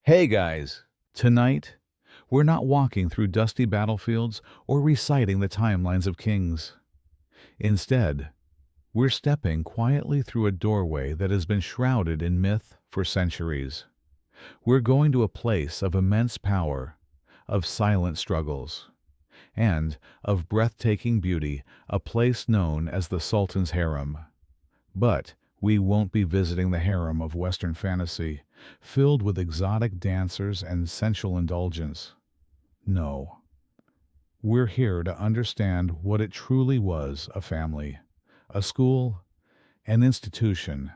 Hey guys! Tonight, we're not walking through dusty battlefields or reciting the timelines of kings. Instead, we're stepping quietly through a doorway that has been shrouded in myth for centuries. We're going to a place of immense power, of silent struggles, and of breathtaking beauty, a place known as the Sultan's Harem. But we won't be visiting the harem of Western fantasy, filled with exotic dancers and sensual indulgence. No. We're here to understand what it truly was: a family, a school, an institution,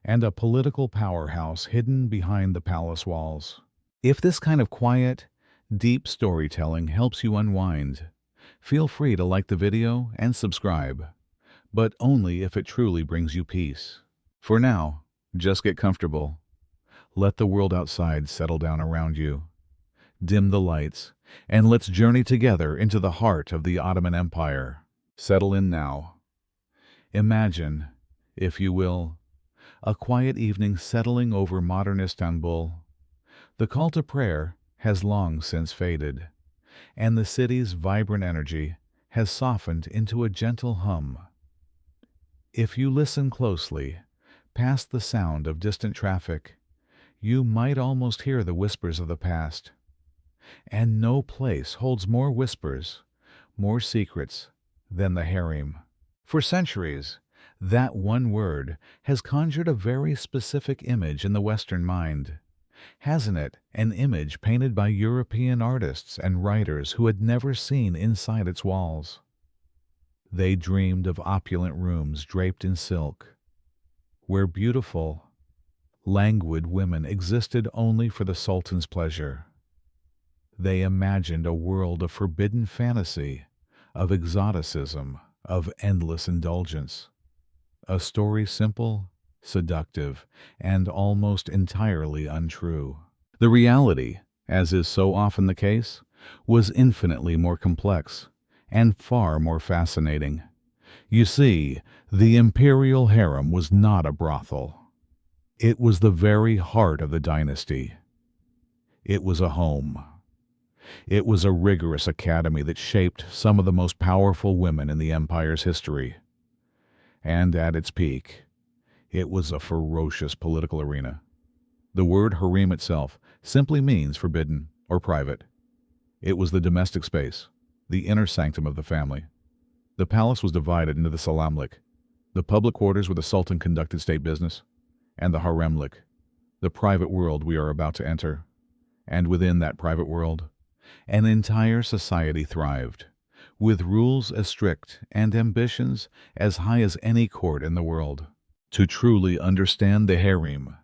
and a political powerhouse hidden behind the palace walls. If this kind of quiet, deep storytelling helps you unwind, feel free to like the video and subscribe, but only if it truly brings you peace. For now, just get comfortable. Let the world outside settle down around you. Dim the lights, and let's journey together into the heart of the Ottoman Empire. Settle in now. Imagine, if you will, a quiet evening settling over modern Istanbul. The call to prayer has long since faded, and the city's vibrant energy has softened into a gentle hum. If you listen closely, past the sound of distant traffic, you might almost hear the whispers of the past. And no place holds more whispers, more secrets, than the harem. For centuries, that one word has conjured a very specific image in the Western mind. Hasn't it? An image painted by European artists and writers who had never seen inside its walls. They dreamed of opulent rooms draped in silk, where beautiful, languid women existed only for the Sultan's pleasure. They imagined a world of forbidden fantasy, of exoticism, of endless indulgence. A story simple, seductive, and almost entirely untrue. The reality, as is so often the case, was infinitely more complex and far more fascinating. You see, the imperial harem was not a brothel. It was the very heart of the dynasty. It was a home. It was a rigorous academy that shaped some of the most powerful women in the empire's history. And at its peak, it was a ferocious political arena. The word harem itself simply means forbidden or private. It was the domestic space, the inner sanctum of the family. The palace was divided into the salamlik, the public quarters where the sultan conducted state business, and the haremlik, the private world we are about to enter. And within that private world, an entire society thrived, with rules as strict and ambitions as high as any court in the world. To truly understand the harem,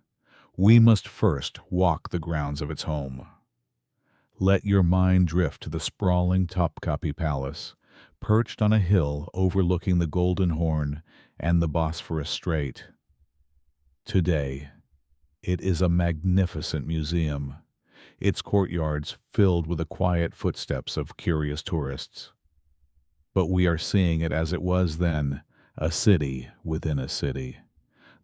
we must first walk the grounds of its home. Let your mind drift to the sprawling Topkapi Palace, perched on a hill overlooking the Golden Horn and the Bosphorus Strait. Today, it is a magnificent museum, its courtyards filled with the quiet footsteps of curious tourists. But we are seeing it as it was then, a city within a city,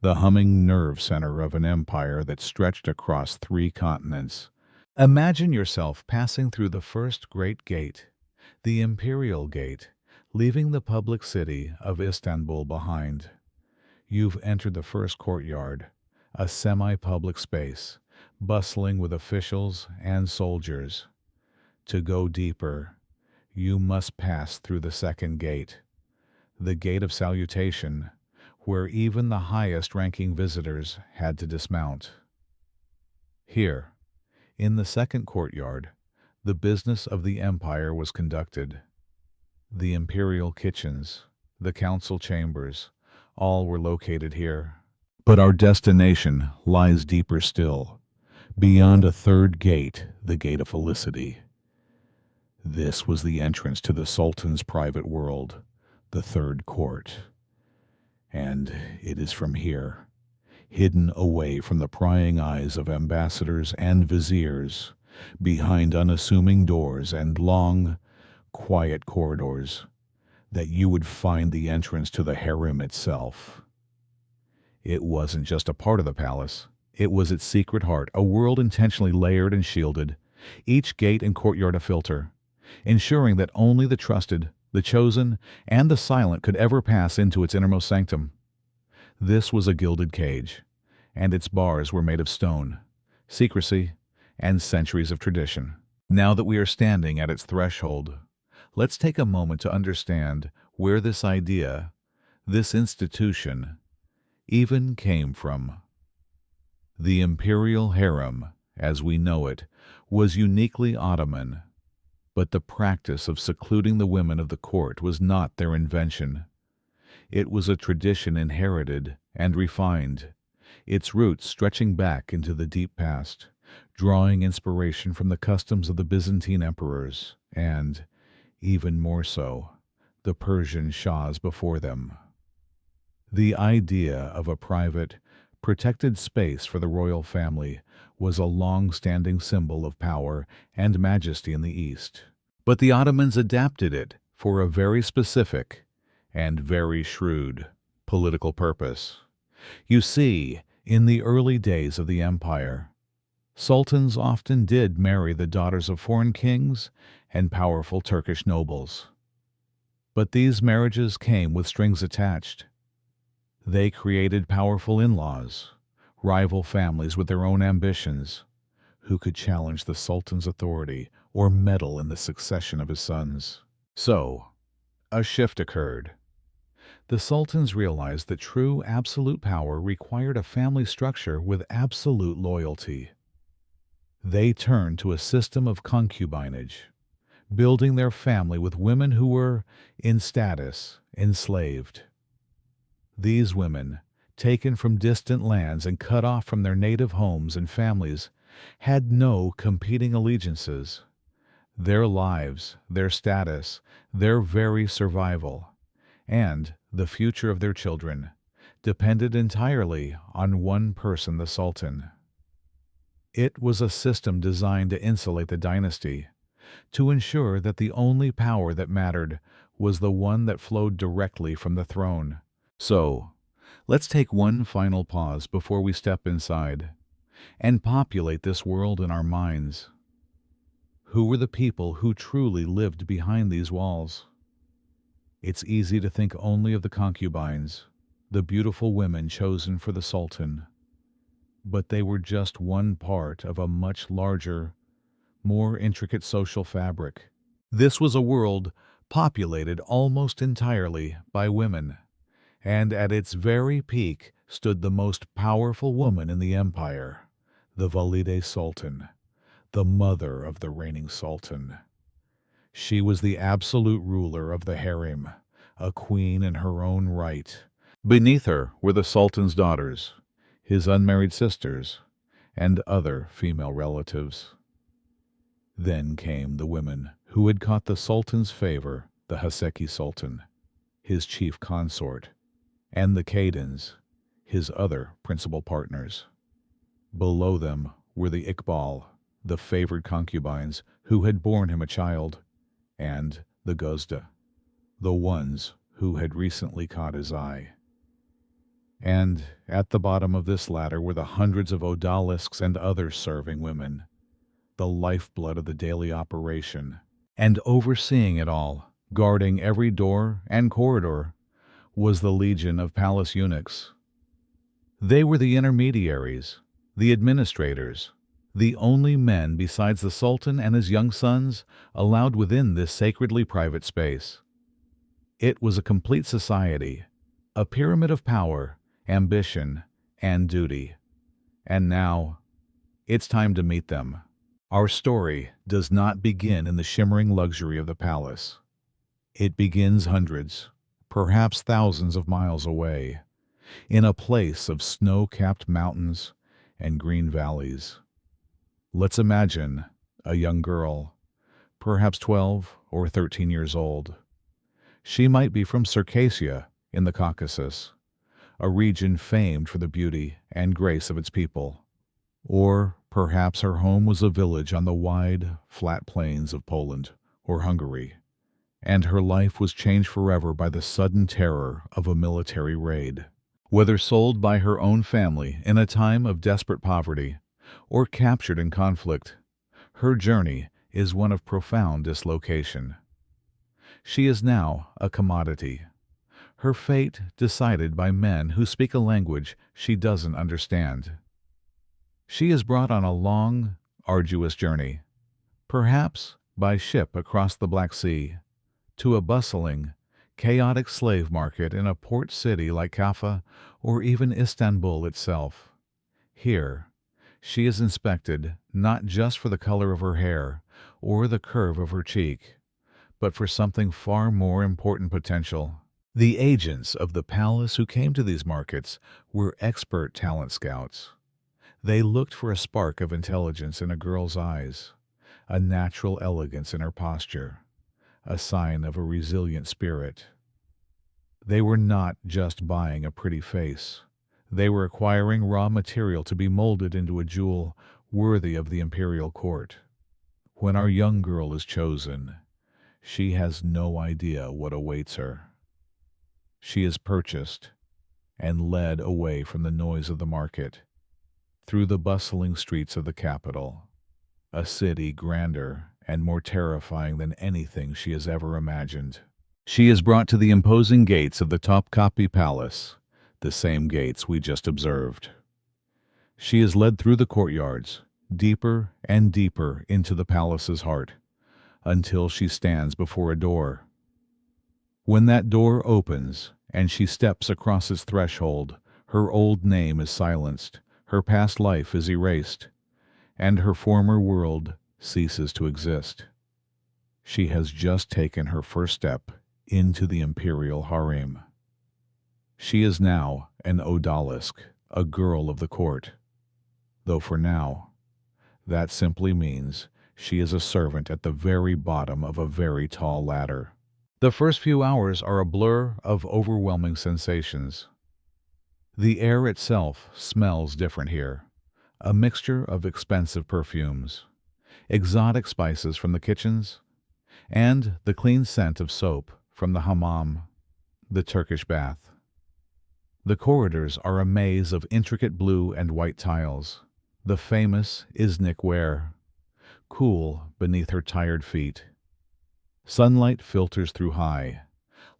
the humming nerve center of an empire that stretched across 3 continents. Imagine yourself passing through the first great gate, the Imperial Gate, leaving the public city of Istanbul behind. You've entered the first courtyard, a semi-public space, bustling with officials and soldiers. To go deeper, you must pass through the second gate, the Gate of Salutation, where even the highest-ranking visitors had to dismount. Here, in the second courtyard, the business of the empire was conducted. The imperial kitchens, the council chambers, all were located here. But our destination lies deeper still, beyond a third gate, the Gate of Felicity. This was the entrance to the Sultan's private world, the third court. And it is from here, hidden away from the prying eyes of ambassadors and viziers, behind unassuming doors and long, quiet corridors, that you would find the entrance to the harem itself. It wasn't just a part of the palace. It was its secret heart, a world intentionally layered and shielded, each gate and courtyard a filter, ensuring that only the trusted, the chosen, and the silent could ever pass into its innermost sanctum. This was a gilded cage, and its bars were made of stone, secrecy, and centuries of tradition. Now that we are standing at its threshold, let's take a moment to understand where this idea, this institution, even came from. The imperial harem, as we know it, was uniquely Ottoman, but the practice of secluding the women of the court was not their invention. It was a tradition inherited and refined, its roots stretching back into the deep past, drawing inspiration from the customs of the Byzantine emperors and, even more so, the Persian shahs before them. The idea of a private, protected space for the royal family was a long-standing symbol of power and majesty in the East. But the Ottomans adapted it for a very specific and very shrewd political purpose. You see, in the early days of the empire, sultans often did marry the daughters of foreign kings and powerful Turkish nobles. But these marriages came with strings attached. They created powerful in-laws, rival families with their own ambitions, who could challenge the sultan's authority or meddle in the succession of his sons. So, a shift occurred. The sultans realized that true absolute power required a family structure with absolute loyalty. They turned to a system of concubinage, building their family with women who were, in status, enslaved. These women, taken from distant lands and cut off from their native homes and families, had no competing allegiances. Their lives, their status, their very survival, and the future of their children depended entirely on one person, the Sultan. It was a system designed to insulate the dynasty, to ensure that the only power that mattered was the one that flowed directly from the throne. So, let's take one final pause before we step inside and populate this world in our minds. Who were the people who truly lived behind these walls? It's easy to think only of the concubines, the beautiful women chosen for the Sultan. But they were just one part of a much larger, more intricate social fabric. This was a world populated almost entirely by women, and at its very peak stood the most powerful woman in the empire, the Valide Sultan, the mother of the reigning sultan. She was the absolute ruler of the harem, a queen in her own right. Beneath her were the sultan's daughters, his unmarried sisters, and other female relatives. Then came the women who had caught the sultan's favor, the Haseki Sultan, his chief consort, and the Cadans, his other principal partners. Below them were the Iqbal, the favored concubines who had borne him a child, and the Gozda, the ones who had recently caught his eye. And at the bottom of this ladder were the hundreds of odalisks and other serving women, the lifeblood of the daily operation, and overseeing it all, guarding every door and corridor, was the legion of palace eunuchs. They were the intermediaries, the administrators, the only men besides the Sultan and his young sons allowed within this sacredly private space. It was a complete society, a pyramid of power, ambition, and duty. And now, it's time to meet them. Our story does not begin in the shimmering luxury of the palace. It begins hundreds, perhaps thousands of miles away, in a place of snow-capped mountains and green valleys. Let's imagine a young girl, perhaps 12 or 13 years old. She might be from Circassia in the Caucasus, a region famed for the beauty and grace of its people. Or perhaps her home was a village on the wide, flat plains of Poland or Hungary, and her life was changed forever by the sudden terror of a military raid. Whether sold by her own family in a time of desperate poverty or captured in conflict, her journey is one of profound dislocation. She is now a commodity, her fate decided by men who speak a language she doesn't understand. She is brought on a long, arduous journey, perhaps by ship across the Black Sea, to a bustling, chaotic slave market in a port city like Kaffa or even Istanbul itself. Here, she is inspected not just for the color of her hair or the curve of her cheek, but for something far more important potential. The agents of the palace who came to these markets were expert talent scouts. They looked for a spark of intelligence in a girl's eyes, a natural elegance in her posture, a sign of a resilient spirit. They were not just buying a pretty face. They were acquiring raw material to be molded into a jewel worthy of the imperial court. When our young girl is chosen, she has no idea what awaits her. She is purchased and led away from the noise of the market, through the bustling streets of the capital, a city grander and more terrifying than anything she has ever imagined. She is brought to the imposing gates of the Topkapi Palace, the same gates we just observed. She is led through the courtyards, deeper and deeper into the palace's heart, until she stands before a door. When that door opens and she steps across its threshold, her old name is silenced, her past life is erased, and her former world ceases to exist. She has just taken her first step into the imperial harem. She is now an odalisk, a girl of the court, though for now, that simply means she is a servant at the very bottom of a very tall ladder. The first few hours are a blur of overwhelming sensations. The air itself smells different here, a mixture of expensive perfumes, exotic spices from the kitchens, and the clean scent of soap from the hammam, the Turkish bath. The corridors are a maze of intricate blue and white tiles, the famous Iznik ware, cool beneath her tired feet. Sunlight filters through high,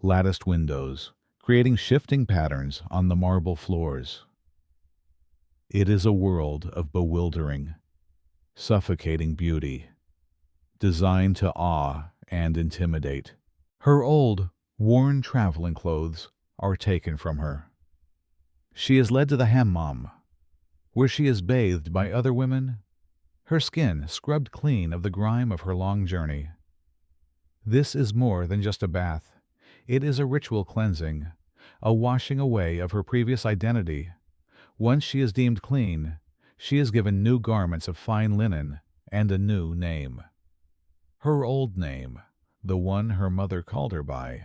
latticed windows, creating shifting patterns on the marble floors. It is a world of bewildering, suffocating beauty, designed to awe and intimidate. Her old, worn traveling clothes are taken from her. She is led to the hammam, where she is bathed by other women, her skin scrubbed clean of the grime of her long journey. This is more than just a bath. It is a ritual cleansing, a washing away of her previous identity. Once she is deemed clean, she is given new garments of fine linen and a new name. Her old name, the one her mother called her by,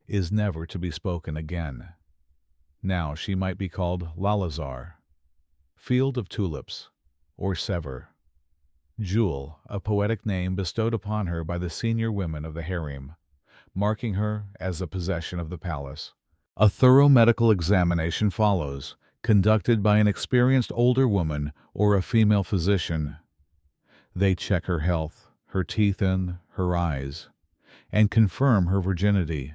is never to be spoken again. Now she might be called Lalazar, Field of Tulips, or Sever. Jewel, a poetic name bestowed upon her by the senior women of the harem, marking her as a possession of the palace. A thorough medical examination follows, conducted by an experienced older woman or a female physician. They check her health, her teeth and her eyes, and confirm her virginity.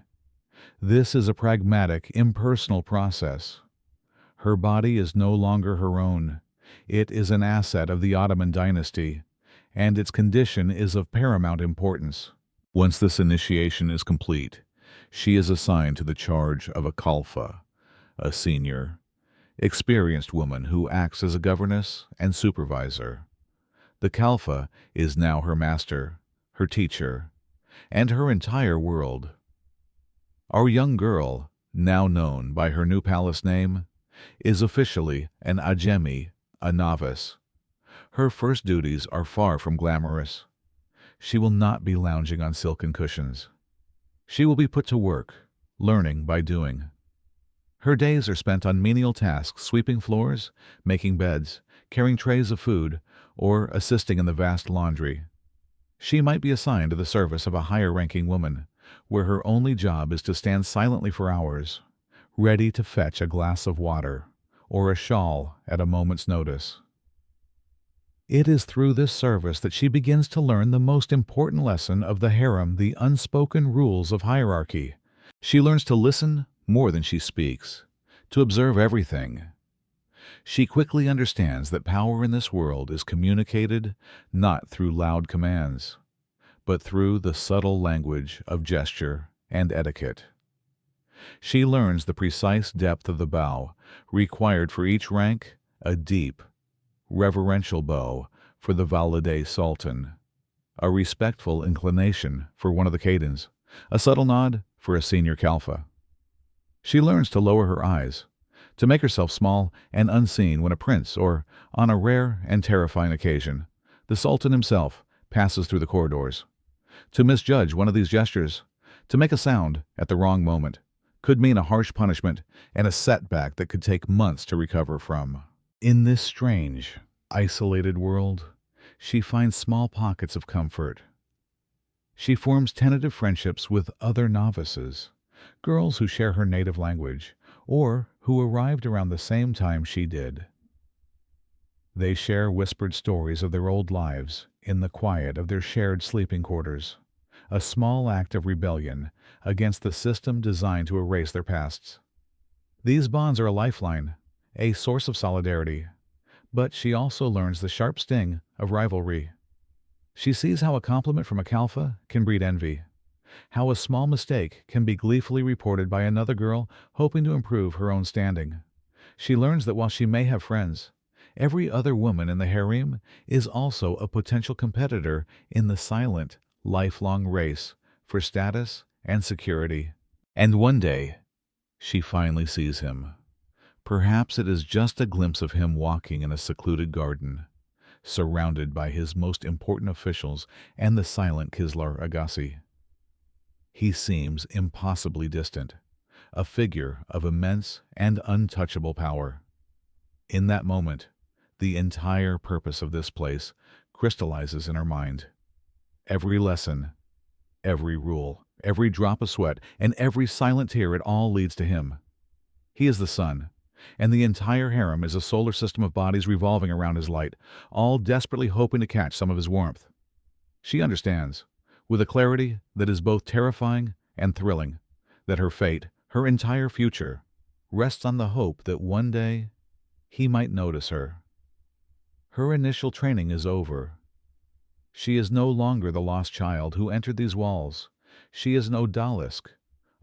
This is a pragmatic, impersonal process. Her body is no longer her own. It is an asset of the Ottoman dynasty, and its condition is of paramount importance. Once this initiation is complete, she is assigned to the charge of a kalfa, a senior, experienced woman who acts as a governess and supervisor. The kalfa is now her master, her teacher, and her entire world. Our young girl, now known by her new palace name, is officially an ajemi, a novice. Her first duties are far from glamorous. She will not be lounging on silken cushions. She will be put to work, learning by doing. Her days are spent on menial tasks, sweeping floors, making beds, carrying trays of food, or assisting in the vast laundry. She might be assigned to the service of a higher-ranking woman, where her only job is to stand silently for hours, ready to fetch a glass of water or a shawl at a moment's notice. It is through this service that she begins to learn the most important lesson of the harem, the unspoken rules of hierarchy. She learns to listen more than she speaks, to observe everything. She quickly understands that power in this world is communicated not through loud commands, but through the subtle language of gesture and etiquette. She learns the precise depth of the bow required for each rank, a deep, reverential bow for the valide sultan, a respectful inclination for one of the cadens, a subtle nod for a senior kalfa. She learns to lower her eyes, to make herself small and unseen when a prince, or on a rare and terrifying occasion, the sultan himself passes through the corridors. To misjudge one of these gestures, to make a sound at the wrong moment, could mean a harsh punishment and a setback that could take months to recover from. In this strange, isolated world, she finds small pockets of comfort. She forms tentative friendships with other novices, girls who share her native language, or who arrived around the same time she did. They share whispered stories of their old lives in the quiet of their shared sleeping quarters, a small act of rebellion against the system designed to erase their pasts. These bonds are a lifeline, a source of solidarity, but she also learns the sharp sting of rivalry. She sees how a compliment from a kalfa can breed envy, how a small mistake can be gleefully reported by another girl hoping to improve her own standing. She learns that while she may have friends, every other woman in the harem is also a potential competitor in the silent, lifelong race for status and security. And one day, she finally sees him. Perhaps it is just a glimpse of him walking in a secluded garden, surrounded by his most important officials and the silent Kislar Agassi. He seems impossibly distant, a figure of immense and untouchable power. In that moment, the entire purpose of this place crystallizes in her mind. Every lesson, every rule, every drop of sweat, and every silent tear, it all leads to him. He is the sun, and the entire harem is a solar system of bodies revolving around his light, all desperately hoping to catch some of his warmth. She understands, with a clarity that is both terrifying and thrilling, that her fate, her entire future, rests on the hope that one day he might notice her. Her initial training is over. She is no longer the lost child who entered these walls. She is an odalisque,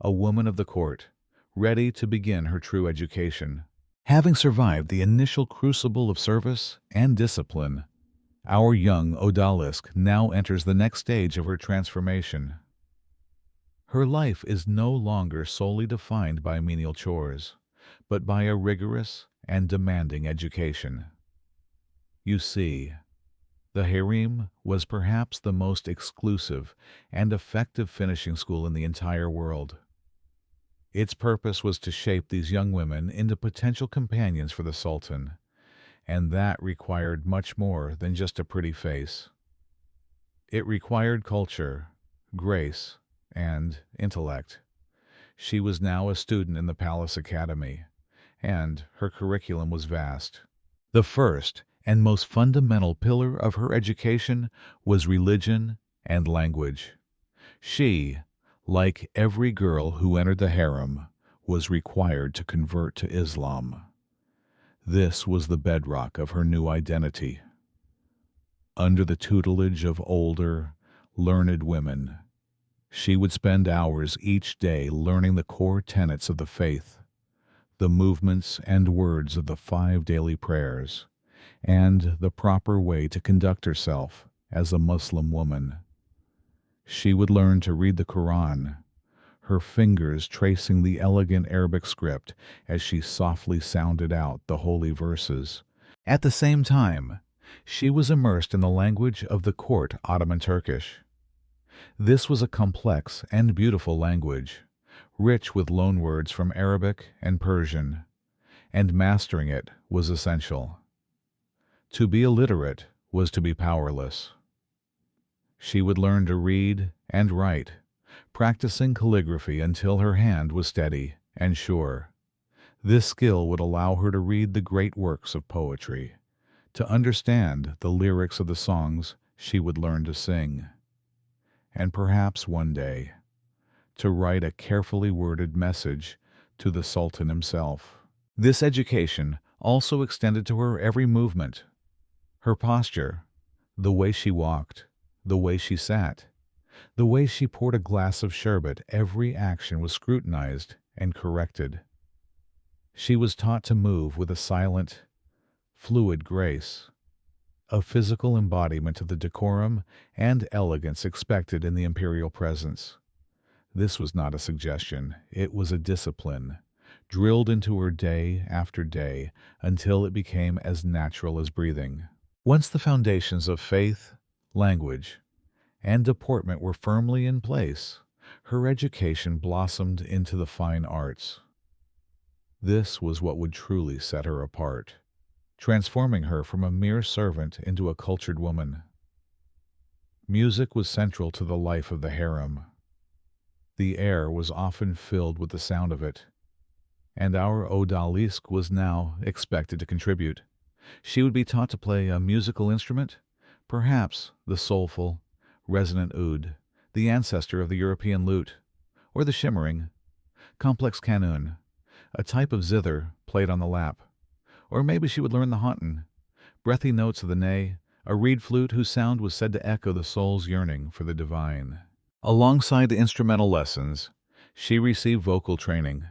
a woman of the court, ready to begin her true education. Having survived the initial crucible of service and discipline, our young odalisque now enters the next stage of her transformation. Her life is no longer solely defined by menial chores, but by a rigorous and demanding education. You see, the harem was perhaps the most exclusive and effective finishing school in the entire world. Its purpose was to shape these young women into potential companions for the Sultan, and that required much more than just a pretty face. It required culture, grace, and intellect. She was now a student in the Palace Academy, and her curriculum was vast. The first and most fundamental pillar of her education was religion and language. She, like every girl who entered the harem, was required to convert to Islam. This was the bedrock of her new identity. Under the tutelage of older, learned women, she would spend hours each day learning the core tenets of the faith, the movements and words of the 5 daily prayers, and the proper way to conduct herself as a Muslim woman. She would learn to read the Quran, her fingers tracing the elegant Arabic script as she softly sounded out the holy verses. At the same time, she was immersed in the language of the court Ottoman Turkish. This was a complex and beautiful language, rich with loanwords from Arabic and Persian, and mastering it was essential. To be illiterate was to be powerless. She would learn to read and write, practicing calligraphy until her hand was steady and sure. This skill would allow her to read the great works of poetry, to understand the lyrics of the songs she would learn to sing, and perhaps one day to write a carefully worded message to the Sultan himself. This education also extended to her every movement, her posture, the way she walked, the way she sat, the way she poured a glass of sherbet. Every action was scrutinized and corrected. She was taught to move with a silent, fluid grace, a physical embodiment of the decorum and elegance expected in the imperial presence. This was not a suggestion, it was a discipline, drilled into her day after day until it became as natural as breathing. Once the foundations of faith, language, and deportment were firmly in place, her education blossomed into the fine arts. This was what would truly set her apart, transforming her from a mere servant into a cultured woman. Music was central to the life of the harem. The air was often filled with the sound of it, and our odalisque was now expected to contribute. She would be taught to play a musical instrument, perhaps the soulful, resonant oud, the ancestor of the European lute, or the shimmering, complex kanun, a type of zither played on the lap. Or maybe she would learn the haunton, breathy notes of the ney, a reed flute whose sound was said to echo the soul's yearning for the divine. Alongside the instrumental lessons, she received vocal training.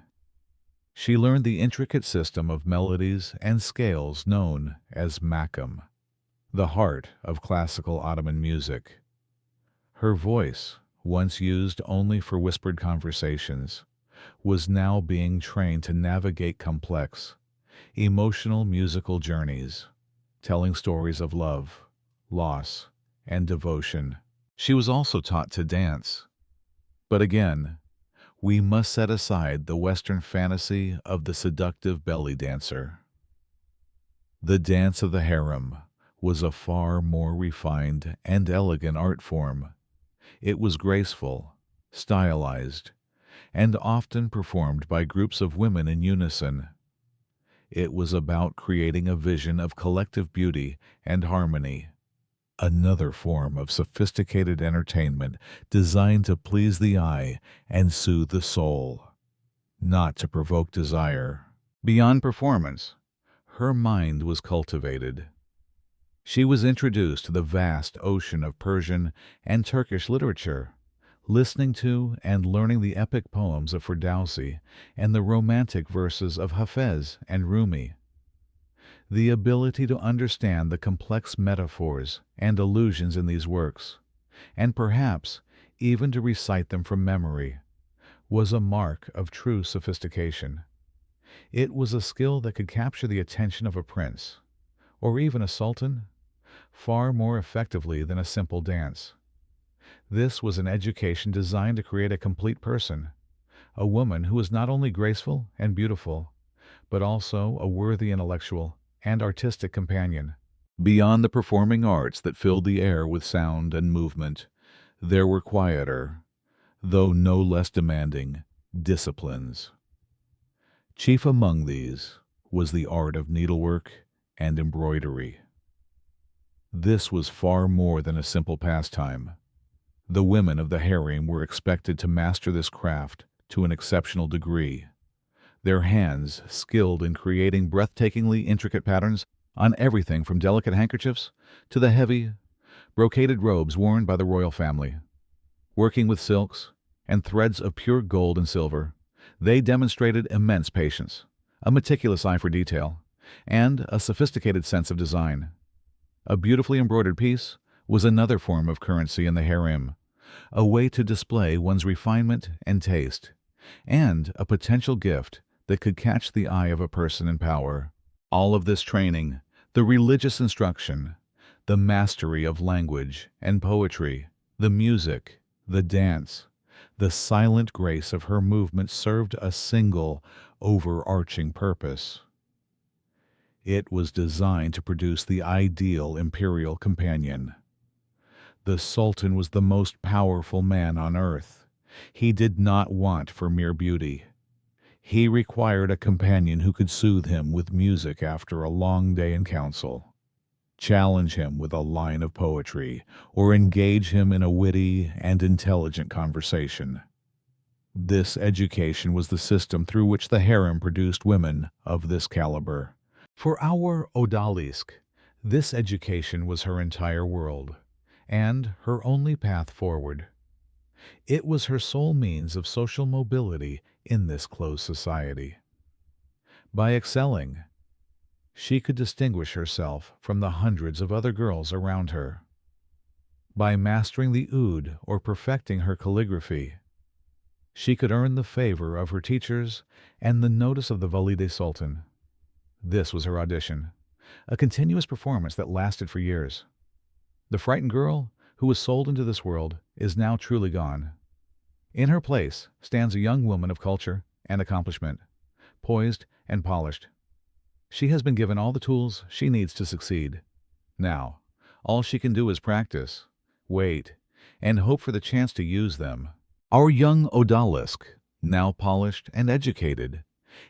She learned the intricate system of melodies and scales known as makam, the heart of classical Ottoman music. Her voice, once used only for whispered conversations, was now being trained to navigate complex, emotional musical journeys, telling stories of love, loss, and devotion. She was also taught to dance. But again, we must set aside the Western fantasy of the seductive belly dancer. The dance of the harem was a far more refined and elegant art form. It was graceful, stylized, and often performed by groups of women in unison. It was about creating a vision of collective beauty and harmony, another form of sophisticated entertainment designed to please the eye and soothe the soul, not to provoke desire. Beyond performance, her mind was cultivated. She was introduced to the vast ocean of Persian and Turkish literature, listening to and learning the epic poems of Ferdowsi and the romantic verses of Hafez and Rumi. The ability to understand the complex metaphors and allusions in these works, and perhaps even to recite them from memory, was a mark of true sophistication. It was a skill that could capture the attention of a prince, or even a sultan, far more effectively than a simple dance. This was an education designed to create a complete person, a woman who was not only graceful and beautiful, but also a worthy intellectual and artistic companion. Beyond the performing arts that filled the air with sound and movement, there were quieter, though no less demanding, disciplines. Chief among these was the art of needlework and embroidery. This was far more than a simple pastime. The women of the harem were expected to master this craft to an exceptional degree, their hands skilled in creating breathtakingly intricate patterns on everything from delicate handkerchiefs to the heavy, brocaded robes worn by the royal family. Working with silks and threads of pure gold and silver, they demonstrated immense patience, a meticulous eye for detail, and a sophisticated sense of design. A beautifully embroidered piece was another form of currency in the harem, a way to display one's refinement and taste, and a potential gift that could catch the eye of a person in power. All of this training, the religious instruction, the mastery of language and poetry, the music, the dance, the silent grace of her movement served a single, overarching purpose. It was designed to produce the ideal imperial companion. The Sultan was the most powerful man on earth. He did not want for mere beauty. He required a companion who could soothe him with music after a long day in council, challenge him with a line of poetry, or engage him in a witty and intelligent conversation. This education was the system through which the harem produced women of this caliber. For our Odalisk, this education was her entire world, and her only path forward. It was her sole means of social mobility in this closed society. By excelling, she could distinguish herself from the hundreds of other girls around her. By mastering the oud or perfecting her calligraphy, she could earn the favor of her teachers and the notice of the Valide Sultan. This was her audition, a continuous performance that lasted for years. The frightened girl who was sold into this world is now truly gone. In her place stands a young woman of culture and accomplishment, poised and polished. She has been given all the tools she needs to succeed. Now, all she can do is practice, wait, and hope for the chance to use them. Our young Odalisk, now polished and educated,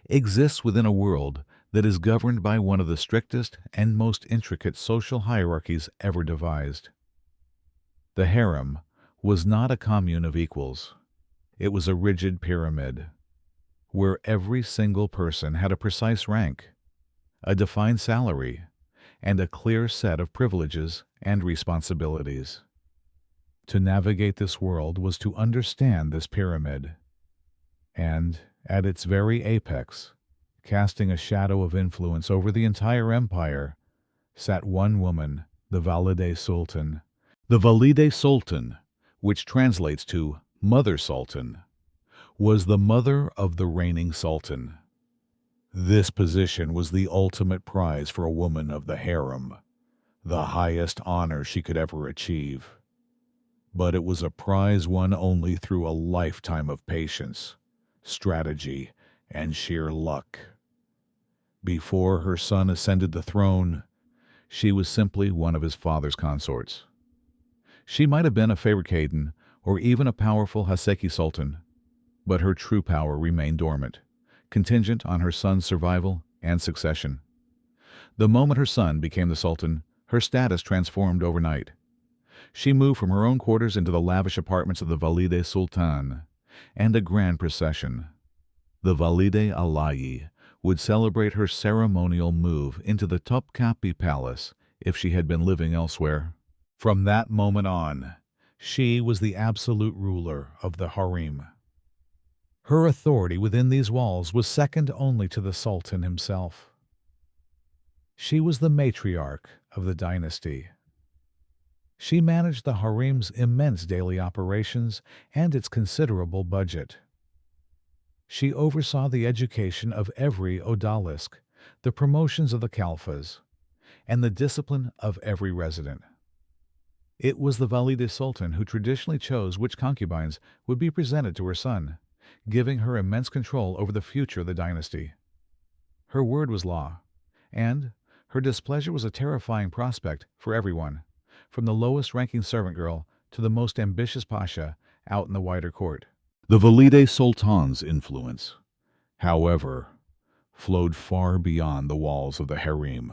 exists within a world that is governed by one of the strictest and most intricate social hierarchies ever devised. The harem was not a commune of equals. It was a rigid pyramid, where every single person had a precise rank, a defined salary, and a clear set of privileges and responsibilities. To navigate this world was to understand this pyramid, and, at its very apex, casting a shadow of influence over the entire empire, sat one woman, the Valide Sultan. The Valide Sultan, which translates to Mother Sultan, was the mother of the reigning sultan. This position was the ultimate prize for a woman of the harem, the highest honor she could ever achieve. But it was a prize won only through a lifetime of patience, strategy, and sheer luck. Before her son ascended the throne, she was simply one of his father's consorts. She might have been a favorite Khaden or even a powerful Haseki Sultan, but her true power remained dormant, contingent on her son's survival and succession. The moment her son became the Sultan, her status transformed overnight. She moved from her own quarters into the lavish apartments of the Valide Sultan, and a grand procession, the Valide Alayi, would celebrate her ceremonial move into the Topkapi Palace if she had been living elsewhere. From that moment on, she was the absolute ruler of the harem. Her authority within these walls was second only to the Sultan himself. She was the matriarch of the dynasty. She managed the harem's immense daily operations and its considerable budget. She oversaw the education of every Odalisk, the promotions of the Khalifas, and the discipline of every resident. It was the Valide Sultan who traditionally chose which concubines would be presented to her son, giving her immense control over the future of the dynasty. Her word was law, and her displeasure was a terrifying prospect for everyone, from the lowest-ranking servant girl to the most ambitious pasha out in the wider court. The Valide Sultan's influence, however, flowed far beyond the walls of the harem.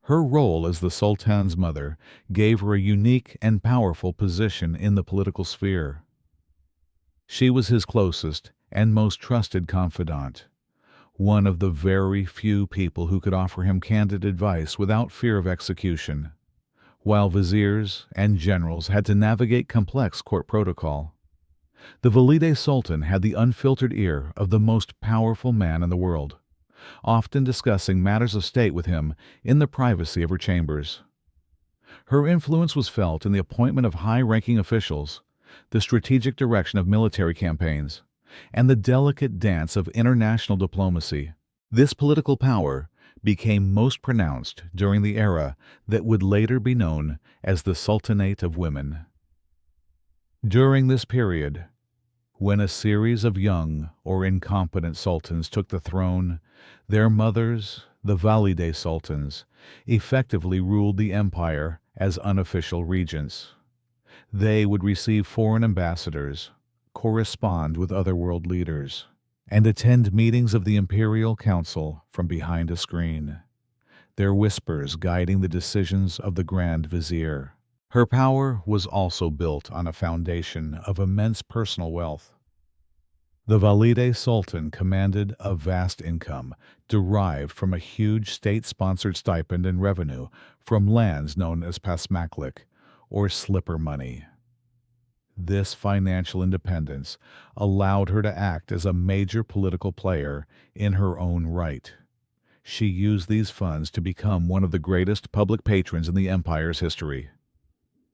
Her role as the Sultan's mother gave her a unique and powerful position in the political sphere. She was his closest and most trusted confidant, one of the very few people who could offer him candid advice without fear of execution, while viziers and generals had to navigate complex court protocol. The Valide Sultan had the unfiltered ear of the most powerful man in the world, often discussing matters of state with him in the privacy of her chambers. Her influence was felt in the appointment of high-ranking officials, the strategic direction of military campaigns, and the delicate dance of international diplomacy. This political power became most pronounced during the era that would later be known as the Sultanate of Women. During this period, when a series of young or incompetent sultans took the throne, their mothers, the Valide Sultans, effectively ruled the empire as unofficial regents. They would receive foreign ambassadors, correspond with other world leaders, and attend meetings of the Imperial Council from behind a screen, their whispers guiding the decisions of the Grand Vizier. Her power was also built on a foundation of immense personal wealth. The Valide Sultan commanded a vast income derived from a huge state-sponsored stipend and revenue from lands known as pasmaklik, or slipper money. This financial independence allowed her to act as a major political player in her own right. She used these funds to become one of the greatest public patrons in the empire's history.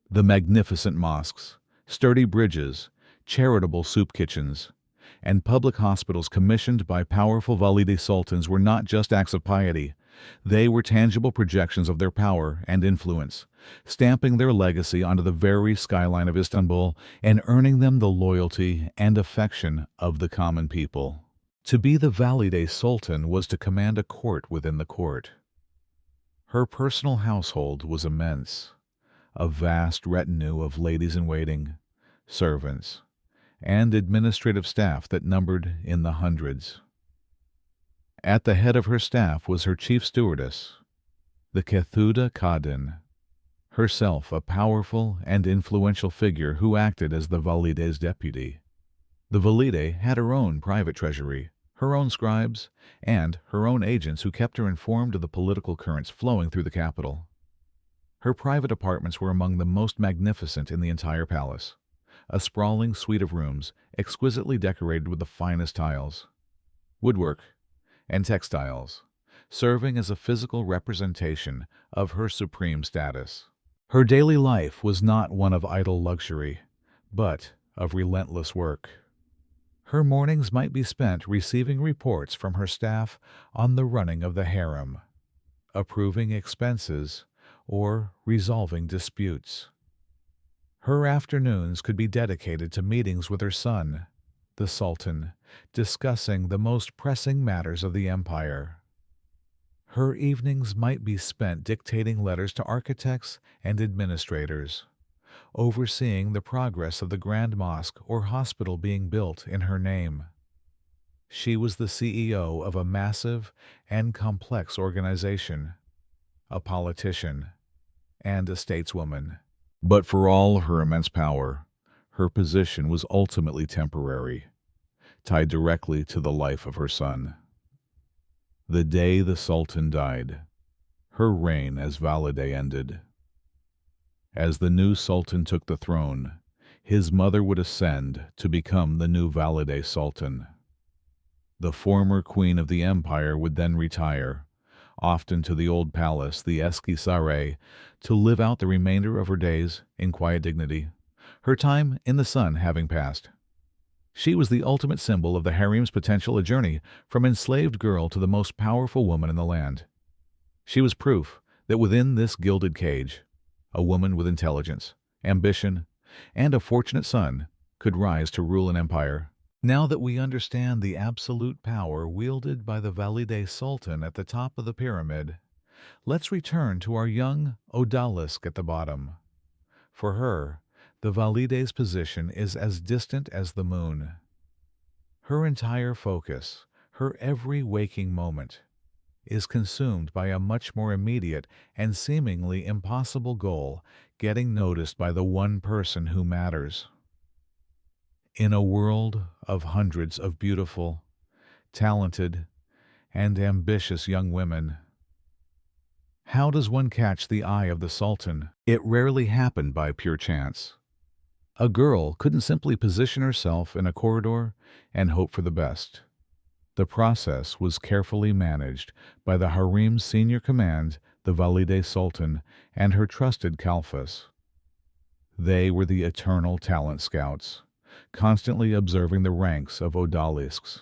The magnificent mosques, sturdy bridges, charitable soup kitchens, and public hospitals commissioned by powerful Valide sultans were not just acts of piety. They were tangible projections of their power and influence, stamping their legacy onto the very skyline of Istanbul and earning them the loyalty and affection of the common people. To be the Valide Sultan was to command a court within the court. Her personal household was immense, a vast retinue of ladies-in-waiting, servants, and administrative staff that numbered in the hundreds. At the head of her staff was her chief stewardess, the Kethuda Kadin, herself a powerful and influential figure who acted as the Valide's deputy. The Valide had her own private treasury, her own scribes, and her own agents who kept her informed of the political currents flowing through the capital. Her private apartments were among the most magnificent in the entire palace, a sprawling suite of rooms exquisitely decorated with the finest tiles, woodwork, and textiles, serving as a physical representation of her supreme status. Her daily life was not one of idle luxury, but of relentless work. Her mornings might be spent receiving reports from her staff on the running of the harem, approving expenses, or resolving disputes. Her afternoons could be dedicated to meetings with her son, the Sultan, discussing the most pressing matters of the empire. Her evenings might be spent dictating letters to architects and administrators, overseeing the progress of the Grand Mosque or hospital being built in her name. She was the CEO of a massive and complex organization, a politician, and a stateswoman. But for all her immense power, her position was ultimately temporary, tied directly to the life of her son. The day the Sultan died, her reign as Valide ended. As the new Sultan took the throne, his mother would ascend to become the new Valide Sultan. The former queen of the empire would then retire, often to the old palace, the Eski Saray, to live out the remainder of her days in quiet dignity, her time in the sun having passed. She was the ultimate symbol of the harem's potential, a journey from enslaved girl to the most powerful woman in the land. She was proof that within this gilded cage, a woman with intelligence, ambition, and a fortunate son could rise to rule an empire. Now that we understand the absolute power wielded by the Valide Sultan at the top of the pyramid, let's return to our young odalisk at the bottom. For her, the Valide's position is as distant as the moon. Her entire focus, her every waking moment, is consumed by a much more immediate and seemingly impossible goal, getting noticed by the one person who matters. In a world of hundreds of beautiful, talented, and ambitious young women, how does one catch the eye of the Sultan? It rarely happened by pure chance. A girl couldn't simply position herself in a corridor and hope for the best. The process was carefully managed by the Harem's senior command, the Valide Sultan, and her trusted Kalfas. They were the eternal talent scouts, constantly observing the ranks of odalisks.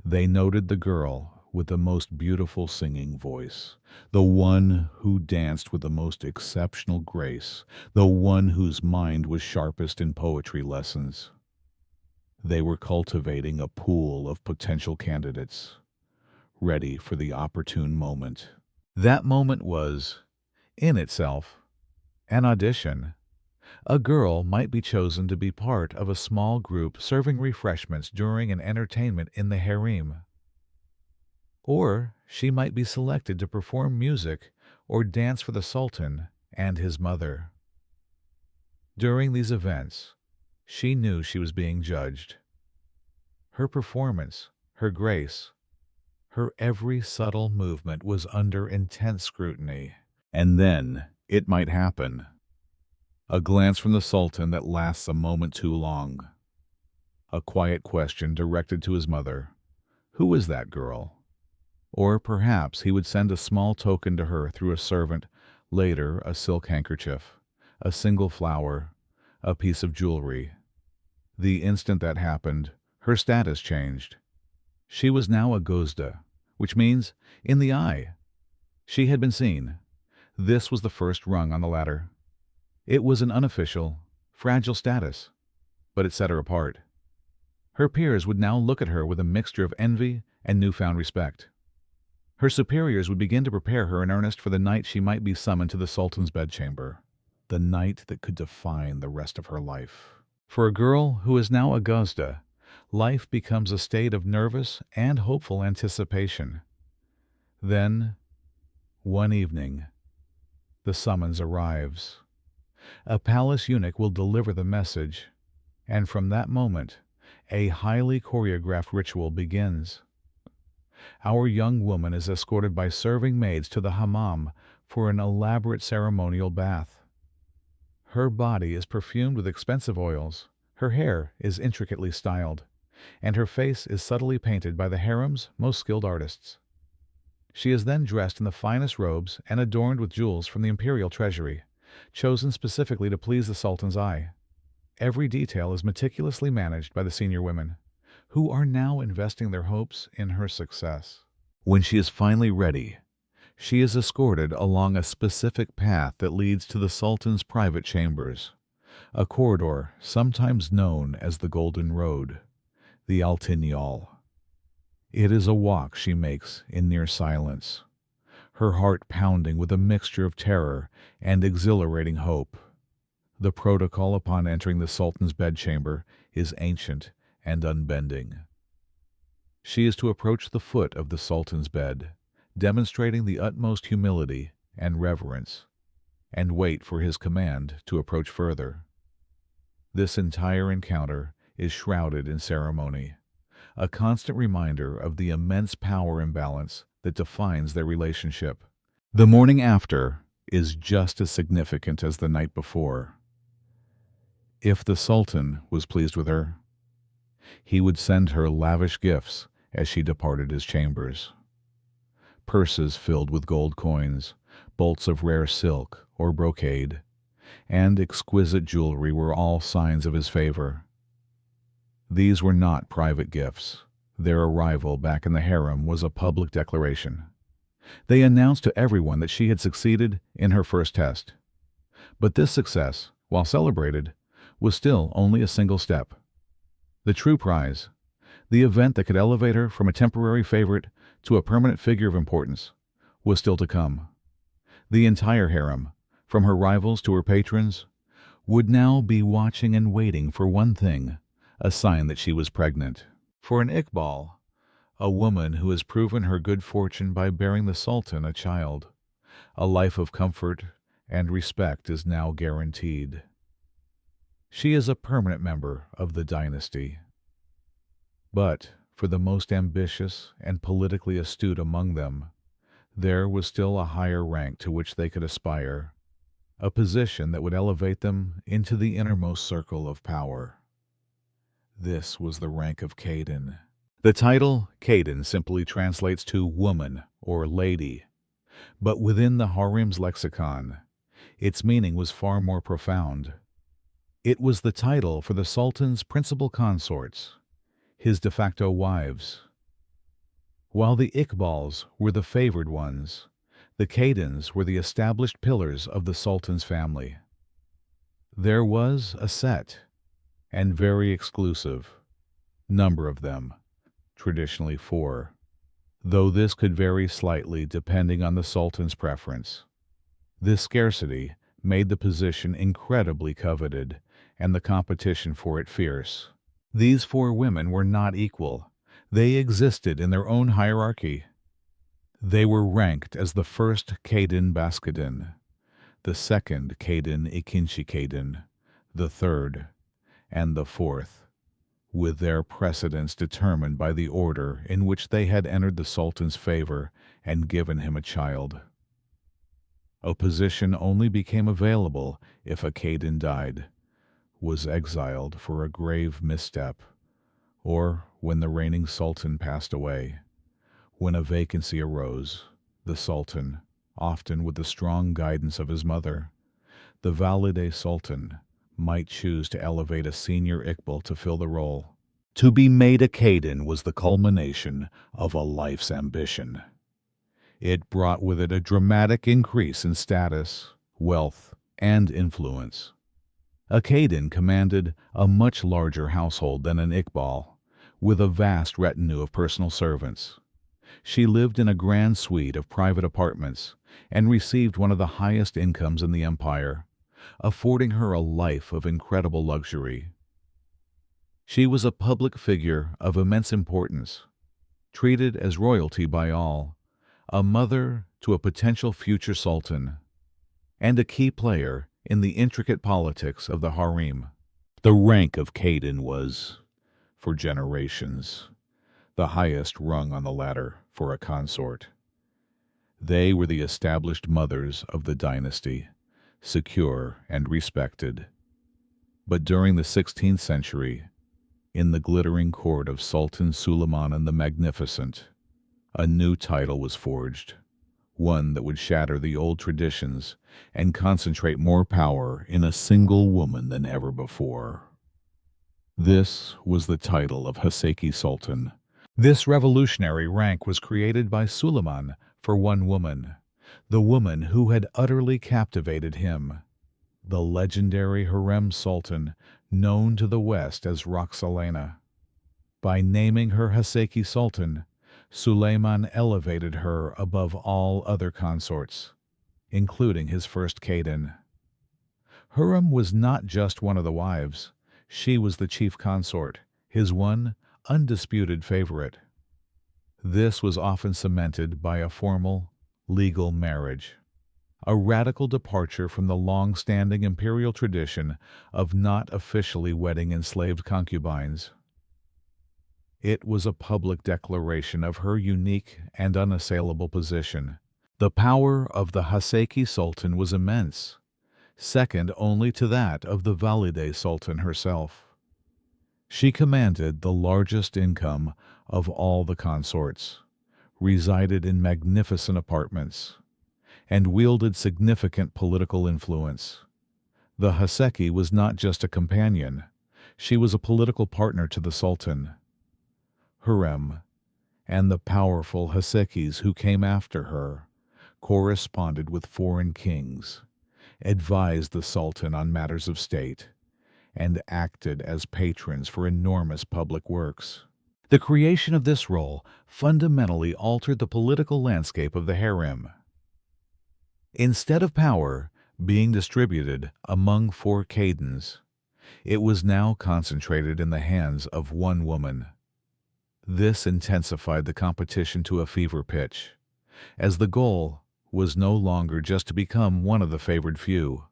They noted the girl with the most beautiful singing voice, the one who danced with the most exceptional grace, the one whose mind was sharpest in poetry lessons. They were cultivating a pool of potential candidates, ready for the opportune moment. That moment was, in itself, an audition, A girl might be chosen to be part of a small group serving refreshments during an entertainment in the harem. Or she might be selected to perform music or dance for the Sultan and his mother. During these events, she knew she was being judged. Her performance, her grace, her every subtle movement was under intense scrutiny. And then it might happen. A glance from the Sultan that lasts a moment too long. A quiet question directed to his mother. Who is that girl? Or perhaps he would send a small token to her through a servant, later a silk handkerchief, a single flower, a piece of jewelry. The instant that happened, her status changed. She was now a gozda, which means in the eye. She had been seen. This was the first rung on the ladder. It was an unofficial, fragile status, but it set her apart. Her peers would now look at her with a mixture of envy and newfound respect. Her superiors would begin to prepare her in earnest for the night she might be summoned to the Sultan's bedchamber, the night that could define the rest of her life. For a girl who is now a gazda, life becomes a state of nervous and hopeful anticipation. Then, one evening, the summons arrives. A palace eunuch will deliver the message, and from that moment, a highly choreographed ritual begins. Our young woman is escorted by serving maids to the hammam for an elaborate ceremonial bath. Her body is perfumed with expensive oils, her hair is intricately styled, and her face is subtly painted by the harem's most skilled artists. She is then dressed in the finest robes and adorned with jewels from the imperial treasury, chosen specifically to please the Sultan's eye. Every detail is meticulously managed by the senior women, who are now investing their hopes in her success. When she is finally ready, she is escorted along a specific path that leads to the Sultan's private chambers, a corridor sometimes known as the Golden Road, the Altyn Yol. It is a walk she makes in near silence, her heart pounding with a mixture of terror and exhilarating hope. The protocol upon entering the Sultan's bedchamber is ancient and unbending. She is to approach the foot of the Sultan's bed, demonstrating the utmost humility and reverence, and wait for his command to approach further. This entire encounter is shrouded in ceremony, a constant reminder of the immense power imbalance that defines their relationship. The morning after is just as significant as the night before. If the Sultan was pleased with her, he would send her lavish gifts as she departed his chambers. Purses filled with gold coins, bolts of rare silk or brocade, and exquisite jewelry were all signs of his favor. These were not private gifts. Their arrival back in the harem was a public declaration. They announced to everyone that she had succeeded in her first test. But this success, while celebrated, was still only a single step. The true prize, the event that could elevate her from a temporary favorite to a permanent figure of importance, was still to come. The entire harem, from her rivals to her patrons, would now be watching and waiting for one thing, a sign that she was pregnant. For an Iqbal, a woman who has proven her good fortune by bearing the Sultan a child, a life of comfort and respect is now guaranteed. She is a permanent member of the dynasty. But for the most ambitious and politically astute among them, there was still a higher rank to which they could aspire, a position that would elevate them into the innermost circle of power. This was the rank of Kaden. The title Kaden simply translates to woman or lady, but within the harem's lexicon, its meaning was far more profound. It was the title for the Sultan's principal consorts, his de facto wives. While the Iqbals were the favored ones, the Kadens were the established pillars of the Sultan's family. There was a set, and very exclusive, number of them, traditionally 4, though this could vary slightly depending on the Sultan's preference. This scarcity made the position incredibly coveted and the competition for it fierce. These four women were not equal. They existed in their own hierarchy. They were ranked as the first Kadın Baskadın, the second Kadın İkinci Kadın, the third, and the fourth, with their precedence determined by the order in which they had entered the Sultan's favor and given him a child. A position only became available if a Kadın died, was exiled for a grave misstep, or when the reigning Sultan passed away. When a vacancy arose, the Sultan, often with the strong guidance of his mother, the Valide Sultan, might choose to elevate a senior Iqbal to fill the role. To be made a Kadın was the culmination of a life's ambition. It brought with it a dramatic increase in status, wealth, and influence. A Kadın commanded a much larger household than an Iqbal, with a vast retinue of personal servants. She lived in a grand suite of private apartments and received one of the highest incomes in the empire, affording her a life of incredible luxury. She was a public figure of immense importance, treated as royalty by all, a mother to a potential future sultan, and a key player in the intricate politics of the harem. The rank of Kadın was, for generations, the highest rung on the ladder for a consort. They were the established mothers of the dynasty, secure and respected. But during the 16th century, in the glittering court of Sultan Suleyman the Magnificent, a new title was forged, one that would shatter the old traditions and concentrate more power in a single woman than ever before. This was the title of Haseki Sultan. This revolutionary rank was created by Suleiman for one woman, the woman who had utterly captivated him, the legendary Harem Sultan known to the West as Roxalana. By naming her Haseki Sultan, Suleiman elevated her above all other consorts, including his first Kadın. Harem was not just one of the wives. She was the chief consort, his one undisputed favorite. This was often cemented by a formal, legal marriage, a radical departure from the long-standing imperial tradition of not officially wedding enslaved concubines. It was a public declaration of her unique and unassailable position. The power of the Haseki Sultan was immense, second only to that of the Valide Sultan herself. She commanded the largest income of all the consorts, resided in magnificent apartments, and wielded significant political influence. The Haseki was not just a companion, she was a political partner to the Sultan. Harem, and the powerful Hasekis who came after her, corresponded with foreign kings, advised the Sultan on matters of state, and acted as patrons for enormous public works. The creation of this role fundamentally altered the political landscape of the harem. Instead of power being distributed among four Kadins, it was now concentrated in the hands of one woman. This intensified the competition to a fever pitch, as the goal was no longer just to become one of the favored few,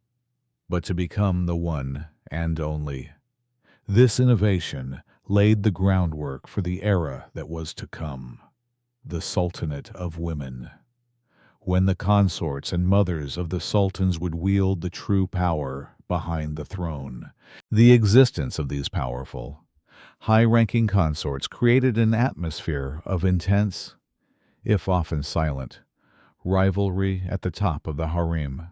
but to become the one and only. This innovation laid the groundwork for the era that was to come, the Sultanate of women, when the consorts and mothers of the sultans would wield the true power behind the throne. The existence of these powerful, high-ranking consorts created an atmosphere of intense, if often silent, rivalry at the top of the harem.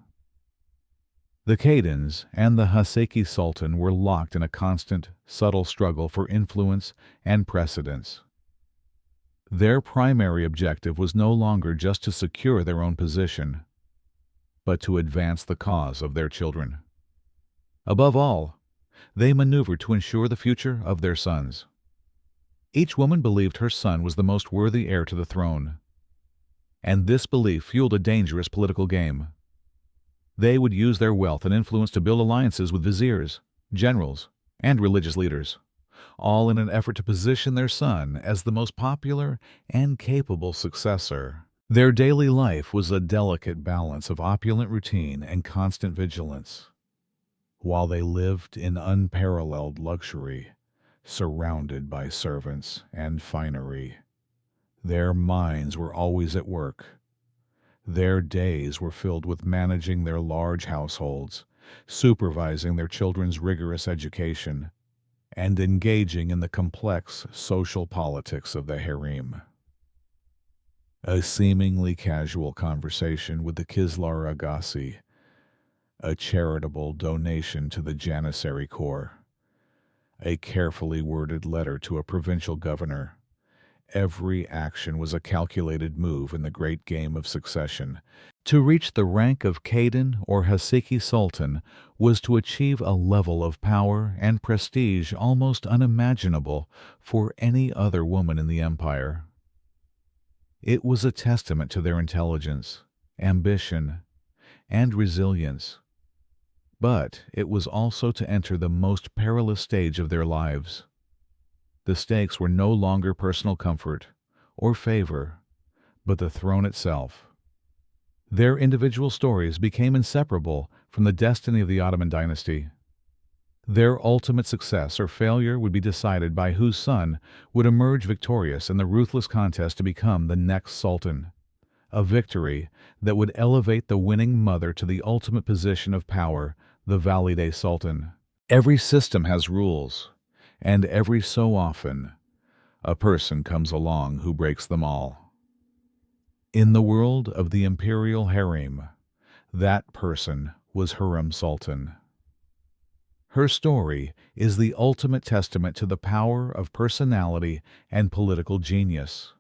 The Kadins and the Haseki Sultan were locked in a constant, subtle struggle for influence and precedence. Their primary objective was no longer just to secure their own position, but to advance the cause of their children. Above all, they maneuvered to ensure the future of their sons. Each woman believed her son was the most worthy heir to the throne, and this belief fueled a dangerous political game. They would use their wealth and influence to build alliances with viziers, generals, and religious leaders, all in an effort to position their son as the most popular and capable successor. Their daily life was a delicate balance of opulent routine and constant vigilance, while they lived in unparalleled luxury, surrounded by servants and finery. Their minds were always at work. Their days were filled with managing their large households, supervising their children's rigorous education, and engaging in the complex social politics of the harem. A seemingly casual conversation with the Kislar Agassi, a charitable donation to the Janissary Corps, a carefully worded letter to a provincial governor. Every action was a calculated move in the great game of succession. To reach the rank of Khaden or Haseki Sultan was to achieve a level of power and prestige almost unimaginable for any other woman in the empire. It was a testament to their intelligence, ambition, and resilience. But it was also to enter the most perilous stage of their lives. The stakes were no longer personal comfort or favor, but the throne itself. Their individual stories became inseparable from the destiny of the Ottoman dynasty. Their ultimate success or failure would be decided by whose son would emerge victorious in the ruthless contest to become the next sultan, a victory that would elevate the winning mother to the ultimate position of power, the Valide Sultan. Every system has rules, and every so often, a person comes along who breaks them all. In the world of the imperial harem, that person was Harem Sultan. Her story is the ultimate testament to the power of personality and political genius.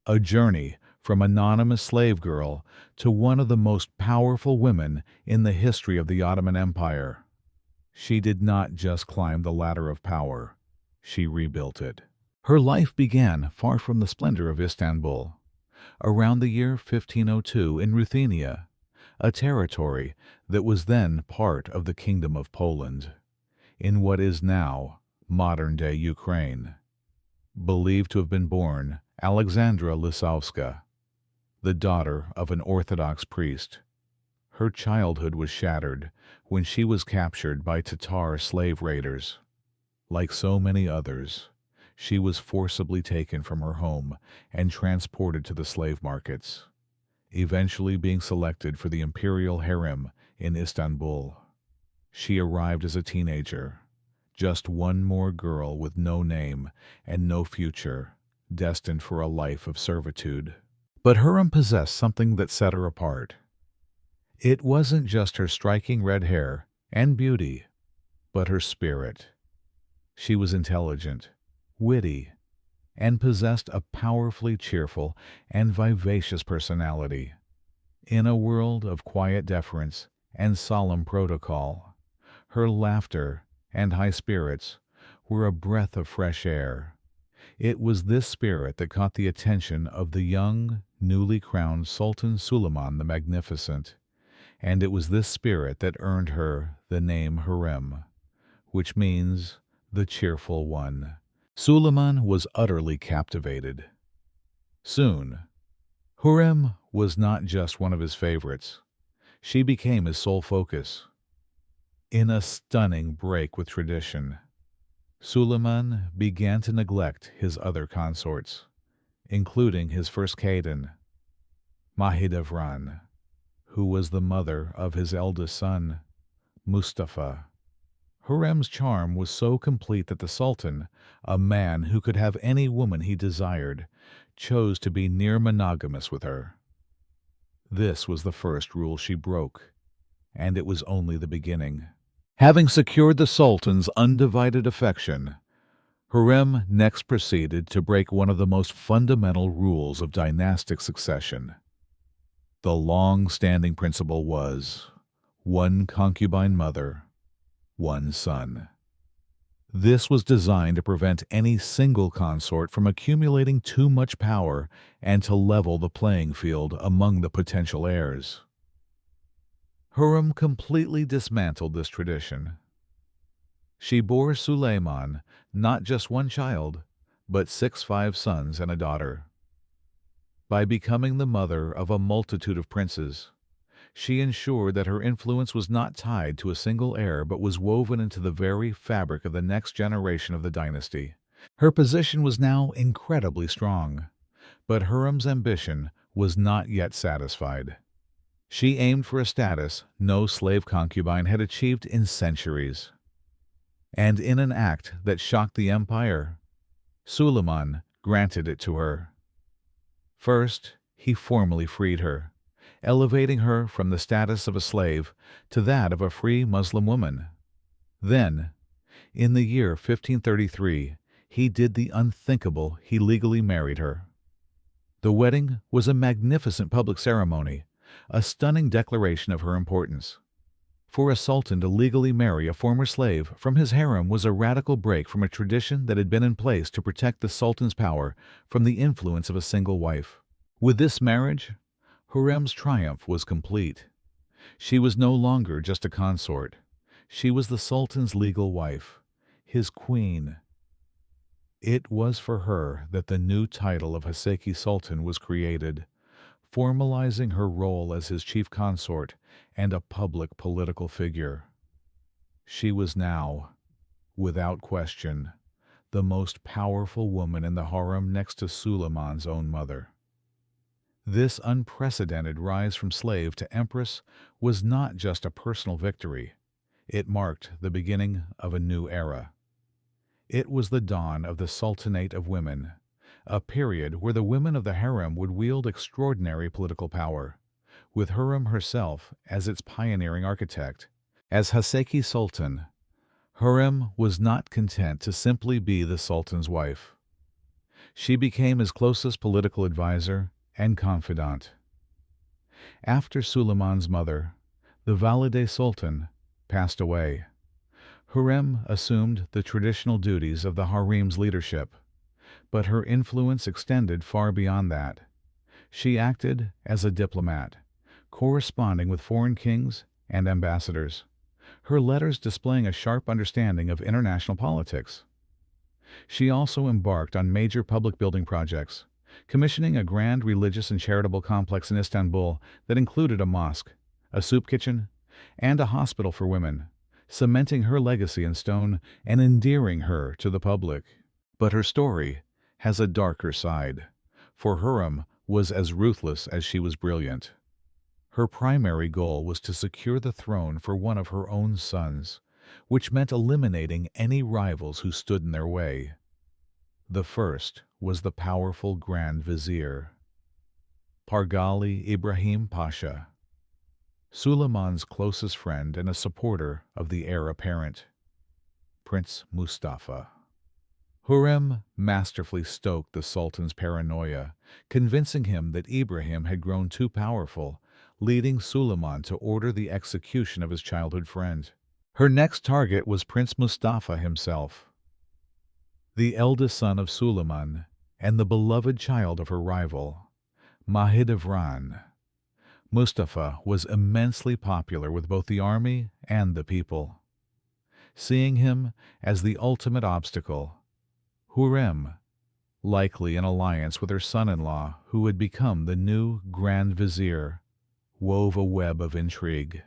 A journey from anonymous slave girl to one of the most powerful women in the history of the Ottoman Empire. She did not just climb the ladder of power, she rebuilt it. Her life began far from the splendor of Istanbul, around the year 1502 in Ruthenia, a territory that was then part of the Kingdom of Poland, in what is now modern-day Ukraine. Believed to have been born Alexandra Lisowska, the daughter of an Orthodox priest. Her childhood was shattered when she was captured by Tatar slave raiders. Like so many others, she was forcibly taken from her home and transported to the slave markets, eventually being selected for the imperial harem in Istanbul. She arrived as a teenager, just one more girl with no name and no future, destined for a life of servitude. But Harem possessed something that set her apart. It wasn't just her striking red hair and beauty, but her spirit. She was intelligent, witty, and possessed a powerfully cheerful and vivacious personality. In a world of quiet deference and solemn protocol, her laughter and high spirits were a breath of fresh air. It was this spirit that caught the attention of the young, newly crowned Sultan Suleyman the Magnificent, and it was this spirit that earned her the name Harem, which means the cheerful one. Suleyman was utterly captivated. Soon, Harem was not just one of his favorites. She became his sole focus. In a stunning break with tradition, Suleyman began to neglect his other consorts, including his first Khaden, Mahidevran, who was the mother of his eldest son, Mustafa. Harem's charm was so complete that the Sultan, a man who could have any woman he desired, chose to be near monogamous with her. This was the first rule she broke, and it was only the beginning. Having secured the Sultan's undivided affection, Harem next proceeded to break one of the most fundamental rules of dynastic succession. The long-standing principle was, one concubine mother, one son. This was designed to prevent any single consort from accumulating too much power and to level the playing field among the potential heirs. Harem completely dismantled this tradition. She bore Suleiman not just one child, but 5 sons and a daughter. By becoming the mother of a multitude of princes, she ensured that her influence was not tied to a single heir but was woven into the very fabric of the next generation of the dynasty. Her position was now incredibly strong, but Hurrem's ambition was not yet satisfied. She aimed for a status no slave concubine had achieved in centuries. And in an act that shocked the empire, Suleiman granted it to her. First, he formally freed her, elevating her from the status of a slave to that of a free Muslim woman. Then, in the year 1533, he did the unthinkable. He legally married her. The wedding was a magnificent public ceremony, a stunning declaration of her importance. For a sultan to legally marry a former slave from his harem was a radical break from a tradition that had been in place to protect the sultan's power from the influence of a single wife. With this marriage, Hurrem's triumph was complete. She was no longer just a consort. She was the sultan's legal wife, his queen. It was for her that the new title of Haseki Sultan was created, formalizing her role as his chief consort and a public political figure. She was now, without question, the most powerful woman in the harem next to Suleiman's own mother. This unprecedented rise from slave to empress was not just a personal victory. It marked the beginning of a new era. It was the dawn of the Sultanate of Women, a period where the women of the harem would wield extraordinary political power, with Hurrem herself as its pioneering architect. As Haseki Sultan, Hurrem was not content to simply be the sultan's wife. She became his closest political advisor and confidant. After Suleiman's mother, the Valide Sultan, passed away, Hurrem assumed the traditional duties of the harem's leadership, but her influence extended far beyond that. She acted as a diplomat, corresponding with foreign kings and ambassadors, her letters displaying a sharp understanding of international politics. She also embarked on major public building projects, commissioning a grand religious and charitable complex in Istanbul that included a mosque, a soup kitchen, and a hospital for women, cementing her legacy in stone and endearing her to the public. But her story has a darker side, for Hurrem was as ruthless as she was brilliant. Her primary goal was to secure the throne for one of her own sons, which meant eliminating any rivals who stood in their way. The first was the powerful Grand Vizier, Pargali Ibrahim Pasha, Suleiman's closest friend and a supporter of the heir apparent, Prince Mustafa. Hurrem masterfully stoked the Sultan's paranoia, convincing him that Ibrahim had grown too powerful, leading Suleiman to order the execution of his childhood friend. Her next target was Prince Mustafa himself, the eldest son of Suleiman and the beloved child of her rival, Mahidevran. Mustafa was immensely popular with both the army and the people. Seeing him as the ultimate obstacle, Hurrem, likely in alliance with her son-in-law who had become the new Grand Vizier, wove a web of intrigue.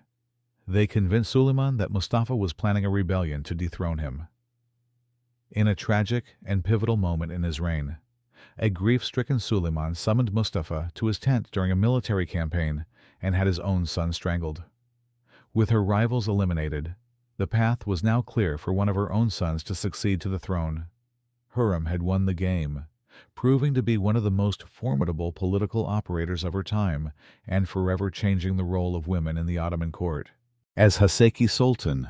They convinced Suleiman that Mustafa was planning a rebellion to dethrone him. In a tragic and pivotal moment in his reign, a grief-stricken Suleiman summoned Mustafa to his tent during a military campaign and had his own son strangled. With her rivals eliminated, the path was now clear for one of her own sons to succeed to the throne. Hurrem had won the game, proving to be one of the most formidable political operators of her time and forever changing the role of women in the Ottoman court. As Haseki Sultan,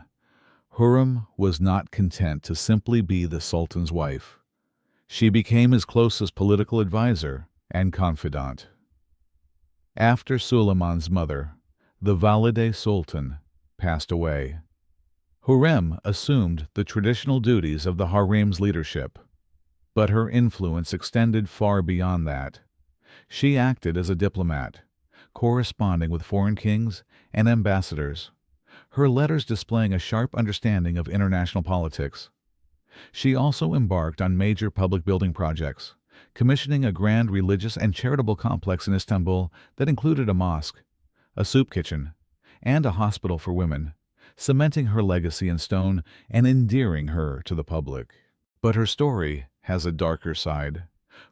Hurrem was not content to simply be the Sultan's wife. She became his closest political advisor and confidant. After Suleiman's mother, the Valide Sultan, passed away, Hurrem assumed the traditional duties of the harem's leadership, but her influence extended far beyond that. She acted as a diplomat, corresponding with foreign kings and ambassadors, her letters displaying a sharp understanding of international politics. She also embarked on major public building projects, commissioning a grand religious and charitable complex in Istanbul that included a mosque, a soup kitchen, and a hospital for women, cementing her legacy in stone and endearing her to the public. But her story has a darker side,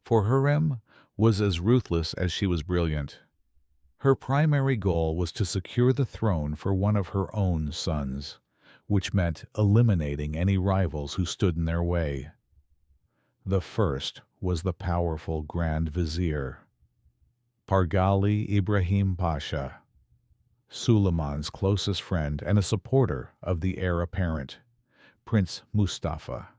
for Harem was as ruthless as she was brilliant. Her primary goal was to secure the throne for one of her own sons, which meant eliminating any rivals who stood in their way. The first was the powerful Grand Vizier, Pargali Ibrahim Pasha, Suleiman's closest friend and a supporter of the heir apparent, Prince Mustafa.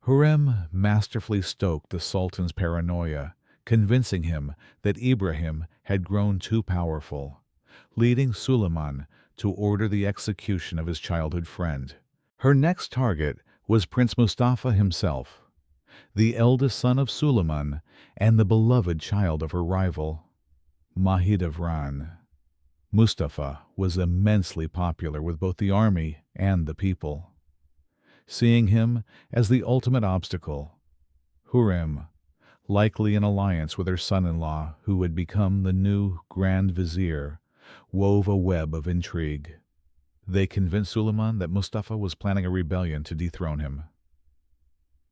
Harem masterfully stoked the Sultan's paranoia, convincing him that Ibrahim had grown too powerful, leading Suleiman to order the execution of his childhood friend. Her next target was Prince Mustafa himself, the eldest son of Suleiman and the beloved child of her rival, Mahidevran. Mustafa was immensely popular with both the army and the people. Seeing him as the ultimate obstacle, Harem, likely in alliance with her son-in-law who would become the new Grand Vizier, wove a web of intrigue. They convinced Suleiman that Mustafa was planning a rebellion to dethrone him.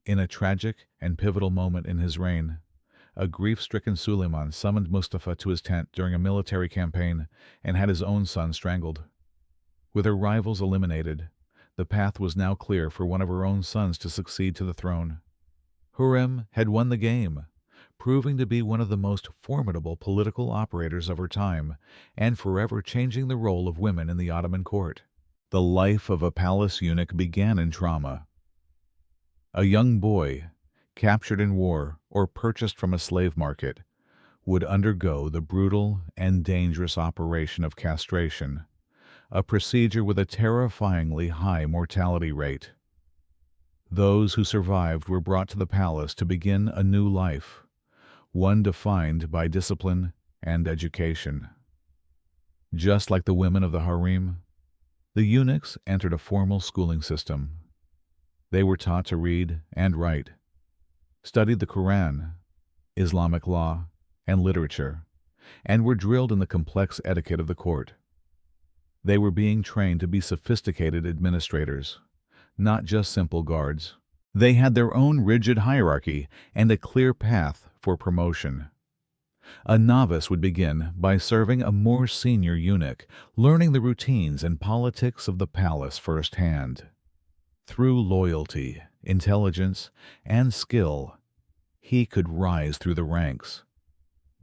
In a tragic and pivotal moment in his reign, a grief-stricken Suleiman summoned Mustafa to his tent during a military campaign and had his own son strangled. With her rivals eliminated, the path was now clear for one of her own sons to succeed to the throne. Harem had won the game, proving to be one of the most formidable political operators of her time and forever changing the role of women in the Ottoman court. The life of a palace eunuch began in trauma. A young boy, captured in war or purchased from a slave market, would undergo the brutal and dangerous operation of castration, a procedure with a terrifyingly high mortality rate. Those who survived were brought to the palace to begin a new life, one defined by discipline and education. Just like the women of the harem, the eunuchs entered a formal schooling system. They were taught to read and write, studied the Quran, Islamic law, and literature, and were drilled in the complex etiquette of the court. They were being trained to be sophisticated administrators, not just simple guards. They had their own rigid hierarchy and a clear path for promotion. A novice would begin by serving a more senior eunuch, learning the routines and politics of the palace firsthand. Through loyalty, intelligence, and skill, he could rise through the ranks,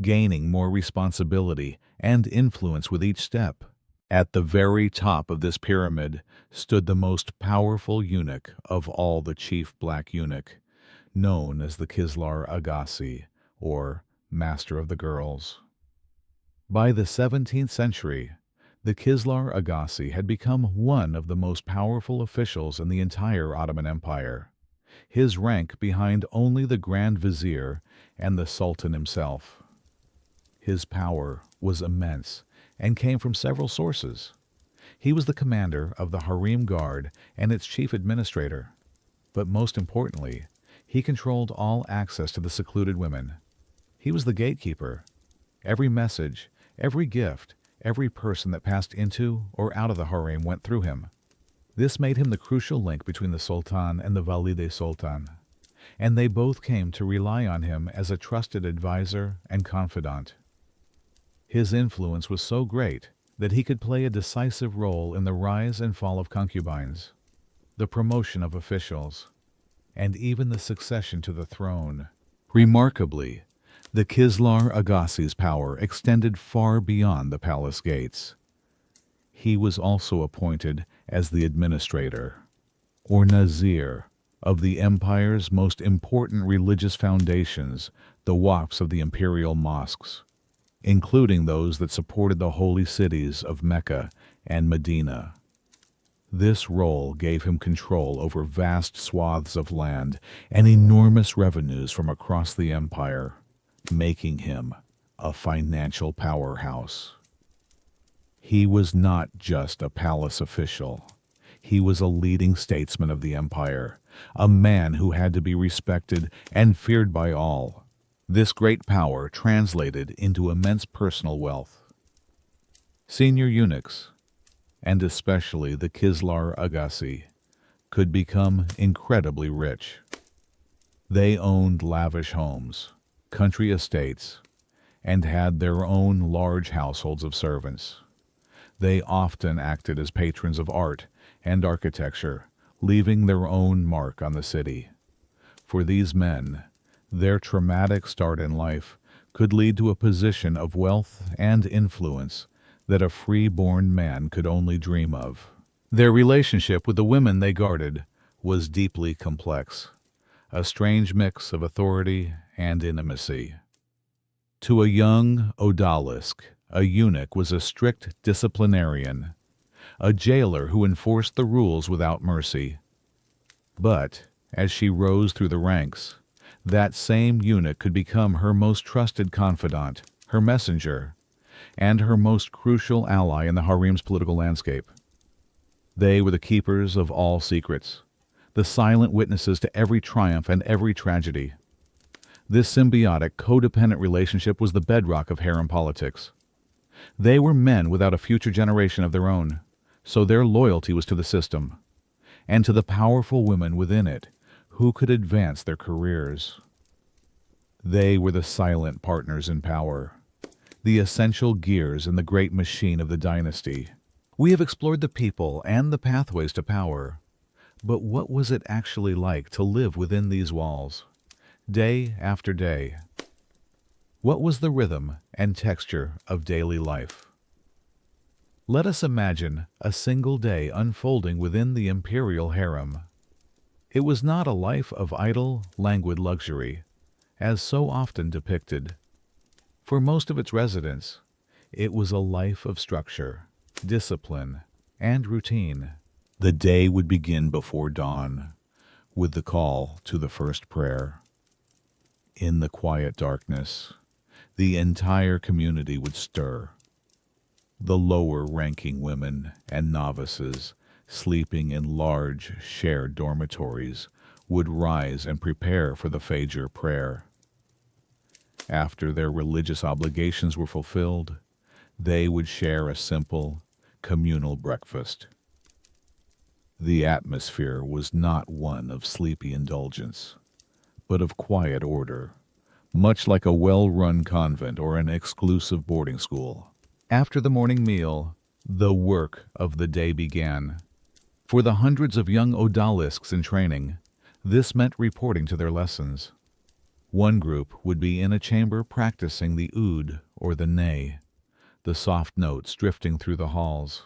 gaining more responsibility and influence with each step. At the very top of this pyramid stood the most powerful eunuch of all the chief black eunuch, known as the Kislar Agassi, or Master of the Girls. By the 17th century, the Kislar Agassi had become one of the most powerful officials in the entire Ottoman Empire, his rank behind only the Grand Vizier and the Sultan himself. His power was immense and came from several sources. He was the commander of the Harem Guard and its chief administrator. But most importantly, he controlled all access to the secluded women. He was the gatekeeper. Every message, every gift, every person that passed into or out of the harem went through him. This made him the crucial link between the Sultan and the Valide Sultan, and they both came to rely on him as a trusted advisor and confidant. His influence was so great that he could play a decisive role in the rise and fall of concubines, the promotion of officials, and even the succession to the throne. Remarkably, the Kislar Agassi's power extended far beyond the palace gates. He was also appointed as the administrator, or Nazir, of the empire's most important religious foundations, the waqfs of the imperial mosques, including those that supported the holy cities of Mecca and Medina. This role gave him control over vast swaths of land and enormous revenues from across the empire, making him a financial powerhouse. He was not just a palace official. He was a leading statesman of the empire, a man who had to be respected and feared by all. This great power translated into immense personal wealth. Senior eunuchs, and especially the Kislar Agassi, could become incredibly rich. They owned lavish homes, country estates, and had their own large households of servants. They often acted as patrons of art and architecture, leaving their own mark on the city. For these men, their traumatic start in life could lead to a position of wealth and influence that a free-born man could only dream of. Their relationship with the women they guarded was deeply complex, a strange mix of authority and intimacy. To a young odalisque, a eunuch was a strict disciplinarian, a jailer who enforced the rules without mercy. But, as she rose through the ranks, that same eunuch could become her most trusted confidant, her messenger, and her most crucial ally in the harem's political landscape. They were the keepers of all secrets, the silent witnesses to every triumph and every tragedy. This symbiotic, codependent relationship was the bedrock of harem politics. They were men without a future generation of their own, so their loyalty was to the system, and to the powerful women within it who could advance their careers. They were the silent partners in power, the essential gears in the great machine of the dynasty. We have explored the people and the pathways to power, but what was it actually like to live within these walls, day after day? What was the rhythm and texture of daily life? Let us imagine a single day unfolding within the imperial harem. It was not a life of idle, languid luxury, as so often depicted. For most of its residents, it was a life of structure, discipline, and routine. The day would begin before dawn, with the call to the first prayer. In the quiet darkness, the entire community would stir. The lower-ranking women and novices, sleeping in large, shared dormitories, would rise and prepare for the Fajr prayer. After their religious obligations were fulfilled, they would share a simple, communal breakfast. The atmosphere was not one of sleepy indulgence, but of quiet order, much like a well-run convent or an exclusive boarding school. After the morning meal, the work of the day began. For the hundreds of young odalisques in training, this meant reporting to their lessons. One group would be in a chamber practicing the oud or the ney, the soft notes drifting through the halls.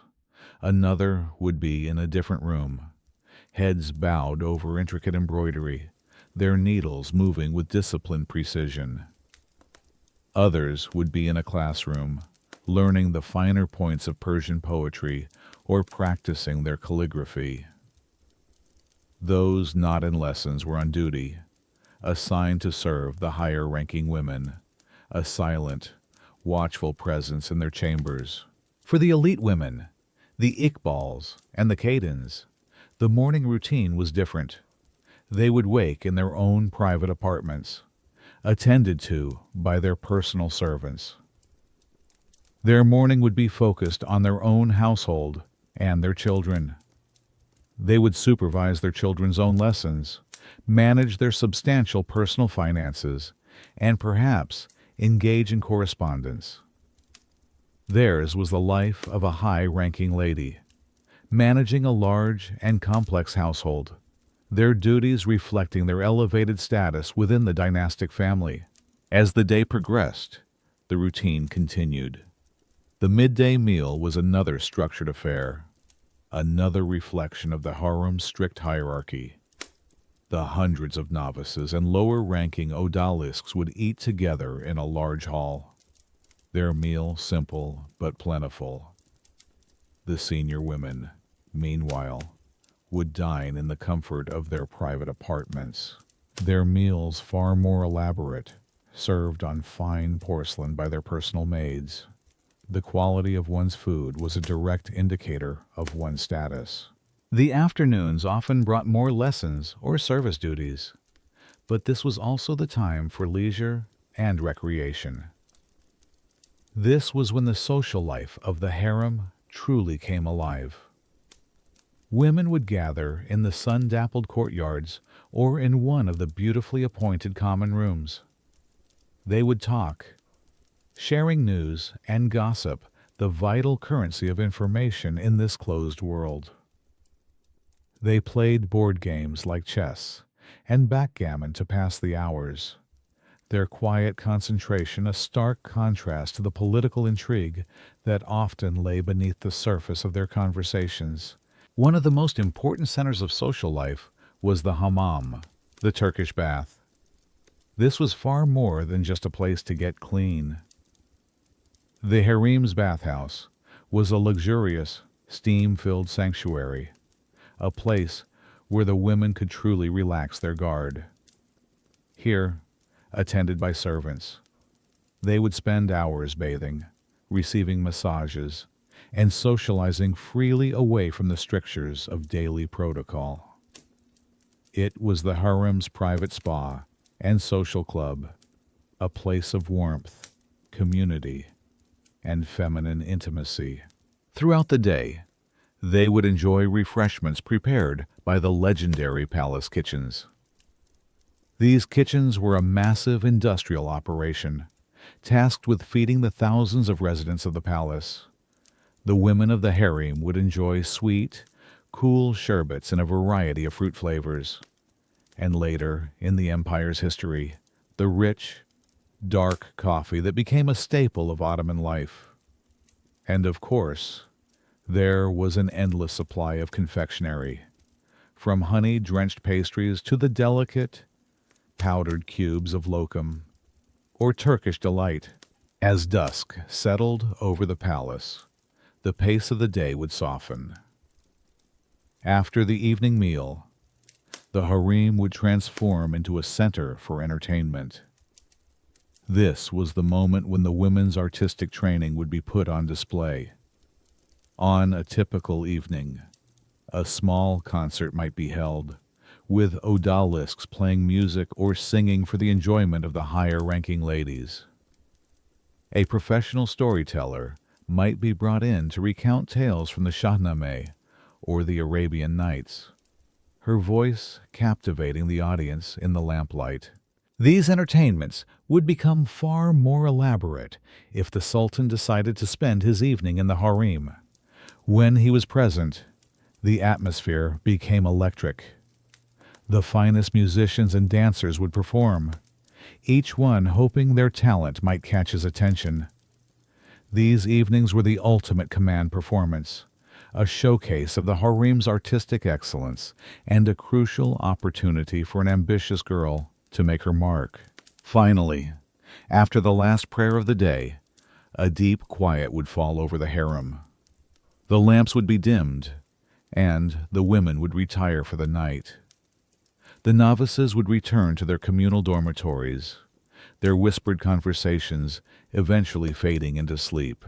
Another would be in a different room, heads bowed over intricate embroidery, their needles moving with disciplined precision. Others would be in a classroom, learning the finer points of Persian poetry or practicing their calligraphy. Those not in lessons were on duty, assigned to serve the higher-ranking women, a silent, watchful presence in their chambers. For the elite women, the Iqbals and the Cadens, the morning routine was different. They would wake in their own private apartments, attended to by their personal servants. Their morning would be focused on their own household and their children. They would supervise their children's own lessons, manage their substantial personal finances, and perhaps engage in correspondence. Theirs was the life of a high-ranking lady, managing a large and complex household, their duties reflecting their elevated status within the dynastic family. As the day progressed, the routine continued. The midday meal was another structured affair, another reflection of the harem's strict hierarchy. The hundreds of novices and lower-ranking odalisques would eat together in a large hall, their meal simple but plentiful. The senior women, meanwhile, would dine in the comfort of their private apartments, their meals far more elaborate, served on fine porcelain by their personal maids. The quality of one's food was a direct indicator of one's status. The afternoons often brought more lessons or service duties, but this was also the time for leisure and recreation. This was when the social life of the harem truly came alive. Women would gather in the sun-dappled courtyards or in one of the beautifully appointed common rooms. They would talk, sharing news and gossip, the vital currency of information in this closed world. They played board games like chess and backgammon to pass the hours, their quiet concentration a stark contrast to the political intrigue that often lay beneath the surface of their conversations. One of the most important centers of social life was the hammam, the Turkish bath. This was far more than just a place to get clean. The harem's bathhouse was a luxurious, steam-filled sanctuary, a place where the women could truly relax their guard. Here, attended by servants, they would spend hours bathing, receiving massages, and socializing freely away from the strictures of daily protocol. It was the harem's private spa and social club, a place of warmth, community, and feminine intimacy. Throughout the day, they would enjoy refreshments prepared by the legendary palace kitchens. These kitchens were a massive industrial operation, tasked with feeding the thousands of residents of the palace. The women of the harem would enjoy sweet, cool sherbets in a variety of fruit flavors, and later, in the empire's history, the rich, dark coffee that became a staple of Ottoman life. And of course, there was an endless supply of confectionery, from honey-drenched pastries to the delicate, powdered cubes of lokum, or Turkish delight. As dusk settled over the palace, the pace of the day would soften. After the evening meal, the harem would transform into a center for entertainment. This was the moment when the women's artistic training would be put on display. On a typical evening, a small concert might be held, with odalisques playing music or singing for the enjoyment of the higher-ranking ladies. A professional storyteller might be brought in to recount tales from the Shahnameh or the Arabian Nights, her voice captivating the audience in the lamplight. These entertainments would become far more elaborate if the Sultan decided to spend his evening in the harem. When he was present, the atmosphere became electric. The finest musicians and dancers would perform, each one hoping their talent might catch his attention. These evenings were the ultimate command performance, a showcase of the harem's artistic excellence and a crucial opportunity for an ambitious girl to make her mark. Finally, after the last prayer of the day, a deep quiet would fall over the harem. The lamps would be dimmed, and the women would retire for the night. The novices would return to their communal dormitories, their whispered conversations eventually fading into sleep.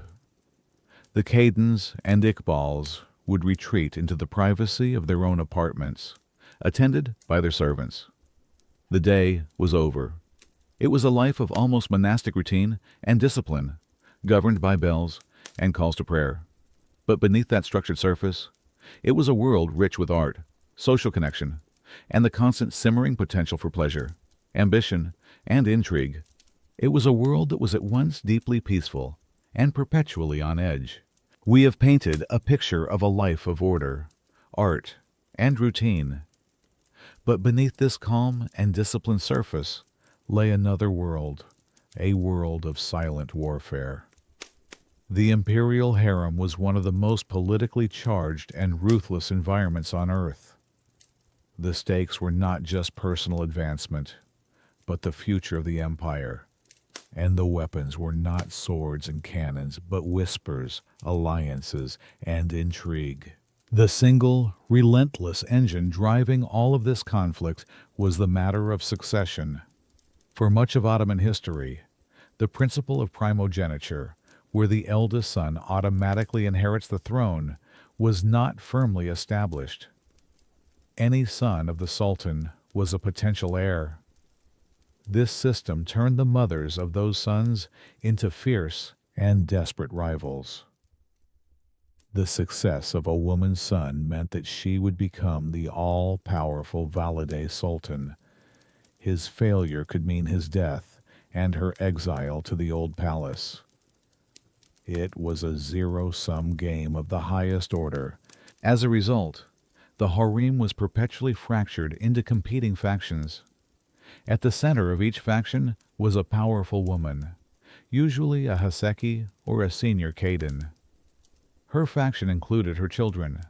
The Cadens and Iqbals would retreat into the privacy of their own apartments, attended by their servants. The day was over. It was a life of almost monastic routine and discipline, governed by bells and calls to prayer. But beneath that structured surface, it was a world rich with art, social connection, and the constant simmering potential for pleasure, ambition, and intrigue. It was a world that was at once deeply peaceful and perpetually on edge. We have painted a picture of a life of order, art, and routine. But beneath this calm and disciplined surface lay another world, a world of silent warfare. The imperial harem was one of the most politically charged and ruthless environments on earth. The stakes were not just personal advancement, but the future of the empire. And the weapons were not swords and cannons, but whispers, alliances, and intrigue. The single, relentless engine driving all of this conflict was the matter of succession. For much of Ottoman history, the principle of primogeniture, where the eldest son automatically inherits the throne, was not firmly established. Any son of the Sultan was a potential heir. This system turned the mothers of those sons into fierce and desperate rivals. The success of a woman's son meant that she would become the all-powerful Valide Sultan. His failure could mean his death and her exile to the old palace. It was a zero-sum game of the highest order. As a result, the harem was perpetually fractured into competing factions. At the center of each faction was a powerful woman, usually a Haseki or a senior Khaden. Her faction included her children,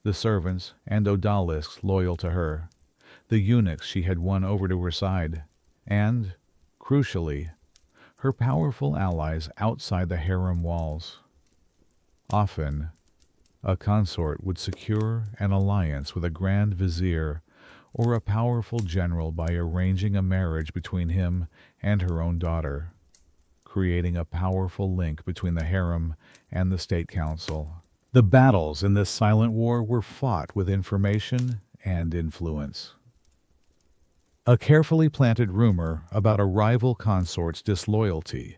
the servants and odalisks loyal to her, the eunuchs she had won over to her side, and, crucially, her powerful allies outside the harem walls. Often, a consort would secure an alliance with a grand vizier or a powerful general by arranging a marriage between him and her own daughter, creating a powerful link between the harem and the state council. The battles in this silent war were fought with information and influence. A carefully planted rumor about a rival consort's disloyalty,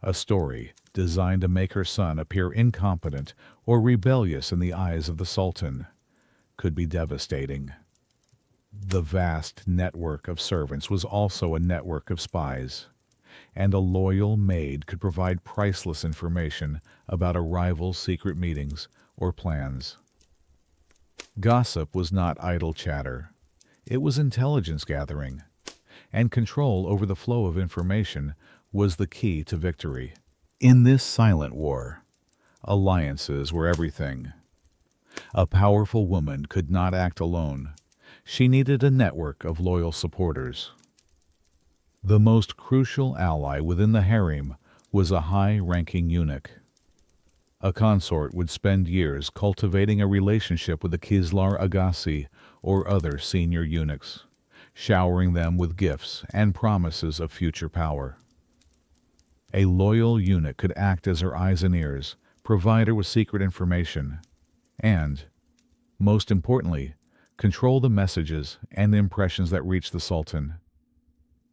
a story designed to make her son appear incompetent or rebellious in the eyes of the Sultan, could be devastating. The vast network of servants was also a network of spies, and a loyal maid could provide priceless information about a rival's secret meetings or plans. Gossip was not idle chatter. It was intelligence gathering, and control over the flow of information was the key to victory. In this silent war, alliances were everything. A powerful woman could not act alone. She needed a network of loyal supporters. The most crucial ally within the harem was a high-ranking eunuch. A consort would spend years cultivating a relationship with the Kislar Agassi or other senior eunuchs, showering them with gifts and promises of future power. A loyal eunuch could act as her eyes and ears, provide her with secret information, and, most importantly, control the messages and impressions that reached the Sultan.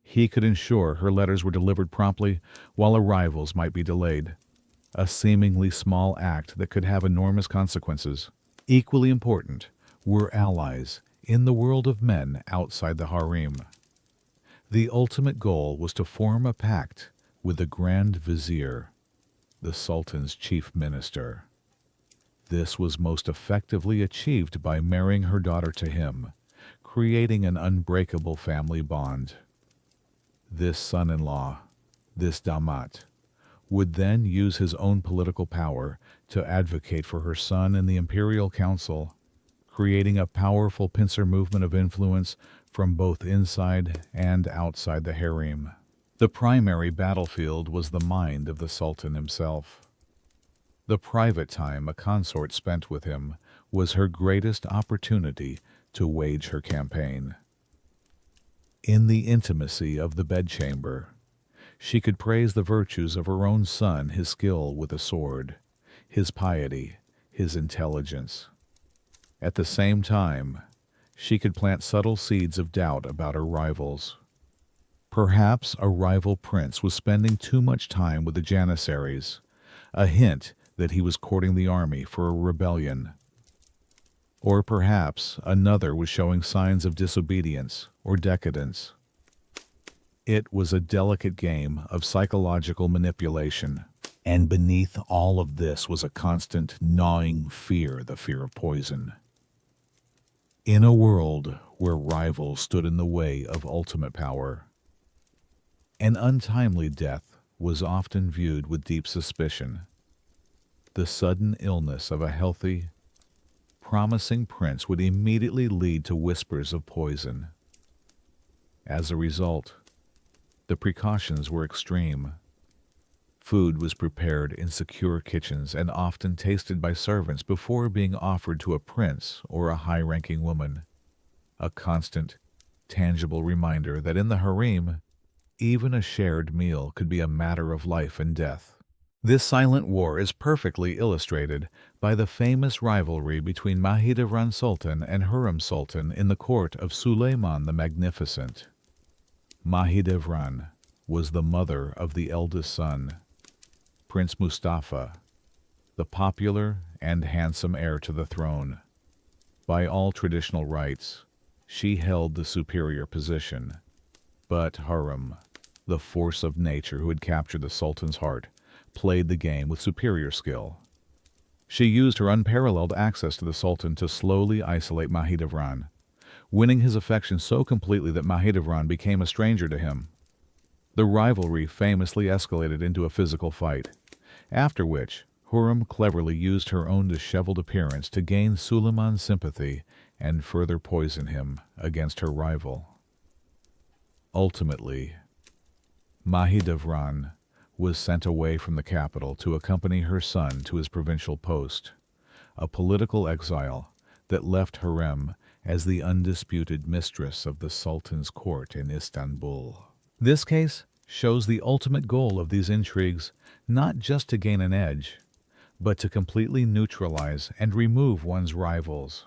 He could ensure her letters were delivered promptly while arrivals might be delayed, a seemingly small act that could have enormous consequences. Equally important were allies in the world of men outside the harem. The ultimate goal was to form a pact with the Grand Vizier, the Sultan's chief minister. This was most effectively achieved by marrying her daughter to him, creating an unbreakable family bond. This son-in-law, this damat, would then use his own political power to advocate for her son in the imperial council, creating a powerful pincer movement of influence from both inside and outside the harem. The primary battlefield was the mind of the Sultan himself. The private time a consort spent with him was her greatest opportunity to wage her campaign. In the intimacy of the bedchamber, she could praise the virtues of her own son, his skill with a sword, his piety, his intelligence. At the same time, she could plant subtle seeds of doubt about her rivals. Perhaps a rival prince was spending too much time with the Janissaries, a hint that he was courting the army for a rebellion. Or perhaps another was showing signs of disobedience or decadence. It was a delicate game of psychological manipulation, and beneath all of this was a constant gnawing fear, the fear of poison. In a world where rivals stood in the way of ultimate power, an untimely death was often viewed with deep suspicion. The sudden illness of a healthy, promising prince would immediately lead to whispers of poison. As a result, the precautions were extreme. Food was prepared in secure kitchens and often tasted by servants before being offered to a prince or a high-ranking woman, a constant, tangible reminder that in the harem, Even a shared meal could be a matter of life and death. This silent war is perfectly illustrated by the famous rivalry between Mahidevran Sultan and Harem Sultan in the court of Suleiman the Magnificent. Mahidevran was the mother of the eldest son, Prince Mustafa, the popular and handsome heir to the throne. By all traditional rights, she held the superior position. But Harem, the force of nature who had captured the Sultan's heart, played the game with superior skill. She used her unparalleled access to the Sultan to slowly isolate Mahidevran, winning his affection so completely that Mahidevran became a stranger to him. The rivalry famously escalated into a physical fight, after which Harem cleverly used her own disheveled appearance to gain Suleiman's sympathy and further poison him against her rival. Ultimately, Mahidevran was sent away from the capital to accompany her son to his provincial post, a political exile that left Harem as the undisputed mistress of the Sultan's court in Istanbul. This case shows the ultimate goal of these intrigues not just to gain an edge, but to completely neutralize and remove one's rivals.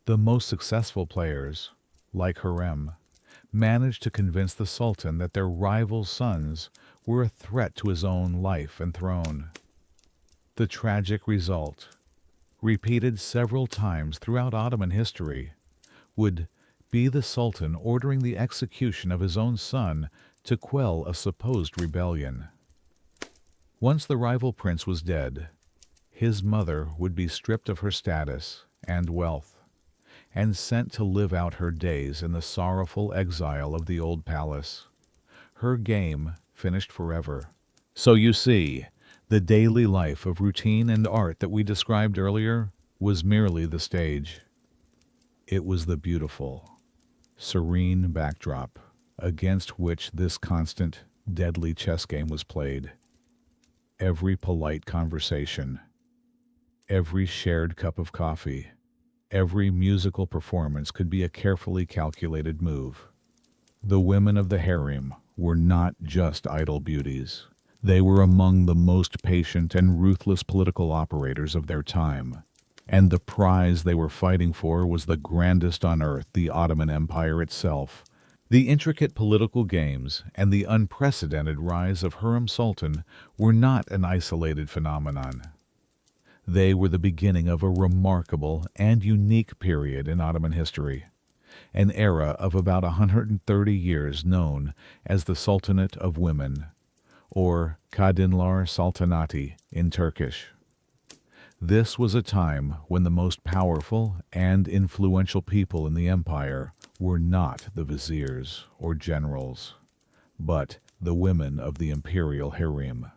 The most successful players, like Harem, managed to convince the Sultan that their rival sons were a threat to his own life and throne. The tragic result, repeated several times throughout Ottoman history, would be the Sultan ordering the execution of his own son to quell a supposed rebellion. Once the rival prince was dead, his mother would be stripped of her status and wealth, and sent to live out her days in the sorrowful exile of the old palace. Her game finished forever. So you see, the daily life of routine and art that we described earlier was merely the stage. It was the beautiful, serene backdrop against which this constant, deadly chess game was played. Every polite conversation, every shared cup of coffee, every musical performance could be a carefully calculated move. The women of the harem were not just idle beauties. They were among the most patient and ruthless political operators of their time. And the prize they were fighting for was the grandest on earth, the Ottoman Empire itself. The intricate political games and the unprecedented rise of Harem Sultan were not an isolated phenomenon. They were the beginning of a remarkable and unique period in Ottoman history, an era of about 130 years known as the Sultanate of Women, or Kadınlar Saltanati in Turkish. This was a time when the most powerful and influential people in the empire were not the viziers or generals, but the women of the imperial harem.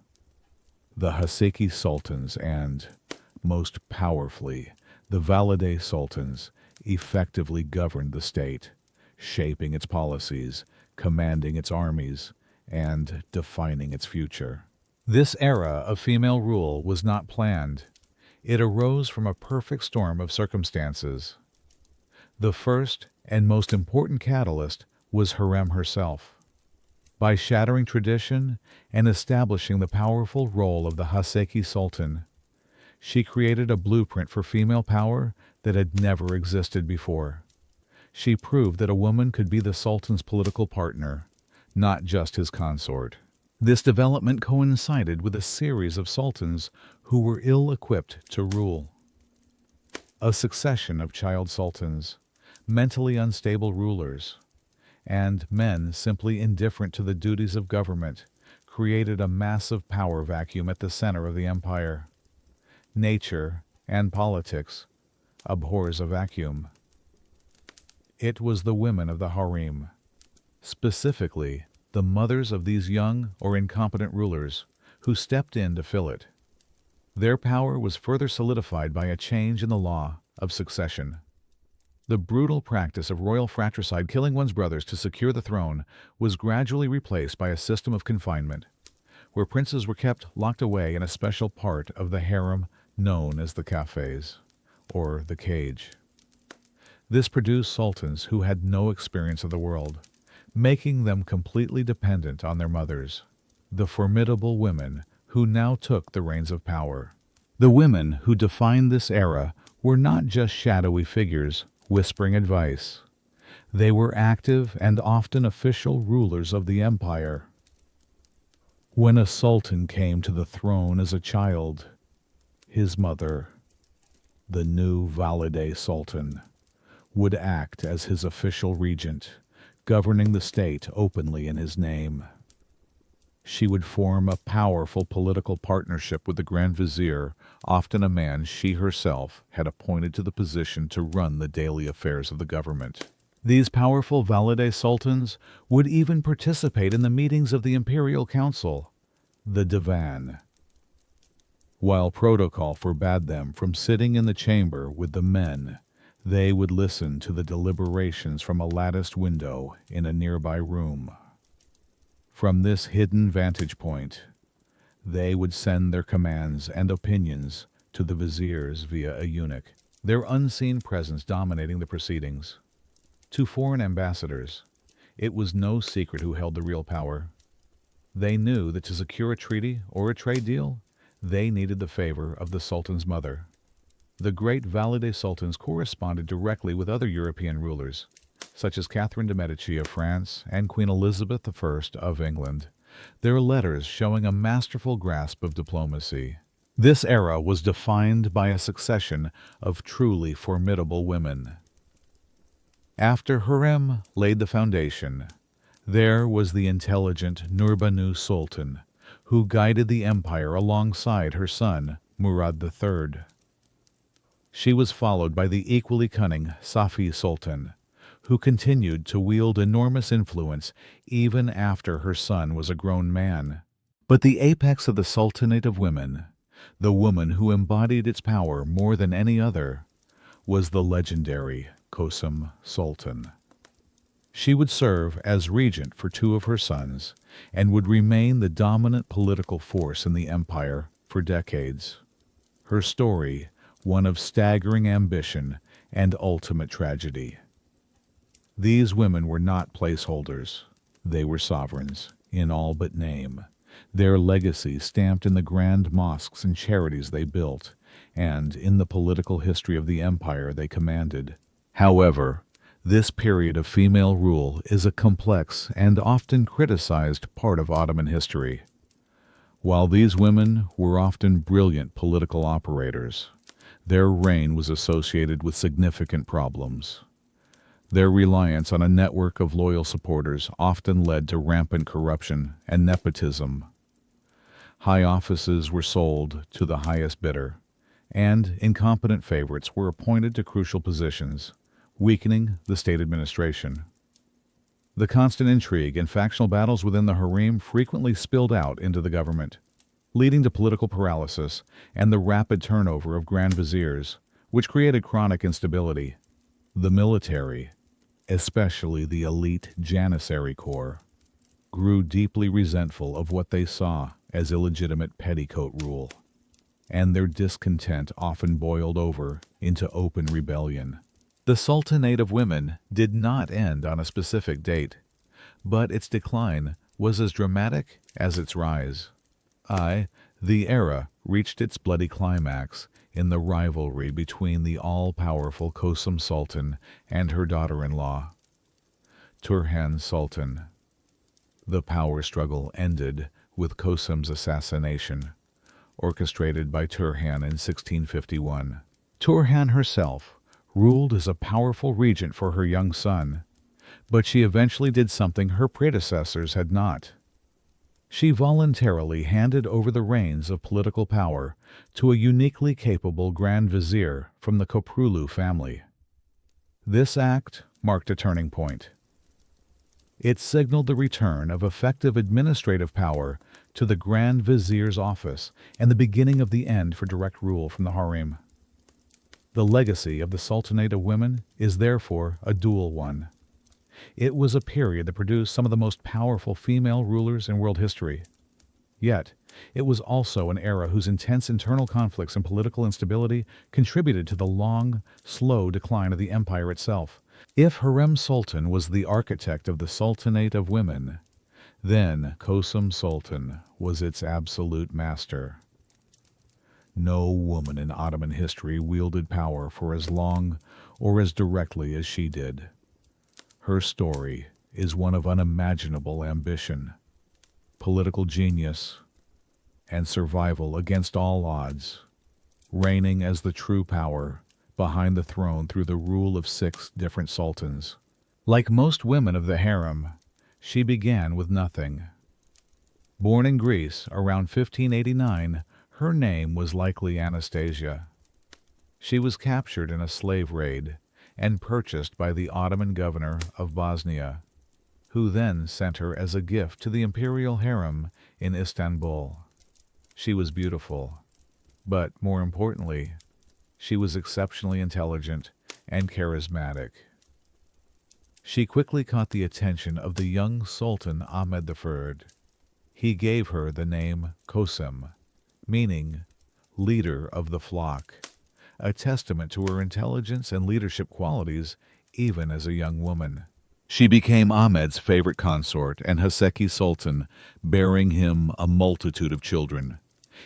The Haseki sultans and, most powerfully, the Valide sultans effectively governed the state, shaping its policies, commanding its armies, and defining its future. This era of female rule was not planned. It arose from a perfect storm of circumstances. The first and most important catalyst was Harem herself. By shattering tradition and establishing the powerful role of the Haseki Sultan, she created a blueprint for female power that had never existed before. She proved that a woman could be the Sultan's political partner, not just his consort. This development coincided with a series of sultans who were ill-equipped to rule. A succession of child sultans, mentally unstable rulers, and men simply indifferent to the duties of government created a massive power vacuum at the center of the empire. Nature and politics abhors a vacuum. It was the women of the harem, specifically the mothers of these young or incompetent rulers, who stepped in to fill it. Their power was further solidified by a change in the law of succession. The brutal practice of royal fratricide, killing one's brothers to secure the throne, was gradually replaced by a system of confinement, where princes were kept locked away in a special part of the harem known as the cafes, or the cage. This produced sultans who had no experience of the world, making them completely dependent on their mothers, the formidable women who now took the reins of power. The women who defined this era were not just shadowy figures whispering advice. They were active and often official rulers of the empire. When a sultan came to the throne as a child, his mother, the new Valide Sultan, would act as his official regent, governing the state openly in his name. She would form a powerful political partnership with the Grand Vizier, often a man she herself had appointed to the position to run the daily affairs of the government. These powerful Valide sultans would even participate in the meetings of the Imperial Council, the Divan. While protocol forbade them from sitting in the chamber with the men, they would listen to the deliberations from a latticed window in a nearby room. From this hidden vantage point, they would send their commands and opinions to the viziers via a eunuch, their unseen presence dominating the proceedings. To foreign ambassadors, it was no secret who held the real power. They knew that to secure a treaty or a trade deal, they needed the favor of the Sultan's mother. The great Valide sultans corresponded directly with other European rulers, such as Catherine de' Medici of France and Queen Elizabeth I of England, their letters showing a masterful grasp of diplomacy. This era was defined by a succession of truly formidable women. After Harem laid the foundation, there was the intelligent Nurbanu Sultan, who guided the empire alongside her son, Murad III. She was followed by the equally cunning Safi Sultan, who continued to wield enormous influence even after her son was a grown man. But the apex of the Sultanate of women, the woman who embodied its power more than any other, was the legendary Kosum Sultan. She would serve as regent for two of her sons and would remain the dominant political force in the empire for decades. Her story, one of staggering ambition and ultimate tragedy. These women were not placeholders. They were sovereigns, in all but name, their legacy stamped in the grand mosques and charities they built, and in the political history of the empire they commanded. However, this period of female rule is a complex and often criticized part of Ottoman history. While these women were often brilliant political operators, their reign was associated with significant problems. Their reliance on a network of loyal supporters often led to rampant corruption and nepotism. High offices were sold to the highest bidder, and incompetent favorites were appointed to crucial positions, weakening the state administration. The constant intrigue and factional battles within the harem frequently spilled out into the government, leading to political paralysis and the rapid turnover of grand viziers, which created chronic instability. The military, especially the elite Janissary Corps, grew deeply resentful of what they saw as illegitimate petticoat rule, and their discontent often boiled over into open rebellion. The Sultanate of women did not end on a specific date, but its decline was as dramatic as its rise. The era reached its bloody climax in the rivalry between the all-powerful Kosum Sultan and her daughter-in-law, Turhan Sultan. The power struggle ended with Kosum's assassination, orchestrated by Turhan in 1651. Turhan herself ruled as a powerful regent for her young son, but she eventually did something her predecessors had not. She voluntarily handed over the reins of political power to a uniquely capable Grand Vizier from the Koprulu family. This act marked a turning point. It signaled the return of effective administrative power to the Grand Vizier's office and the beginning of the end for direct rule from the harem. The legacy of the Sultanate of women is therefore a dual one. It was a period that produced some of the most powerful female rulers in world history. Yet, it was also an era whose intense internal conflicts and political instability contributed to the long, slow decline of the empire itself, If Harem Sultan was the architect of the Sultanate of women, then Kosum Sultan was its absolute master. No woman in Ottoman history wielded power for as long or as directly as she did. Her story is one of unimaginable ambition, political genius, and survival against all odds, reigning as the true power behind the throne through the rule of 6 different sultans. Like most women of the harem, she began with nothing. Born in Greece around 1589, her name was likely Anastasia. She was captured in a slave raid and purchased by the Ottoman governor of Bosnia, who then sent her as a gift to the imperial harem in Istanbul. She was beautiful, but more importantly, she was exceptionally intelligent and charismatic. She quickly caught the attention of the young Sultan Ahmed III. He gave her the name Kosem, meaning leader of the flock, a testament to her intelligence and leadership qualities even as a young woman. She became Ahmed's favorite consort and Haseki Sultan, bearing him a multitude of children,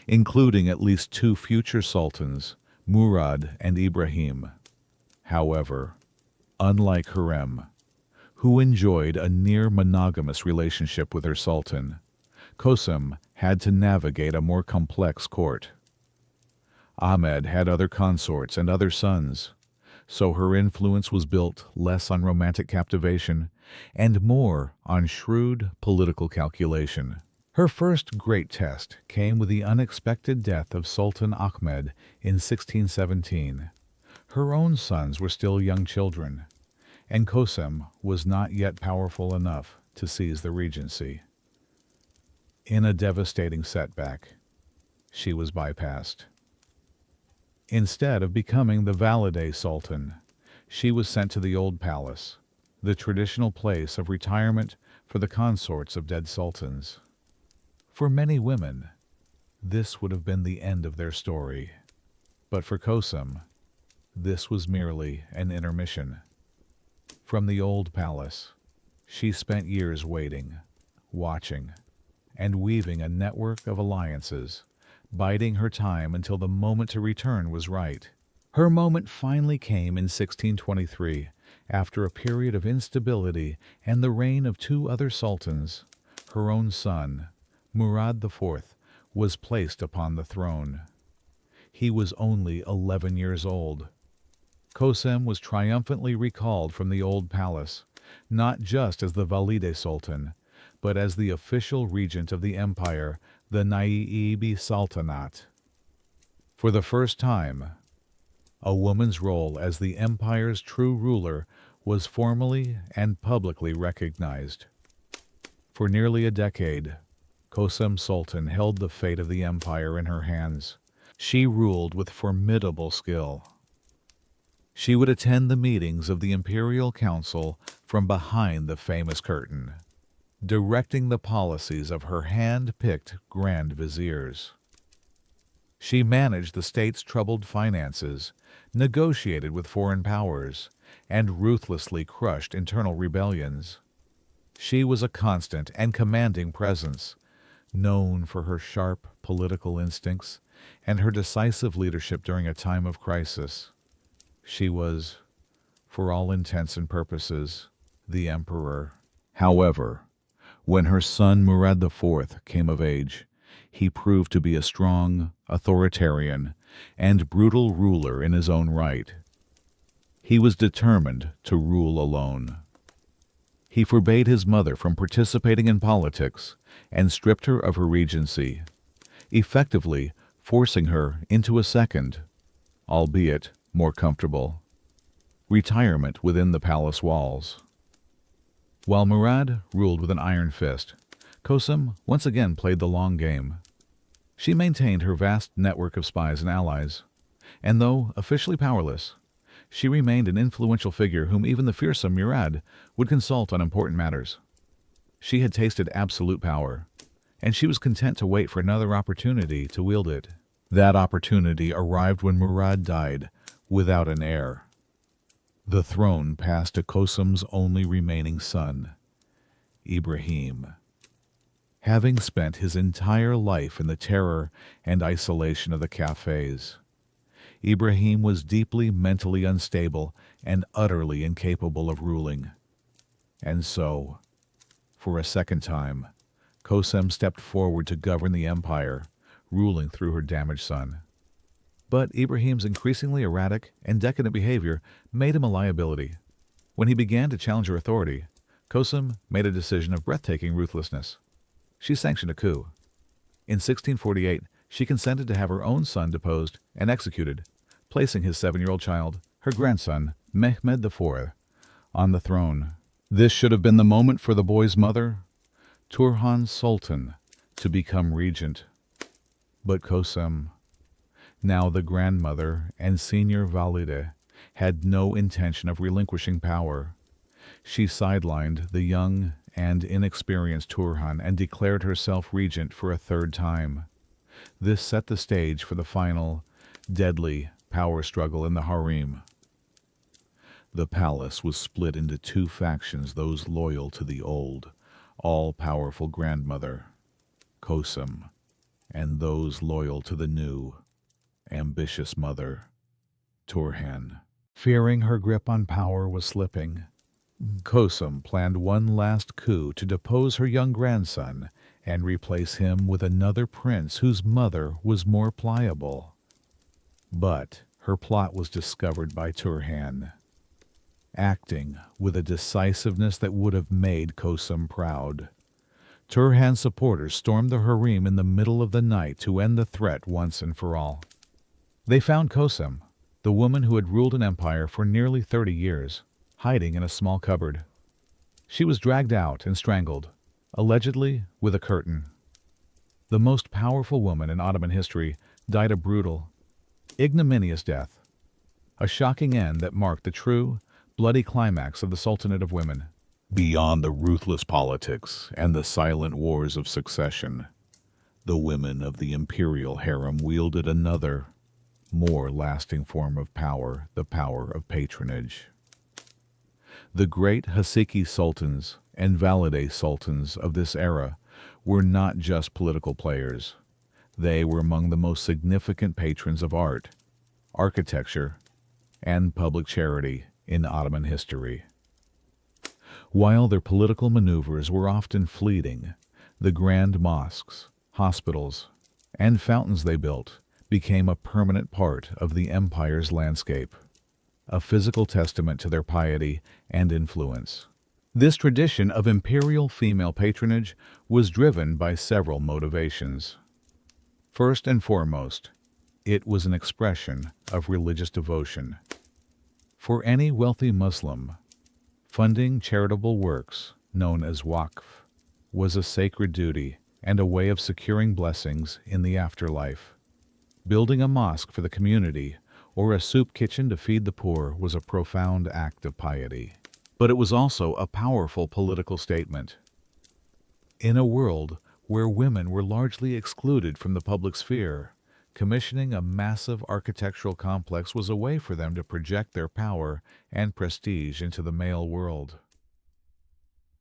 including at least 2 future sultans, Murad and Ibrahim. However, unlike Harem, who enjoyed a near monogamous relationship with her sultan, Kosem had to navigate a more complex court. Ahmed had other consorts and other sons, so her influence was built less on romantic captivation and more on shrewd political calculation. Her first great test came with the unexpected death of Sultan Ahmed in 1617. Her own sons were still young children, and Kosem was not yet powerful enough to seize the regency. In a devastating setback, she was bypassed. Instead of becoming the Valide Sultan, she was sent to the Old Palace, the traditional place of retirement for the consorts of dead sultans. For many women, this would have been the end of their story. But for Kosem, this was merely an intermission. From the Old Palace, she spent years waiting, watching, and weaving a network of alliances, biding her time until the moment to return was right. Her moment finally came in 1623, after a period of instability and the reign of 2 other sultans. Her own son, Murad IV, was placed upon the throne. He was only 11 years old. Kosem was triumphantly recalled from the Old Palace, not just as the Valide Sultan, but as the official regent of the empire, the Naibi Sultanate. For the first time, a woman's role as the empire's true ruler was formally and publicly recognized. For nearly a decade, Kosem Sultan held the fate of the empire in her hands. She ruled with formidable skill. She would attend the meetings of the Imperial Council from behind the famous curtain, directing the policies of her hand-picked Grand Viziers. She managed the state's troubled finances, negotiated with foreign powers, and ruthlessly crushed internal rebellions. She was a constant and commanding presence, known for her sharp political instincts and her decisive leadership during a time of crisis. She was, for all intents and purposes, the emperor. However, when her son Murad IV came of age, he proved to be a strong, authoritarian, and brutal ruler in his own right. He was determined to rule alone. He forbade his mother from participating in politics and stripped her of her regency, effectively forcing her into a second, albeit more comfortable, retirement within the palace walls. While Murad ruled with an iron fist, Kosem once again played the long game. She maintained her vast network of spies and allies, and though officially powerless, she remained an influential figure whom even the fearsome Murad would consult on important matters. She had tasted absolute power, and she was content to wait for another opportunity to wield it. That opportunity arrived when Murad died without an heir. The throne passed to Kosam's only remaining son, Ibrahim. Having spent his entire life in the terror and isolation of the cafes, Ibrahim was deeply mentally unstable and utterly incapable of ruling. And so, for a second time, Kosem stepped forward to govern the empire, ruling through her damaged son. But Ibrahim's increasingly erratic and decadent behavior made him a liability. When he began to challenge her authority, Kosem made a decision of breathtaking ruthlessness. She sanctioned a coup. In 1648, she consented to have her own son deposed and executed, placing his 7-year-old child, her grandson, Mehmed IV, on the throne. This should have been the moment for the boy's mother, Turhan Sultan, to become regent. But Kosem, now the grandmother and senior valide, had no intention of relinquishing power. She sidelined the young and inexperienced Turhan and declared herself regent for a third time. This set the stage for the final, deadly power struggle in the harem. The palace was split into two factions, those loyal to the old, all-powerful grandmother, Kosem, and those loyal to the new, ambitious mother, Turhan. Fearing her grip on power was slipping, Kosem planned one last coup to depose her young grandson and replace him with another prince whose mother was more pliable. But her plot was discovered by Turhan, acting with a decisiveness that would have made Kosem proud. Turhan's supporters stormed the harem in the middle of the night to end the threat once and for all. They found Kosem, the woman who had ruled an empire for nearly 30 years, hiding in a small cupboard. She was dragged out and strangled, allegedly with a curtain. The most powerful woman in Ottoman history died a brutal, ignominious death, a shocking end that marked the true, bloody climax of the Sultanate of Women. Beyond the ruthless politics and the silent wars of succession, the women of the imperial harem wielded another, more lasting form of power, the power of patronage. The great Haseki sultans and valide sultans of this era were not just political players. They were among the most significant patrons of art, architecture, and public charity in Ottoman history. While their political maneuvers were often fleeting, the grand mosques, hospitals, and fountains they built became a permanent part of the empire's landscape, a physical testament to their piety and influence. This tradition of imperial female patronage was driven by several motivations. First and foremost, it was an expression of religious devotion. For any wealthy Muslim, funding charitable works, known as waqf, was a sacred duty and a way of securing blessings in the afterlife. Building a mosque for the community or a soup kitchen to feed the poor was a profound act of piety. But it was also a powerful political statement. In a world where women were largely excluded from the public sphere, commissioning a massive architectural complex was a way for them to project their power and prestige into the male world.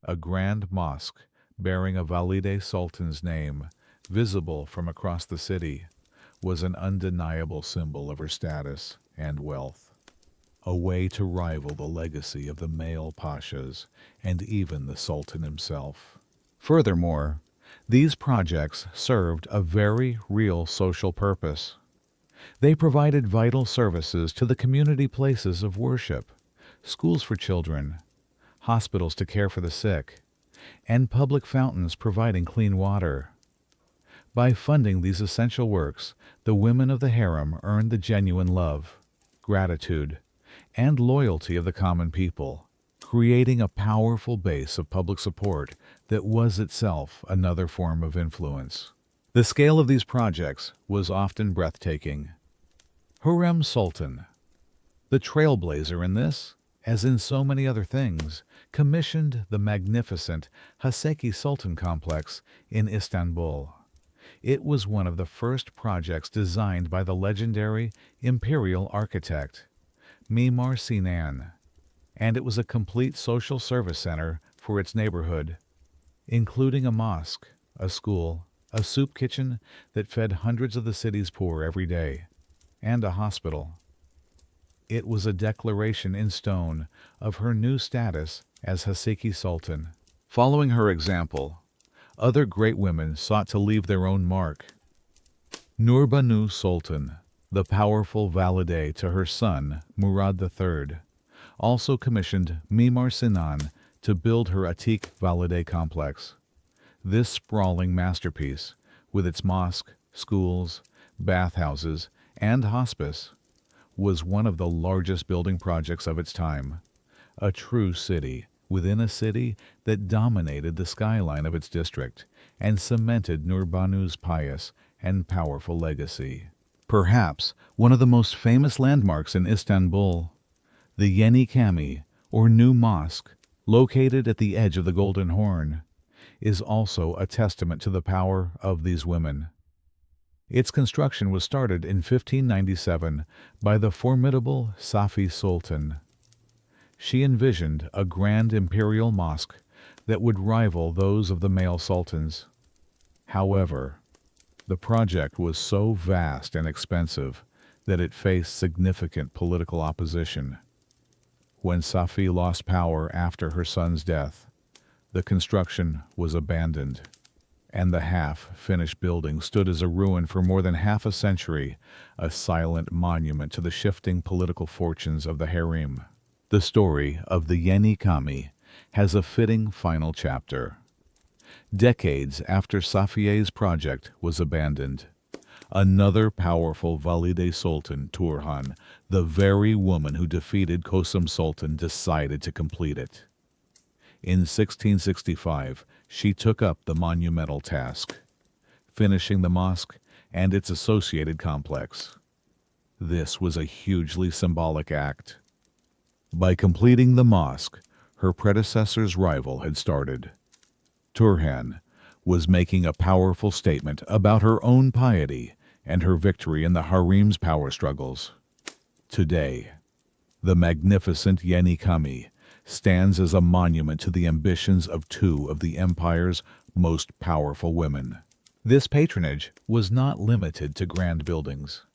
A grand mosque bearing a valide sultan's name, visible from across the city, was an undeniable symbol of her status and wealth, a way to rival the legacy of the male pashas and even the sultan himself. Furthermore, these projects served a very real social purpose. They provided vital services to the community places of worship, schools for children, hospitals to care for the sick, and public fountains providing clean water. By funding these essential works, the women of the harem earned the genuine love, gratitude, and loyalty of the common people, creating a powerful base of public support that was itself another form of influence. The scale of these projects was often breathtaking. Harem Sultan, the trailblazer in this, as in so many other things, commissioned the magnificent Haseki Sultan complex in Istanbul. It was one of the first projects designed by the legendary imperial architect, Mimar Sinan, and it was a complete social service center for its neighborhood, including a mosque, a school, a soup kitchen that fed hundreds of the city's poor every day, and a hospital. It was a declaration in stone of her new status as Haseki Sultan. Following her example, other great women sought to leave their own mark. Nurbanu Sultan, the powerful valide to her son Murad III, also commissioned Mimar Sinan to build her Atik Valide complex. This sprawling masterpiece, with its mosque, schools, bathhouses, and hospice, was one of the largest building projects of its time, a true city within a city that dominated the skyline of its district and cemented Nurbanu's pious and powerful legacy. Perhaps one of the most famous landmarks in Istanbul, the Yeni Cami, or New Mosque, located at the edge of the Golden Horn, is also a testament to the power of these women. Its construction was started in 1597 by the formidable Safi Sultan. She envisioned a grand imperial mosque that would rival those of the male sultans. However, the project was so vast and expensive that it faced significant political opposition. When Safi lost power after her son's death, the construction was abandoned, and the half-finished building stood as a ruin for more than half a century, a silent monument to the shifting political fortunes of the Harem. The story of the Yeni Cami has a fitting final chapter. Decades after Safiye's project was abandoned, another powerful Valide Sultan, Turhan, the very woman who defeated Kosum Sultan, decided to complete it. In 1665, she took up the monumental task, finishing the mosque and its associated complex. This was a hugely symbolic act. By completing the mosque, her predecessor's rival had started. Turhan was making a powerful statement about her own piety and her victory in the harem's power struggles. Today, the magnificent Yeni Cami stands as a monument to the ambitions of two of the empire's most powerful women. This patronage was not limited to grand buildings.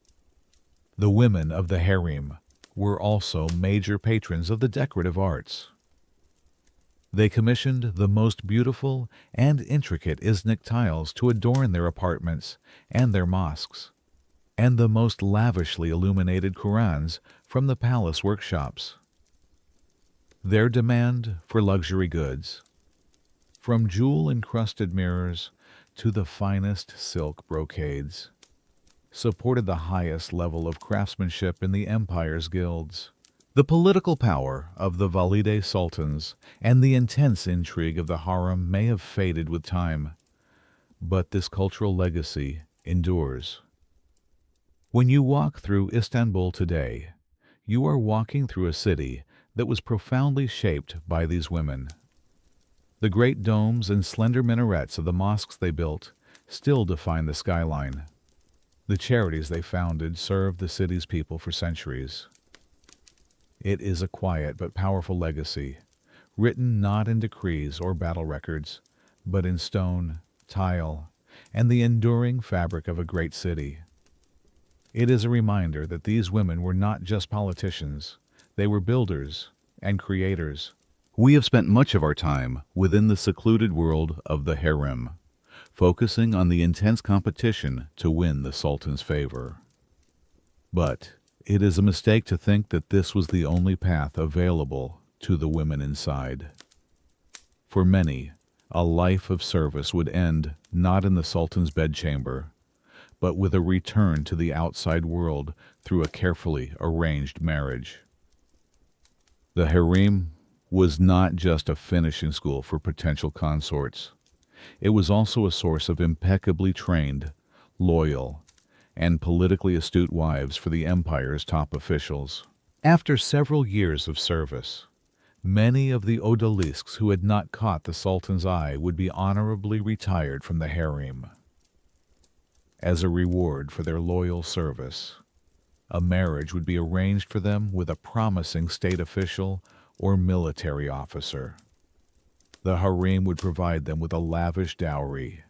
The women of the harem were also major patrons of the decorative arts. They commissioned the most beautiful and intricate Iznik tiles to adorn their apartments and their mosques, and the most lavishly illuminated Qurans from the palace workshops. Their demand for luxury goods, from jewel-encrusted mirrors to the finest silk brocades, supported the highest level of craftsmanship in the empire's guilds. The political power of the Valide sultans and the intense intrigue of the harem may have faded with time, but this cultural legacy endures. When you walk through Istanbul today, you are walking through a city that was profoundly shaped by these women. The great domes and slender minarets of the mosques they built still define the skyline. The charities they founded served the city's people for centuries. It is a quiet but powerful legacy, written not in decrees or battle records, but in stone, tile, and the enduring fabric of a great city. It is a reminder that these women were not just politicians, they were builders and creators. We have spent much of our time within the secluded world of the harem, focusing on the intense competition to win the Sultan's favor. But it is a mistake to think that this was the only path available to the women inside. For many, a life of service would end not in the Sultan's bedchamber, but with a return to the outside world through a carefully arranged marriage. The harem was not just a finishing school for potential consorts. It was also a source of impeccably trained, loyal, and politically astute wives for the empire's top officials. After several years of service, many of the odalisques who had not caught the Sultan's eye would be honorably retired from the harem. As a reward for their loyal service, a marriage would be arranged for them with a promising state official or military officer. The harem would provide them with a lavish dowry,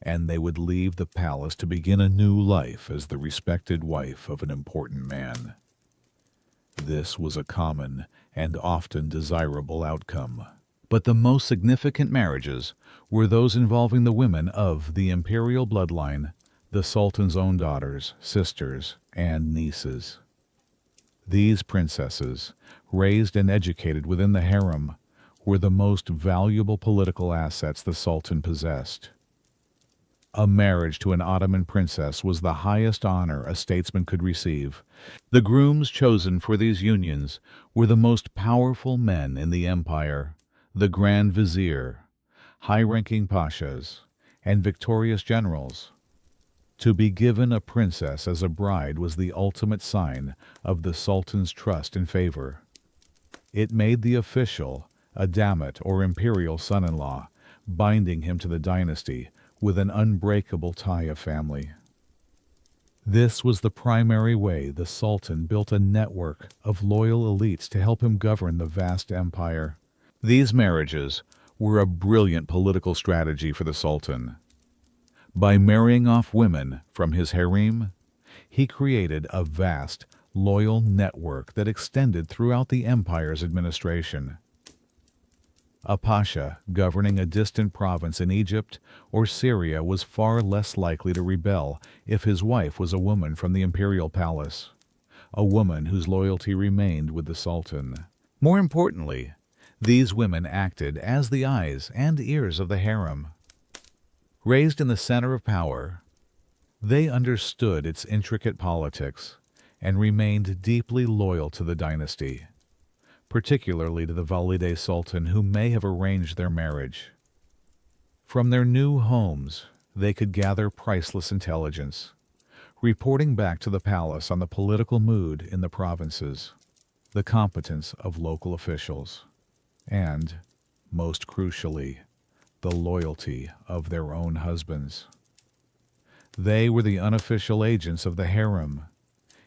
and they would leave the palace to begin a new life as the respected wife of an important man. This was a common and often desirable outcome. But the most significant marriages were those involving the women of the imperial bloodline, the Sultan's own daughters, sisters, and nieces. These princesses, raised and educated within the harem, were the most valuable political assets the Sultan possessed. A marriage to an Ottoman princess was the highest honor a statesman could receive. The grooms chosen for these unions were the most powerful men in the empire, the Grand Vizier, high-ranking pashas, and victorious generals. To be given a princess as a bride was the ultimate sign of the Sultan's trust and favor. It made the official a damat or imperial son-in-law, binding him to the dynasty with an unbreakable tie of family. This was the primary way the Sultan built a network of loyal elites to help him govern the vast empire. These marriages were a brilliant political strategy for the Sultan. By marrying off women from his harem, he created a vast, loyal network that extended throughout the empire's administration. A pasha governing a distant province in Egypt or Syria was far less likely to rebel if his wife was a woman from the imperial palace, a woman whose loyalty remained with the Sultan. More importantly, these women acted as the eyes and ears of the harem. Raised in the center of power, they understood its intricate politics and remained deeply loyal to the dynasty, particularly to the Valide Sultan who may have arranged their marriage. From their new homes, they could gather priceless intelligence, reporting back to the palace on the political mood in the provinces, the competence of local officials, and, most crucially, the loyalty of their own husbands. They were the unofficial agents of the harem,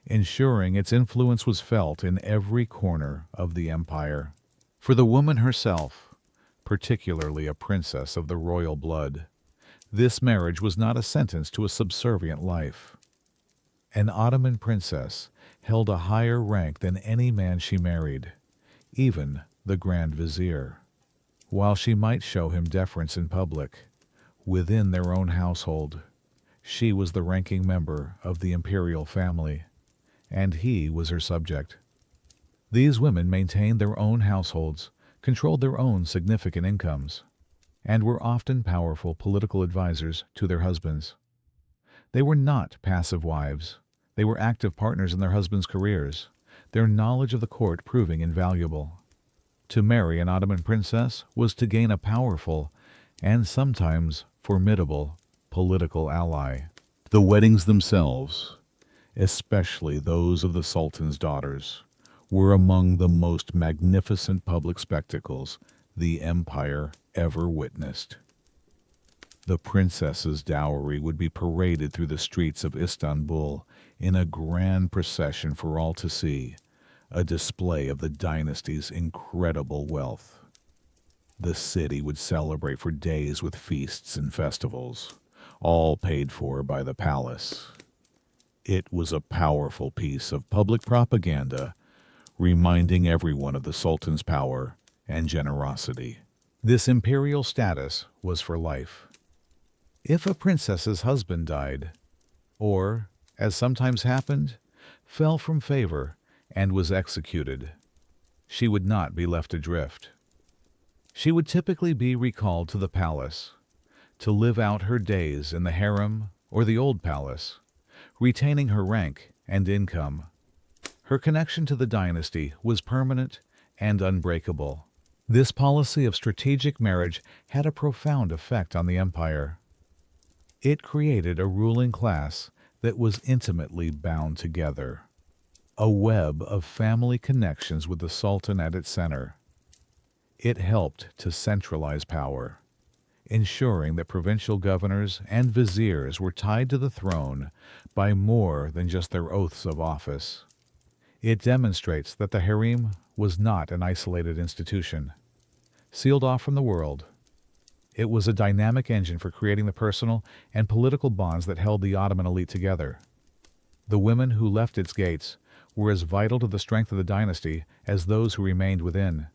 ensuring its influence was felt in every corner of the empire. For the woman herself, particularly a princess of the royal blood, this marriage was not a sentence to a subservient life. An Ottoman princess held a higher rank than any man she married, even the Grand Vizier. While she might show him deference in public, within their own household, she was the ranking member of the imperial family, and he was her subject. These women maintained their own households, controlled their own significant incomes, and were often powerful political advisors to their husbands. They were not passive wives. They were active partners in their husbands' careers, their knowledge of the court proving invaluable. To marry an Ottoman princess was to gain a powerful, and sometimes formidable, political ally. The weddings themselves, especially those of the Sultan's daughters, were among the most magnificent public spectacles the empire ever witnessed. The princess's dowry would be paraded through the streets of Istanbul in a grand procession for all to see, a display of the dynasty's incredible wealth. The city would celebrate for days with feasts and festivals, all paid for by the palace. It was a powerful piece of public propaganda, reminding everyone of the Sultan's power and generosity. This imperial status was for life. If a princess's husband died, or, as sometimes happened, fell from favor and was executed, she would not be left adrift. She would typically be recalled to the palace to live out her days in the harem or the old palace, retaining her rank and income. Her connection to the dynasty was permanent and unbreakable. This policy of strategic marriage had a profound effect on the empire. It created a ruling class that was intimately bound together, a web of family connections with the Sultan at its center. It helped to centralize power, ensuring that provincial governors and viziers were tied to the throne by more than just their oaths of office. It demonstrates that the harem was not an isolated institution, sealed off from the world. It was a dynamic engine for creating the personal and political bonds that held the Ottoman elite together. The women who left its gates were as vital to the strength of the dynasty as those who remained within,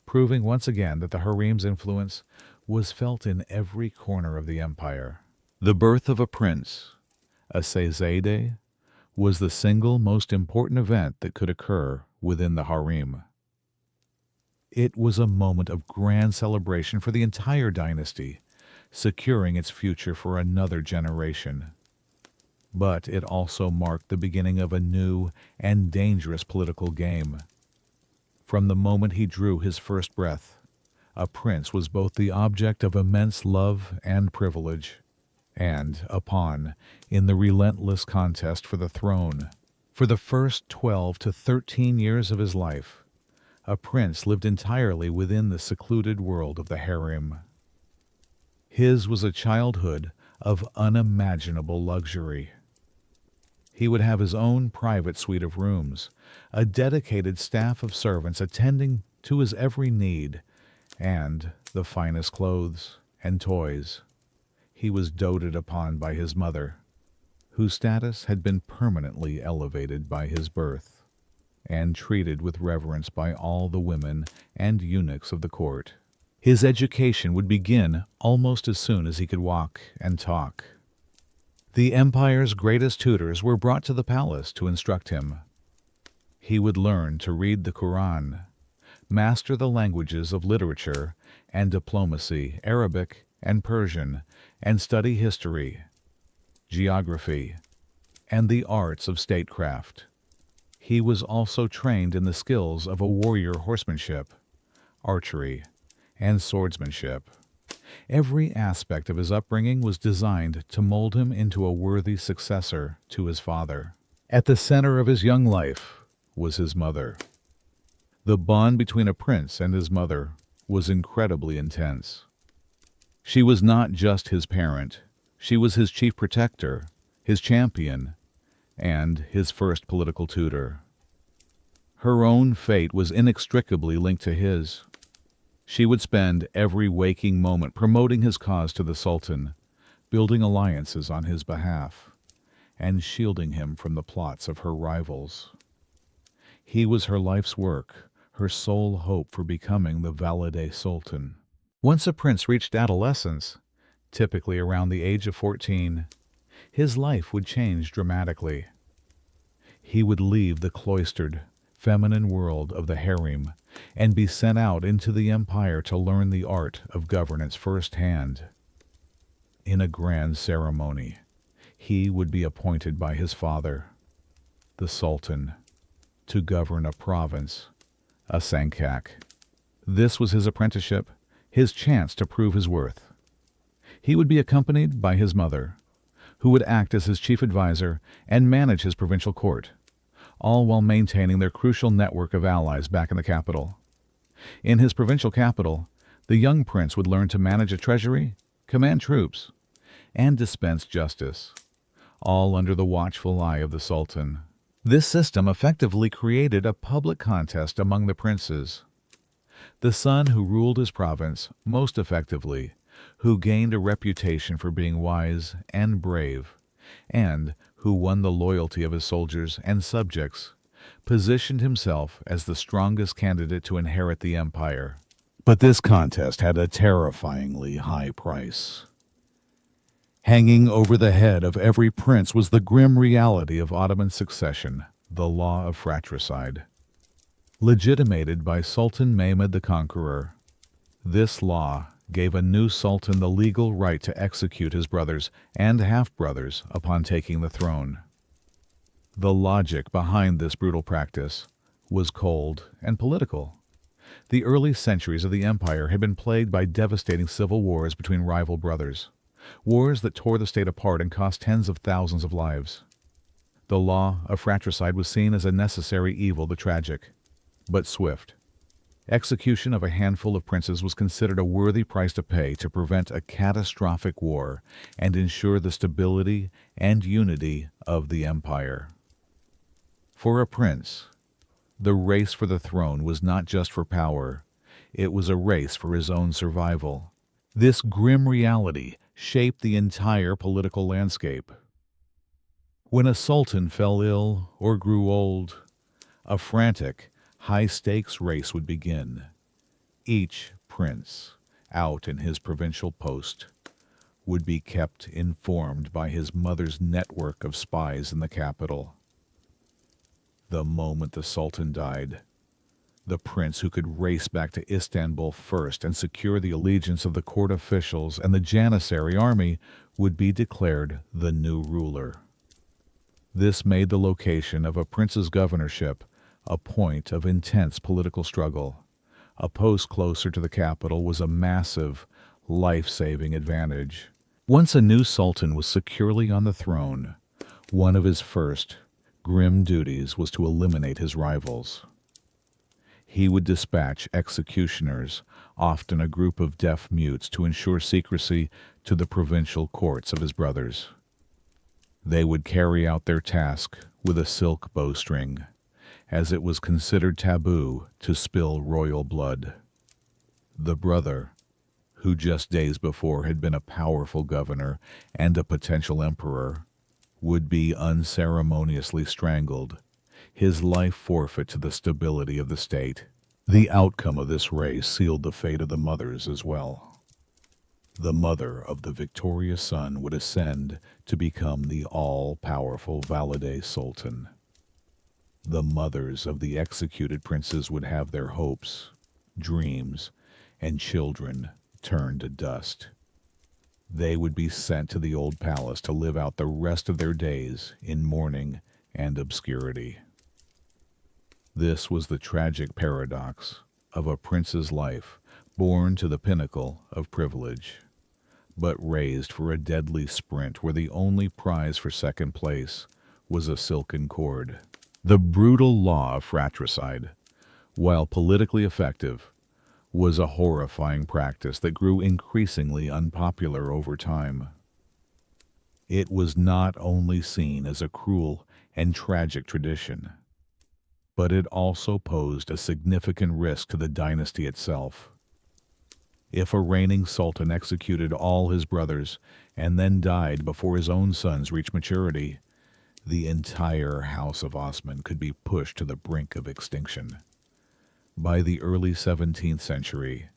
proving once again that the harem's influence was felt in every corner of the empire. The birth of a prince, a Seyzade, was the single most important event that could occur within the harem. It was a moment of grand celebration for the entire dynasty, securing its future for another generation. But it also marked the beginning of a new and dangerous political game. From the moment he drew his first breath, a prince was both the object of immense love and privilege, and a pawn in the relentless contest for the throne. For the first 12 to 13 years of his life, a prince lived entirely within the secluded world of the harem. His was a childhood of unimaginable luxury. He would have his own private suite of rooms, a dedicated staff of servants attending to his every need, and the finest clothes and toys. He was doted upon by his mother, whose status had been permanently elevated by his birth, and treated with reverence by all the women and eunuchs of the court. His education would begin almost as soon as he could walk and talk. The empire's greatest tutors were brought to the palace to instruct him. He would learn to read the Quran, master the languages of literature and diplomacy, Arabic and Persian, and study history, geography, and the arts of statecraft. He was also trained in the skills of a warrior horsemanship, archery, and swordsmanship. Every aspect of his upbringing was designed to mold him into a worthy successor to his father. At the center of his young life was his mother. The bond between a prince and his mother was incredibly intense. She was not just his parent, she was his chief protector, his champion, and his first political tutor. Her own fate was inextricably linked to his. She would spend every waking moment promoting his cause to the Sultan, building alliances on his behalf, and shielding him from the plots of her rivals. He was her life's work, her sole hope for becoming the Valide Sultan. Once a prince reached adolescence, typically around the age of 14, his life would change dramatically. He would leave the cloistered, feminine world of the harem and be sent out into the empire to learn the art of governance firsthand. In a grand ceremony, he would be appointed by his father, the Sultan, to govern a province, a sancak. This was his apprenticeship, his chance to prove his worth. He would be accompanied by his mother, who would act as his chief advisor and manage his provincial court, all while maintaining their crucial network of allies back in the capital. In his provincial capital, the young prince would learn to manage a treasury, command troops, and dispense justice, all under the watchful eye of the Sultan. This system effectively created a public contest among the princes. The son who ruled his province most effectively, who gained a reputation for being wise and brave, and who won the loyalty of his soldiers and subjects, positioned himself as the strongest candidate to inherit the empire. But this contest had a terrifyingly high price. Hanging over the head of every prince was the grim reality of Ottoman succession, the law of fratricide. Legitimated by Sultan Mehmed the Conqueror, this law gave a new sultan the legal right to execute his brothers and half-brothers upon taking the throne. The logic behind this brutal practice was cold and political. The early centuries of the empire had been plagued by devastating civil wars between rival brothers, wars that tore the state apart and cost tens of thousands of lives. The law of fratricide was seen as a necessary evil, the tragic, but swift. Execution of a handful of princes was considered a worthy price to pay to prevent a catastrophic war and ensure the stability and unity of the empire. For a prince, The race for the throne was not just for power, it was a race for his own survival. This grim reality shaped the entire political landscape. When a sultan fell ill or grew old, a frantic, high-stakes race would begin. Each prince, out in his provincial post, would be kept informed by his mother's network of spies in the capital. The moment the sultan died, the prince who could race back to Istanbul first and secure the allegiance of the court officials and the Janissary army would be declared the new ruler. This made the location of a prince's governorship a point of intense political struggle. A post closer to the capital was a massive, life-saving advantage. Once a new sultan was securely on the throne, one of his first grim duties was to eliminate his rivals. He would dispatch executioners, often a group of deaf mutes, to ensure secrecy to the provincial courts of his brothers. They would carry out their task with a silk bowstring, as it was considered taboo to spill royal blood. The brother, who just days before had been a powerful governor and a potential emperor, would be unceremoniously strangled, his life forfeit to the stability of the state. The outcome of this race sealed the fate of the mothers as well. The mother of the victorious son would ascend to become the all-powerful Valide Sultan. The mothers of the executed princes would have their hopes, dreams, and children turned to dust. They would be sent to the old palace to live out the rest of their days in mourning and obscurity. This was the tragic paradox of a prince's life, born to the pinnacle of privilege, but raised for a deadly sprint where the only prize for second place was a silken cord. The brutal law of fratricide, while politically effective, was a horrifying practice that grew increasingly unpopular over time. It was not only seen as a cruel and tragic tradition, but it also posed a significant risk to the dynasty itself. If a reigning sultan executed all his brothers and then died before his own sons reached maturity, the entire House of Osman could be pushed to the brink of extinction. By the early 17th century,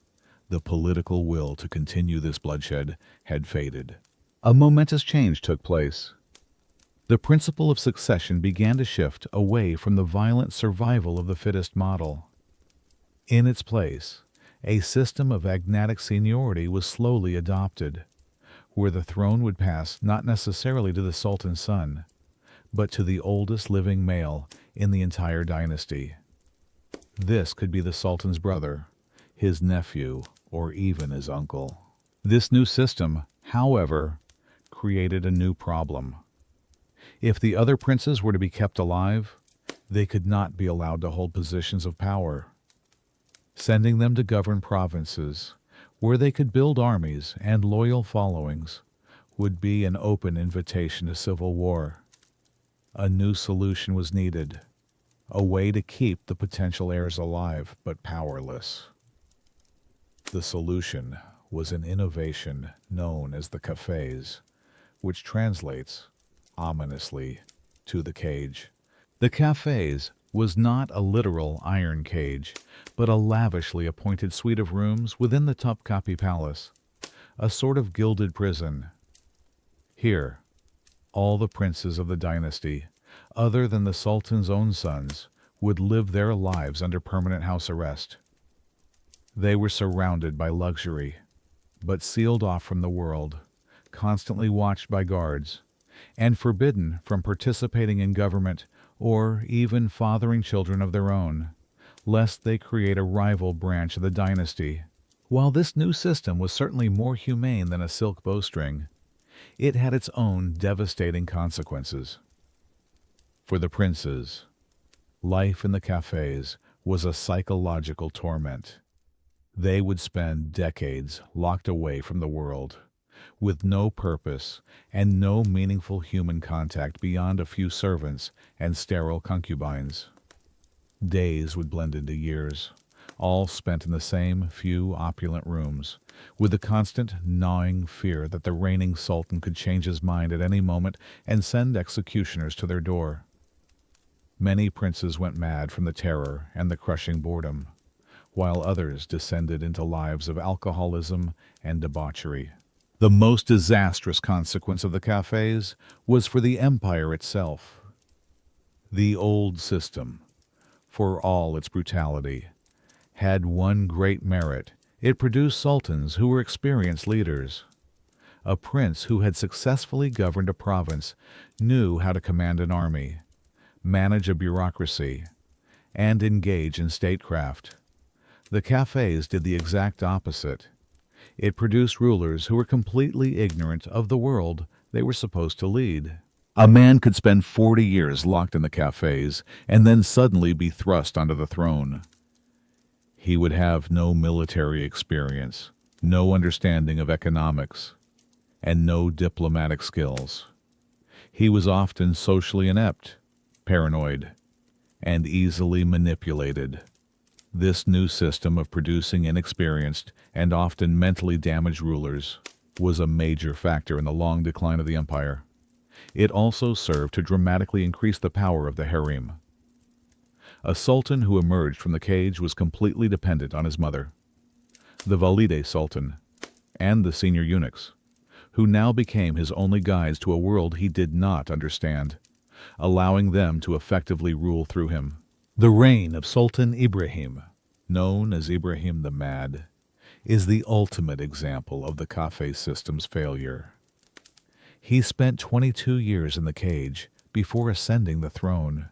the political will to continue this bloodshed had faded. A momentous change took place. The principle of succession began to shift away from the violent survival of the fittest model. In its place, a system of agnatic seniority was slowly adopted, where the throne would pass not necessarily to the sultan's son, but to the oldest living male in the entire dynasty. This could be the sultan's brother, his nephew, or even his uncle. This new system, however, created a new problem. If the other princes were to be kept alive, they could not be allowed to hold positions of power. Sending them to govern provinces, where they could build armies and loyal followings, would be an open invitation to civil war. A new solution was needed, a way to keep the potential heirs alive but powerless. The solution was an innovation known as the cafes, which translates, ominously, to the cage. The cafes was not a literal iron cage, but a lavishly appointed suite of rooms within the Topkapi Palace, a sort of gilded prison. Here, all the princes of the dynasty, other than the Sultan's own sons, would live their lives under permanent house arrest. They were surrounded by luxury, but sealed off from the world, constantly watched by guards, and forbidden from participating in government or even fathering children of their own, lest they create a rival branch of the dynasty. While this new system was certainly more humane than a silk bowstring, it had its own devastating consequences. For the princes, life in the cafes was a psychological torment. They would spend decades locked away from the world, with no purpose and no meaningful human contact beyond a few servants and sterile concubines. Days would blend into years, all spent in the same few opulent rooms, with the constant gnawing fear that the reigning sultan could change his mind at any moment and send executioners to their door. Many princes went mad from the terror and the crushing boredom, while others descended into lives of alcoholism and debauchery. The most disastrous consequence of the cafes was for the empire itself. The old system, for all its brutality, had one great merit. It produced sultans who were experienced leaders. A prince who had successfully governed a province knew how to command an army, manage a bureaucracy, and engage in statecraft. The cafes did the exact opposite. It produced rulers who were completely ignorant of the world they were supposed to lead. A man could spend 40 years locked in the cafes and then suddenly be thrust onto the throne. He would have no military experience, no understanding of economics, and no diplomatic skills. He was often socially inept, paranoid, and easily manipulated. This new system of producing inexperienced and often mentally damaged rulers was a major factor in the long decline of the empire. It also served to dramatically increase the power of the harem. A sultan who emerged from the cage was completely dependent on his mother, the Valide Sultan, and the senior eunuchs, who now became his only guides to a world he did not understand, allowing them to effectively rule through him. The reign of Sultan Ibrahim, known as Ibrahim the Mad, is the ultimate example of the cafe system's failure. He spent 22 years in the cage before ascending the throne,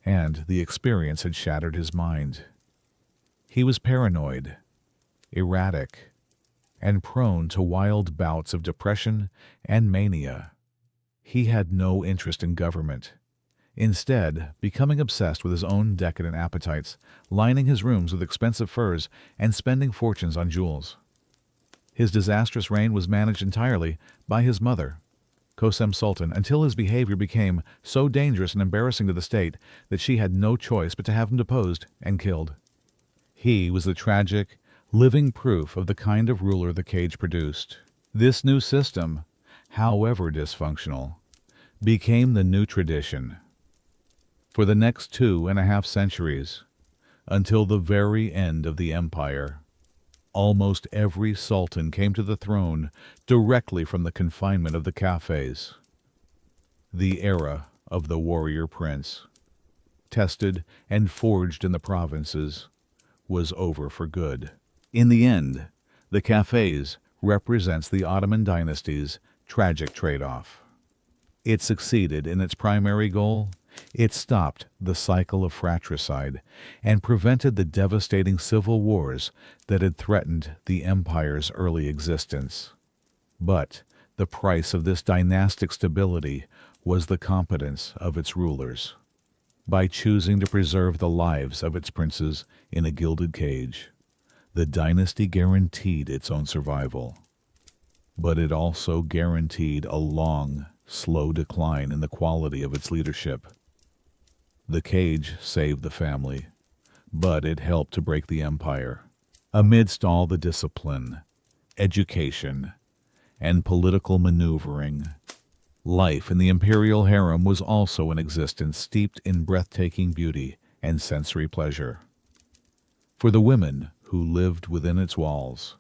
and the experience had shattered his mind. He was paranoid, erratic, and prone to wild bouts of depression and mania. He had no interest in government, instead becoming obsessed with his own decadent appetites, lining his rooms with expensive furs and spending fortunes on jewels. His disastrous reign was managed entirely by his mother, Kosem Sultan, until his behavior became so dangerous and embarrassing to the state that she had no choice but to have him deposed and killed. He was the tragic, living proof of the kind of ruler the cage produced. This new system, however dysfunctional, became the new tradition. For the next 2.5 centuries, until the very end of the empire, almost every sultan came to the throne directly from the confinement of the cafes. The era of the warrior prince, tested and forged in the provinces, was over for good. In the end, the cafes represents the Ottoman dynasty's tragic trade-off. It succeeded in its primary goal. It stopped the cycle of fratricide and prevented the devastating civil wars that had threatened the empire's early existence. But the price of this dynastic stability was the competence of its rulers. By choosing to preserve the lives of its princes in a gilded cage, the dynasty guaranteed its own survival. But it also guaranteed a long, slow decline in the quality of its leadership. The cage saved the family, but it helped to break the empire. Amidst all the discipline, education, and political maneuvering, life in the imperial harem was also an existence steeped in breathtaking beauty and sensory pleasure. For the women who lived within its walls,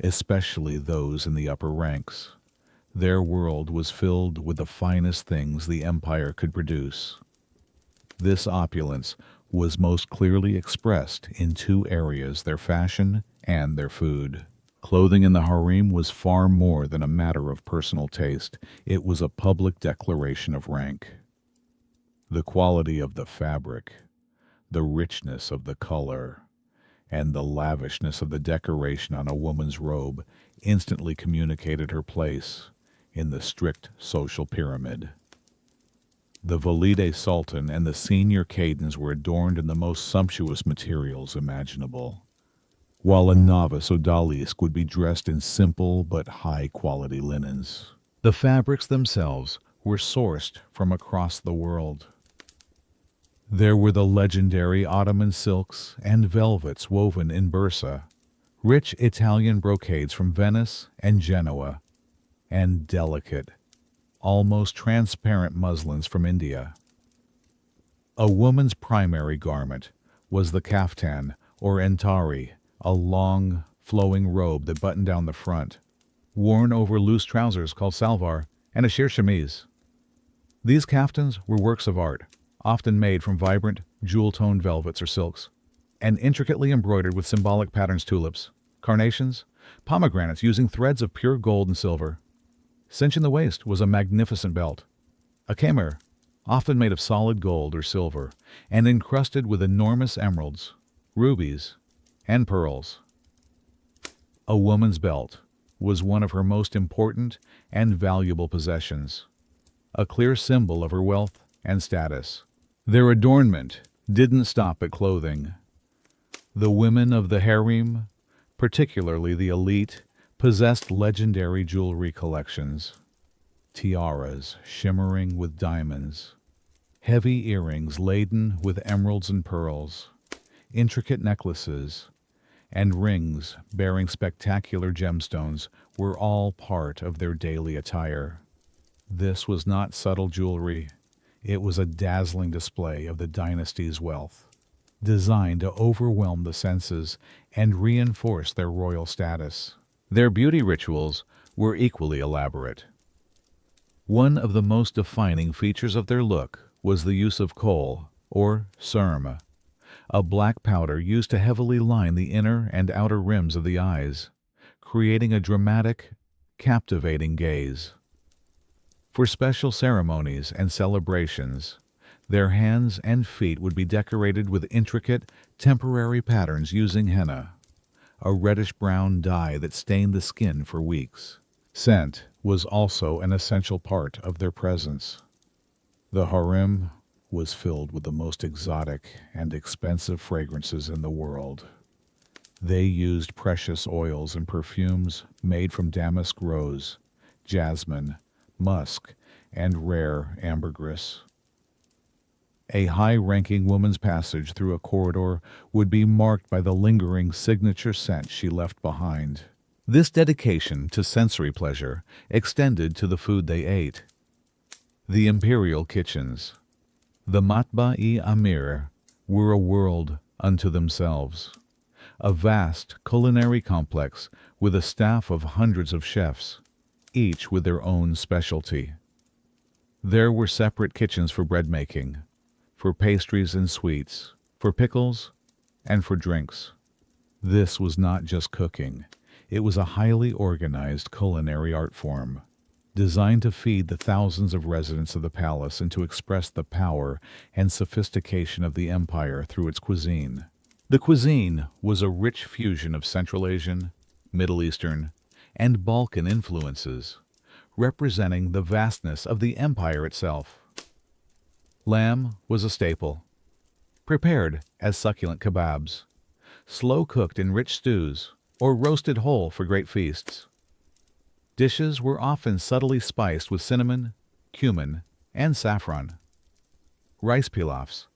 especially those in the upper ranks, their world was filled with the finest things the empire could produce. This opulence was most clearly expressed in 2 areas: their fashion and their food. Clothing in the harem was far more than a matter of personal taste. It was a public declaration of rank. The quality of the fabric, the richness of the color, and the lavishness of the decoration on a woman's robe instantly communicated her place in the strict social pyramid. The Valide Sultan and the senior cadens were adorned in the most sumptuous materials imaginable, while a novice odalisque would be dressed in simple but high-quality linens. The fabrics themselves were sourced from across the world. There were the legendary Ottoman silks and velvets woven in Bursa, rich Italian brocades from Venice and Genoa, and delicate, almost transparent muslins from India. A woman's primary garment was the kaftan or entari, a long, flowing robe that buttoned down the front, worn over loose trousers called salvar, and a sheer chemise. These kaftans were works of art, often made from vibrant, jewel-toned velvets or silks, and intricately embroidered with symbolic patterns: tulips, carnations, pomegranates using threads of pure gold and silver. Cinching the waist was a magnificent belt, a kamer, often made of solid gold or silver, and encrusted with enormous emeralds, rubies, and pearls. A woman's belt was one of her most important and valuable possessions, a clear symbol of her wealth and status. Their adornment didn't stop at clothing. The women of the harem, particularly the elite, possessed legendary jewelry collections. Tiaras shimmering with diamonds, heavy earrings laden with emeralds and pearls, intricate necklaces, and rings bearing spectacular gemstones were all part of their daily attire. This was not subtle jewelry. It was a dazzling display of the dynasty's wealth, designed to overwhelm the senses and reinforce their royal status. Their beauty rituals were equally elaborate. One of the most defining features of their look was the use of kohl, or surm, a black powder used to heavily line the inner and outer rims of the eyes, creating a dramatic, captivating gaze. For special ceremonies and celebrations, their hands and feet would be decorated with intricate, temporary patterns using henna, a reddish-brown dye that stained the skin for weeks. Scent was also an essential part of their presence. The harem was filled with the most exotic and expensive fragrances in the world. They used precious oils and perfumes made from damask rose, jasmine, musk, and rare ambergris. A high-ranking woman's passage through a corridor would be marked by the lingering signature scent she left behind. This dedication to sensory pleasure extended to the food they ate. The imperial kitchens, the matba-i-amir, were a world unto themselves, a vast culinary complex with a staff of hundreds of chefs, each with their own specialty. There were separate kitchens for bread making, for pastries and sweets, for pickles, and for drinks. This was not just cooking. It was a highly organized culinary art form, designed to feed the thousands of residents of the palace and to express the power and sophistication of the empire through its cuisine. The cuisine was a rich fusion of Central Asian, Middle Eastern, and Balkan influences, representing the vastness of the empire itself. Lamb was a staple, prepared as succulent kebabs, slow-cooked in rich stews, or roasted whole for great feasts. Dishes were often subtly spiced with cinnamon, cumin, and saffron. Rice pilafs,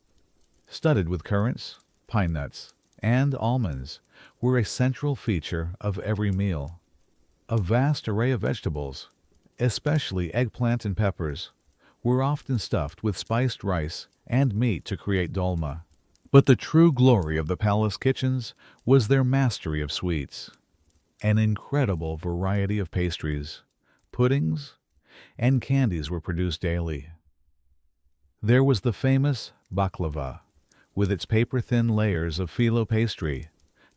studded with currants, pine nuts, and almonds, were a central feature of every meal. A vast array of vegetables, especially eggplant and peppers, were often stuffed with spiced rice and meat to create dolma. But the true glory of the palace kitchens was their mastery of sweets. An incredible variety of pastries, puddings, and candies were produced daily. There was the famous baklava, with its paper-thin layers of phyllo pastry,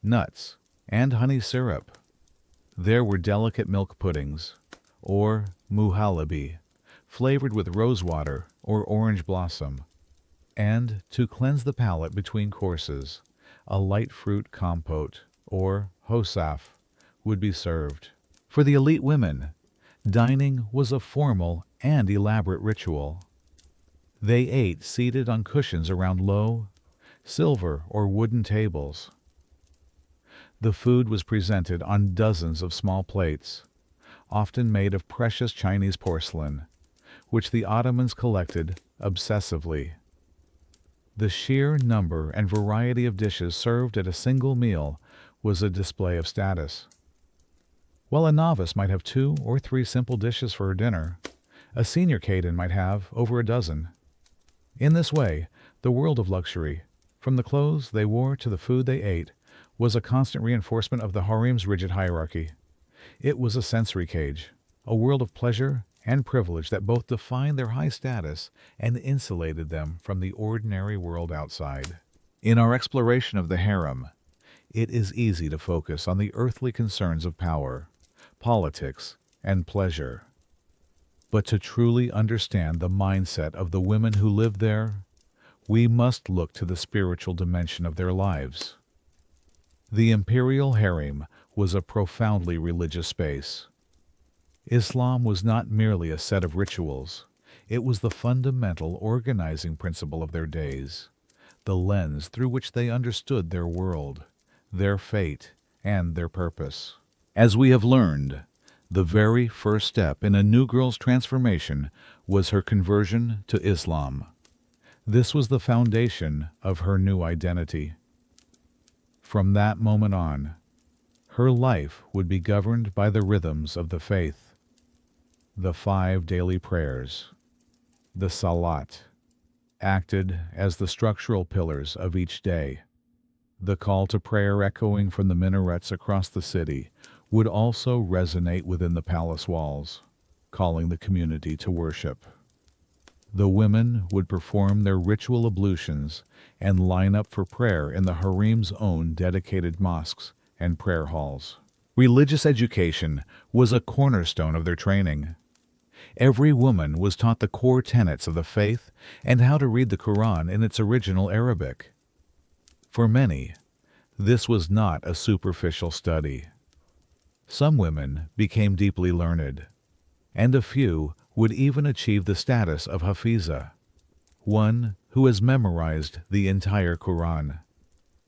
nuts, and honey syrup. There were delicate milk puddings, or muhallebi, flavored with rosewater or orange blossom. And, to cleanse the palate between courses, a light fruit compote, or hosaf, would be served. For the elite women, dining was a formal and elaborate ritual. They ate seated on cushions around low, silver or wooden tables. The food was presented on dozens of small plates, often made of precious Chinese porcelain, which the Ottomans collected obsessively. The sheer number and variety of dishes served at a single meal was a display of status. While a novice might have 2 or 3 simple dishes for her dinner, a senior Khaden might have over a dozen. In this way, the world of luxury, from the clothes they wore to the food they ate, was a constant reinforcement of the harem's rigid hierarchy. It was a sensory cage, a world of pleasure and privilege that both defined their high status and insulated them from the ordinary world outside. In our exploration of the harem, it is easy to focus on the earthly concerns of power, politics, and pleasure. But to truly understand the mindset of the women who lived there, we must look to the spiritual dimension of their lives. The imperial harem was a profoundly religious space. Islam was not merely a set of rituals. It was the fundamental organizing principle of their days, the lens through which they understood their world, their fate, and their purpose. As we have learned, the very first step in a new girl's transformation was her conversion to Islam. This was the foundation of her new identity. From that moment on, her life would be governed by the rhythms of the faith. The 5 daily prayers, the salat, acted as the structural pillars of each day. The call to prayer echoing from the minarets across the city would also resonate within the palace walls, calling the community to worship. The women would perform their ritual ablutions and line up for prayer in the harem's own dedicated mosques and prayer halls. Religious education was a cornerstone of their training. Every woman was taught the core tenets of the faith and how to read the Quran in its original Arabic. For many, this was not a superficial study. Some women became deeply learned, and a few would even achieve the status of Hafiza, one who has memorized the entire Quran,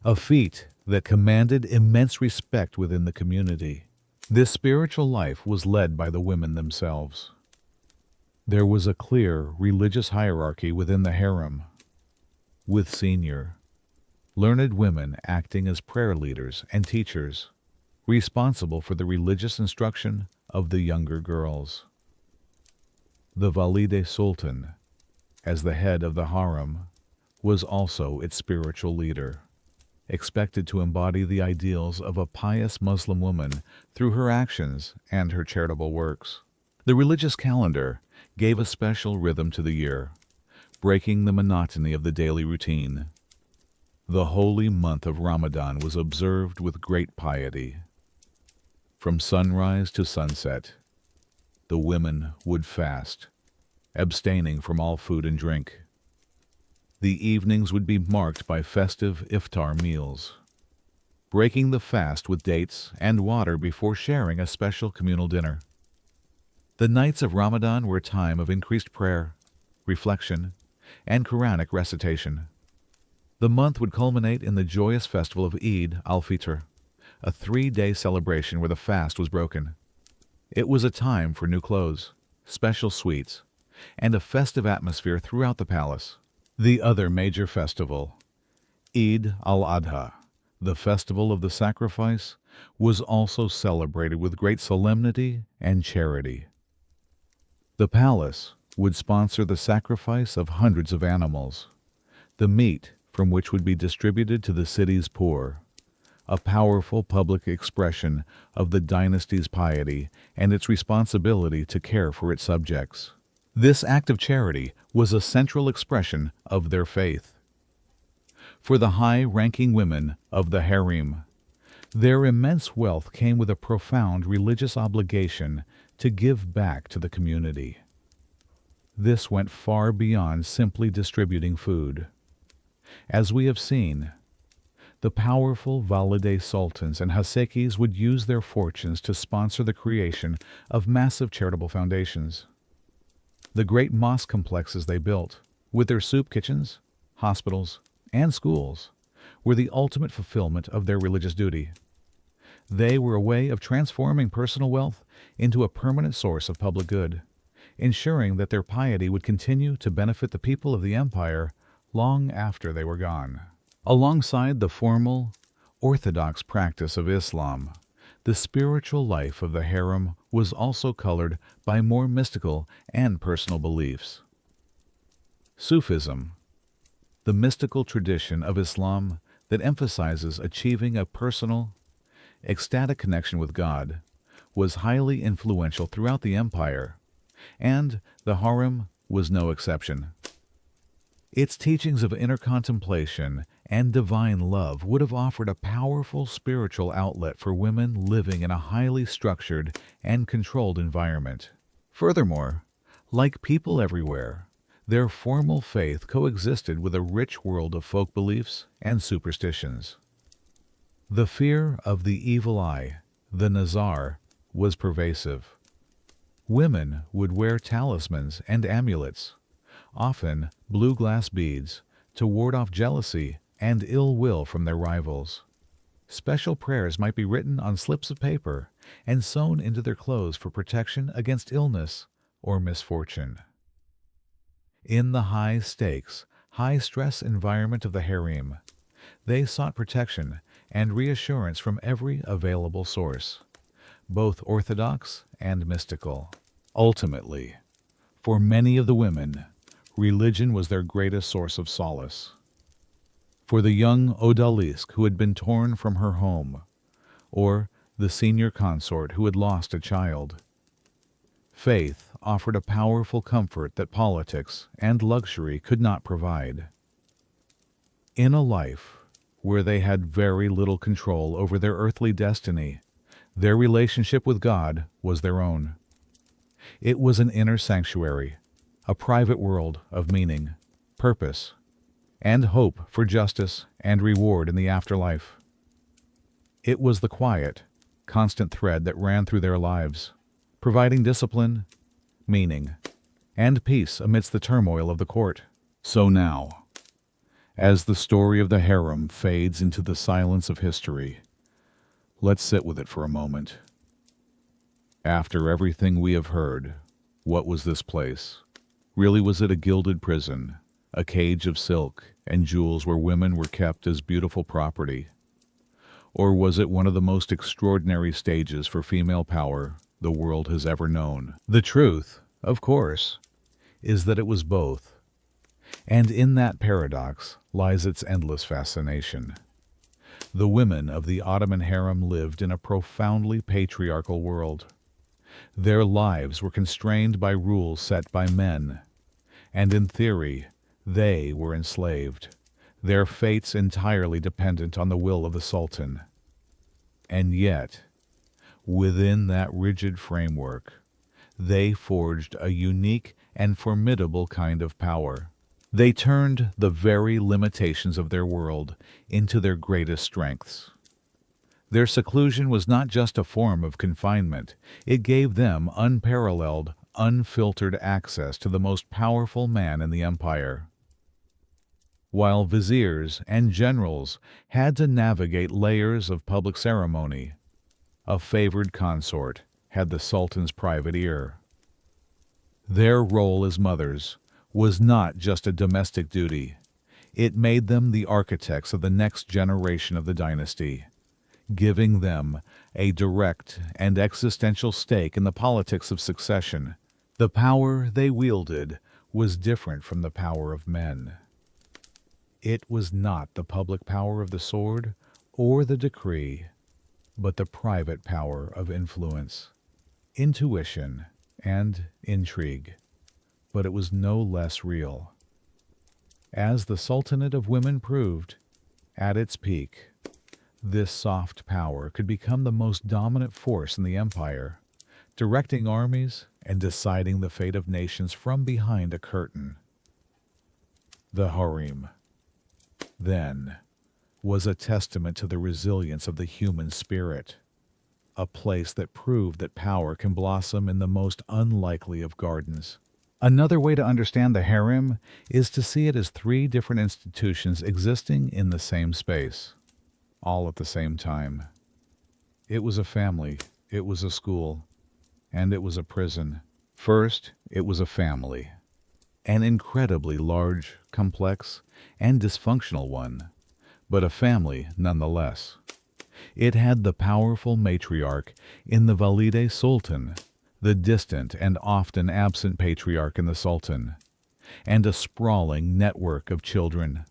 a feat that commanded immense respect within the community. This spiritual life was led by the women themselves. There was a clear religious hierarchy within the harem, with senior, learned women acting as prayer leaders and teachers, responsible for the religious instruction of the younger girls. The Valide Sultan, as the head of the harem, was also its spiritual leader, expected to embody the ideals of a pious Muslim woman through her actions and her charitable works. The religious calendar gave a special rhythm to the year, breaking the monotony of the daily routine. The holy month of Ramadan was observed with great piety. From sunrise to sunset, the women would fast, abstaining from all food and drink. The evenings would be marked by festive iftar meals, breaking the fast with dates and water before sharing a special communal dinner. The nights of Ramadan were a time of increased prayer, reflection, and Quranic recitation. The month would culminate in the joyous festival of Eid al-Fitr, a 3-day celebration where the fast was broken. It was a time for new clothes, special sweets, and a festive atmosphere throughout the palace. The other major festival, Eid al-Adha, the festival of the sacrifice, was also celebrated with great solemnity and charity. The palace would sponsor the sacrifice of hundreds of animals, the meat from which would be distributed to the city's poor, a powerful public expression of the dynasty's piety and its responsibility to care for its subjects. This act of charity was a central expression of their faith. For the high-ranking women of the harem, their immense wealth came with a profound religious obligation to give back to the community. This went far beyond simply distributing food. As we have seen, the powerful Valide sultans and hasekis would use their fortunes to sponsor the creation of massive charitable foundations. The great mosque complexes they built, with their soup kitchens, hospitals, and schools, were the ultimate fulfillment of their religious duty. They were a way of transforming personal wealth into a permanent source of public good, ensuring that their piety would continue to benefit the people of the empire long after they were gone. Alongside the formal, orthodox practice of Islam, the spiritual life of the harem was also colored by more mystical and personal beliefs. Sufism, the mystical tradition of Islam that emphasizes achieving a personal, ecstatic connection with God, was highly influential throughout the empire, and the harem was no exception. Its teachings of inner contemplation and divine love would have offered a powerful spiritual outlet for women living in a highly structured and controlled environment. Furthermore, like people everywhere, their formal faith coexisted with a rich world of folk beliefs and superstitions. The fear of the evil eye, the nazar, was pervasive. Women would wear talismans and amulets, often blue glass beads, to ward off jealousy and ill will from their rivals. Special prayers might be written on slips of paper and sewn into their clothes for protection against illness or misfortune. In the high-stakes, high-stress environment of the harem, they sought protection and reassurance from every available source, both orthodox and mystical. Ultimately, for many of the women, religion was their greatest source of solace. For the young odalisque who had been torn from her home, or the senior consort who had lost a child, faith offered a powerful comfort that politics and luxury could not provide. In a life where they had very little control over their earthly destiny, their relationship with God was their own. It was an inner sanctuary, a private world of meaning, purpose, and hope for justice and reward in the afterlife. It was the quiet, constant thread that ran through their lives, providing discipline, meaning, and peace amidst the turmoil of the court. So now, as the story of the harem fades into the silence of history, let's sit with it for a moment. After everything we have heard, what was this place? Really, was it a gilded prison, a cage of silk and jewels where women were kept as beautiful property? Or was it one of the most extraordinary stages for female power the world has ever known? The truth, of course, is that it was both. And in that paradox lies its endless fascination. The women of the Ottoman harem lived in a profoundly patriarchal world. Their lives were constrained by rules set by men, and in theory, they were enslaved, their fates entirely dependent on the will of the Sultan. And yet, within that rigid framework, they forged a unique and formidable kind of power. They turned the very limitations of their world into their greatest strengths. Their seclusion was not just a form of confinement. It gave them unparalleled, unfiltered access to the most powerful man in the empire. While viziers and generals had to navigate layers of public ceremony, a favored consort had the Sultan's private ear. Their role as mothers was not just a domestic duty. It made them the architects of the next generation of the dynasty, giving them a direct and existential stake in the politics of succession. The power they wielded was different from the power of men. It was not the public power of the sword or the decree, but the private power of influence, intuition, and intrigue. But it was no less real. As the Sultanate of Women proved, at its peak, this soft power could become the most dominant force in the empire, directing armies and deciding the fate of nations from behind a curtain. The harem, then, was a testament to the resilience of the human spirit, a place that proved that power can blossom in the most unlikely of gardens. Another way to understand the harem is to see it as three different institutions existing in the same space, all at the same time. It was a family, it was a school, and it was a prison. First, it was a family. An incredibly large, complex, and dysfunctional one, but a family nonetheless. It had the powerful matriarch in the Valide Sultan, the distant and often absent patriarch in the Sultan, and a sprawling network of children,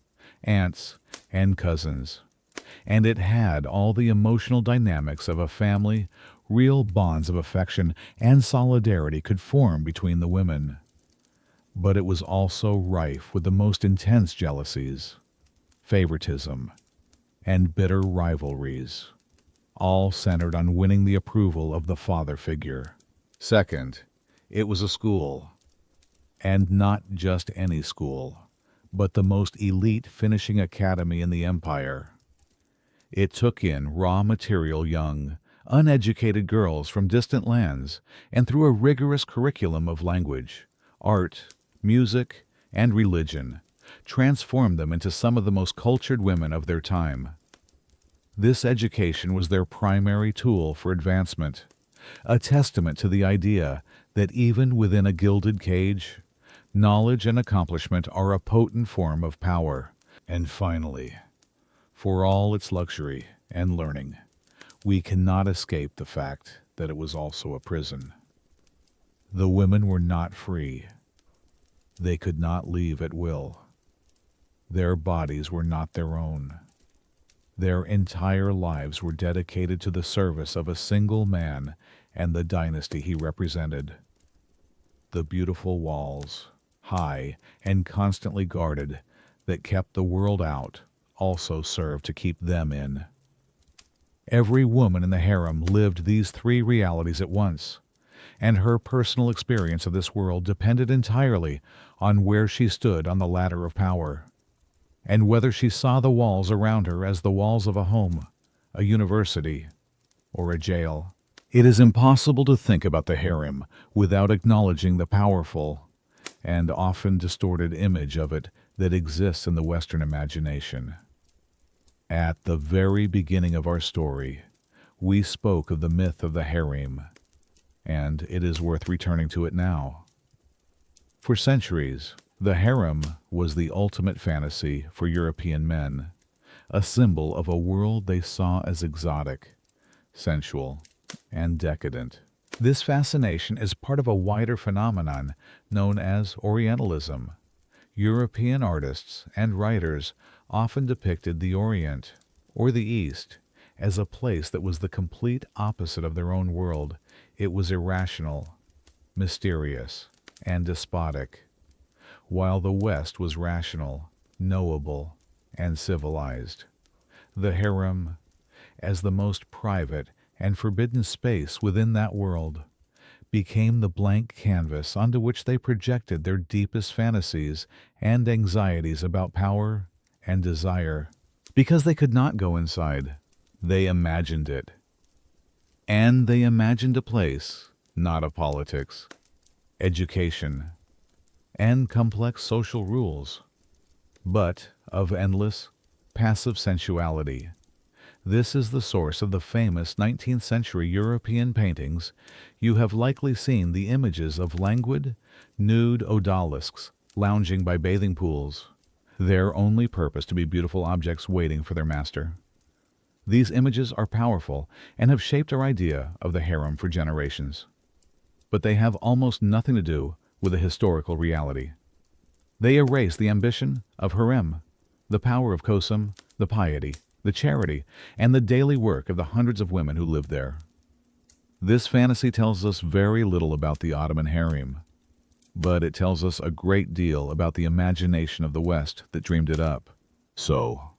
aunts, and cousins. And it had all the emotional dynamics of a family, real bonds of affection and solidarity could form between the women. But it was also rife with the most intense jealousies, favoritism, and bitter rivalries, all centered on winning the approval of the father figure. Second, it was a school, and not just any school, but the most elite finishing academy in the empire. It took in raw material young, uneducated girls from distant lands, and through a rigorous curriculum of language, art, music, and religion, transformed them into some of the most cultured women of their time. This education was their primary tool for advancement, a testament to the idea that even within a gilded cage, knowledge and accomplishment are a potent form of power. And finally, for all its luxury and learning, we cannot escape the fact that it was also a prison. The women were not free. They could not leave at will. Their bodies were not their own. Their entire lives were dedicated to the service of a single man and the dynasty he represented. The beautiful walls, high and constantly guarded, that kept the world out, also served to keep them in. Every woman in the harem lived these three realities at once, and her personal experience of this world depended entirely on where she stood on the ladder of power, and whether she saw the walls around her as the walls of a home, a university, or a jail. It is impossible to think about the harem without acknowledging the powerful and often distorted image of it that exists in the Western imagination. At the very beginning of our story, we spoke of the myth of the harem, and it is worth returning to it now. For centuries, the harem was the ultimate fantasy for European men, a symbol of a world they saw as exotic, sensual, and decadent. This fascination is part of a wider phenomenon known as Orientalism. European artists and writers often depicted the Orient, or the East, as a place that was the complete opposite of their own world. It was irrational, mysterious, and despotic, while the West was rational, knowable, and civilized. The harem, as the most private and forbidden space within that world, became the blank canvas onto which they projected their deepest fantasies and anxieties about power and desire. Because they could not go inside, they imagined it. And they imagined a place, not of politics, education, and complex social rules, but of endless, passive sensuality. This is the source of the famous 19th century European paintings. You have likely seen the images of languid, nude odalisques lounging by bathing pools, their only purpose to be beautiful objects waiting for their master. These images are powerful and have shaped our idea of the harem for generations. But they have almost nothing to do with a historical reality. They erase the ambition of harem, the power of kosem, the piety, the charity, and the daily work of the hundreds of women who lived there. This fantasy tells us very little about the Ottoman harem, but it tells us a great deal about the imagination of the West that dreamed it up. So,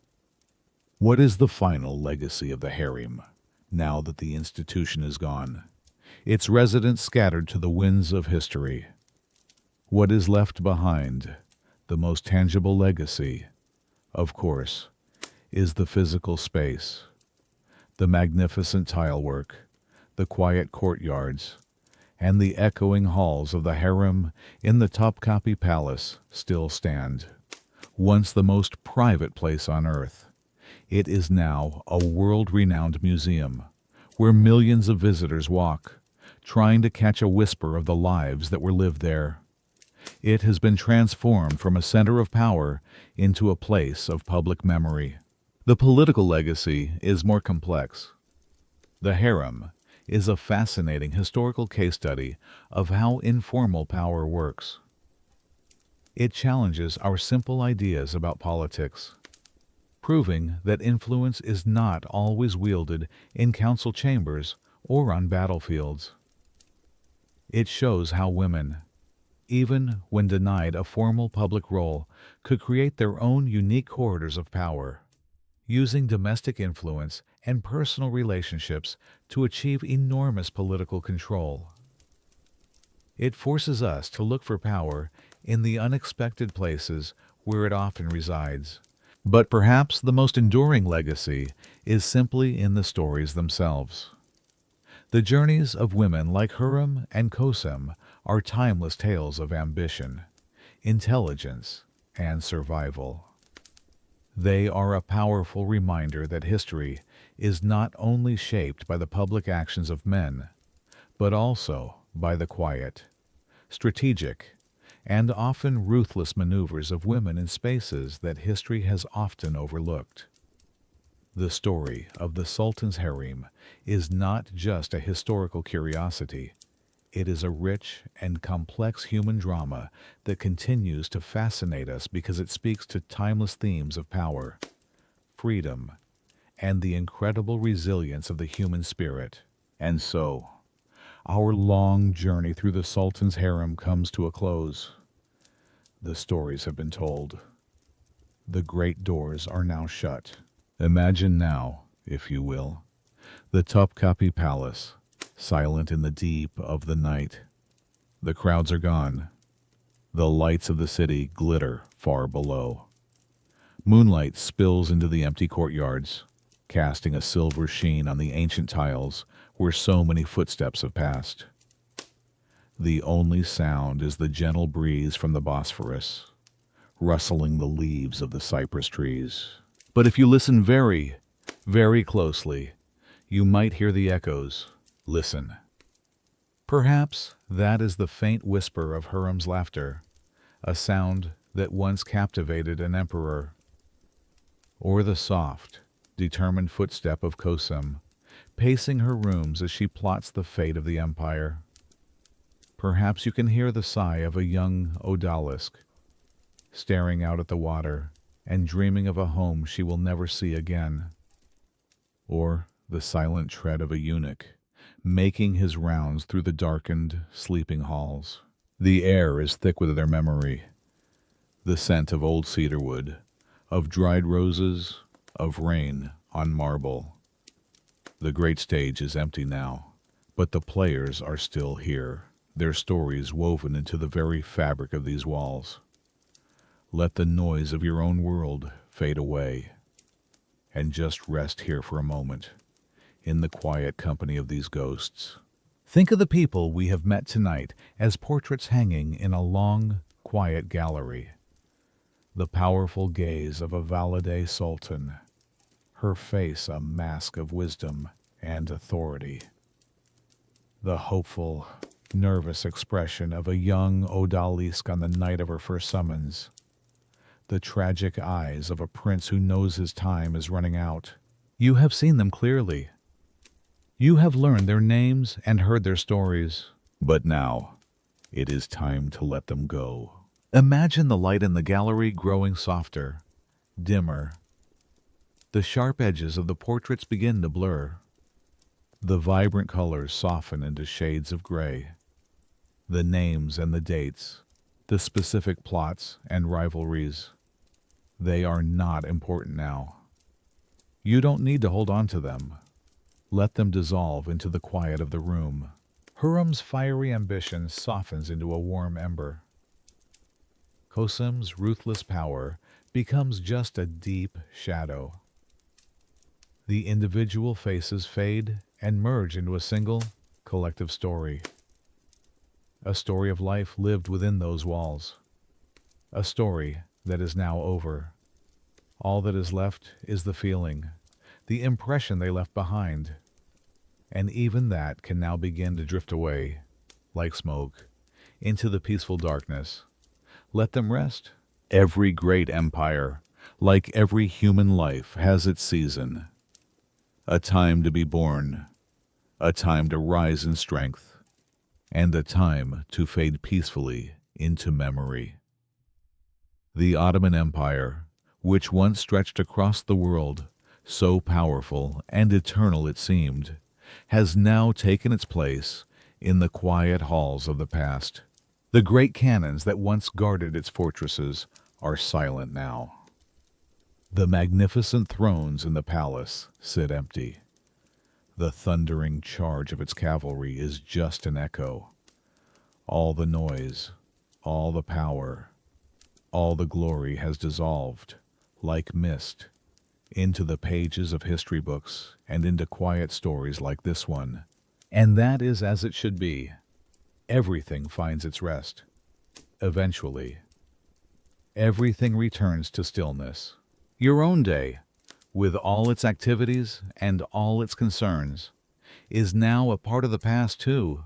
what is the final legacy of the harem, now that the institution is gone, its residents scattered to the winds of history? What is left behind, the most tangible legacy, of course, is the physical space, the magnificent tilework, the quiet courtyards, and the echoing halls of the harem in the Topkapi Palace still stand. Once the most private place on earth, it is now a world-renowned museum where millions of visitors walk, trying to catch a whisper of the lives that were lived there. It has been transformed from a center of power into a place of public memory. The political legacy is more complex. The harem is a fascinating historical case study of how informal power works. It challenges our simple ideas about politics, proving that influence is not always wielded in council chambers or on battlefields. It shows how women, even when denied a formal public role, could create their own unique corridors of power, using domestic influence and personal relationships to achieve enormous political control. It forces us to look for power in the unexpected places where it often resides. But perhaps the most enduring legacy is simply in the stories themselves. The journeys of women like Harem and Kosem are timeless tales of ambition, intelligence, and survival. They are a powerful reminder that history is not only shaped by the public actions of men, but also by the quiet, strategic, and often ruthless maneuvers of women in spaces that history has often overlooked. The story of the Sultan's harem is not just a historical curiosity. It is a rich and complex human drama that continues to fascinate us because it speaks to timeless themes of power, freedom, and the incredible resilience of the human spirit. And so, our long journey through the Sultan's harem comes to a close. The stories have been told. The great doors are now shut. Imagine now, if you will, the Topkapi Palace, silent in the deep of the night. The crowds are gone. The lights of the city glitter far below. Moonlight spills into the empty courtyards, casting a silver sheen on the ancient tiles where so many footsteps have passed. The only sound is the gentle breeze from the Bosphorus, rustling the leaves of the cypress trees. But if you listen very, very closely, you might hear the echoes. Listen. Perhaps that is the faint whisper of Harem's laughter, a sound that once captivated an emperor. Or the soft, determined footstep of Kosem, pacing her rooms as she plots the fate of the empire. Perhaps you can hear the sigh of a young odalisque, staring out at the water and dreaming of a home she will never see again. Or the silent tread of a eunuch, making his rounds through the darkened, sleeping halls. The air is thick with their memory, the scent of old cedarwood, of dried roses, of rain on marble. The great stage is empty now, but the players are still here, their stories woven into the very fabric of these walls. Let the noise of your own world fade away, and just rest here for a moment, in the quiet company of these ghosts. Think of the people we have met tonight as portraits hanging in a long, quiet gallery. The powerful gaze of a Valide Sultan, her face a mask of wisdom and authority. The hopeful, nervous expression of a young odalisque on the night of her first summons. The tragic eyes of a prince who knows his time is running out. You have seen them clearly. You have learned their names and heard their stories. But now, it is time to let them go. Imagine the light in the gallery growing softer, dimmer. The sharp edges of the portraits begin to blur. The vibrant colors soften into shades of gray. The names and the dates, the specific plots and rivalries, they are not important now. You don't need to hold on to them. Let them dissolve into the quiet of the room. Harem's fiery ambition softens into a warm ember. Kosem's ruthless power becomes just a deep shadow. The individual faces fade and merge into a single, collective story. A story of life lived within those walls. A story that is now over. All that is left is the feeling, the impression they left behind. And even that can now begin to drift away, like smoke, into the peaceful darkness Let them rest. Every great empire, like every human life, has its season. A time to be born, a time to rise in strength, and a time to fade peacefully into memory. The Ottoman Empire, which once stretched across the world, so powerful and eternal it seemed, has now taken its place in the quiet halls of the past. The great cannons that once guarded its fortresses are silent now. The magnificent thrones in the palace sit empty. The thundering charge of its cavalry is just an echo. All the noise, all the power, all the glory has dissolved, like mist, into the pages of history books and into quiet stories like this one. And that is as it should be. Everything finds its rest. Eventually, everything returns to stillness. Your own day, with all its activities and all its concerns, is now a part of the past too.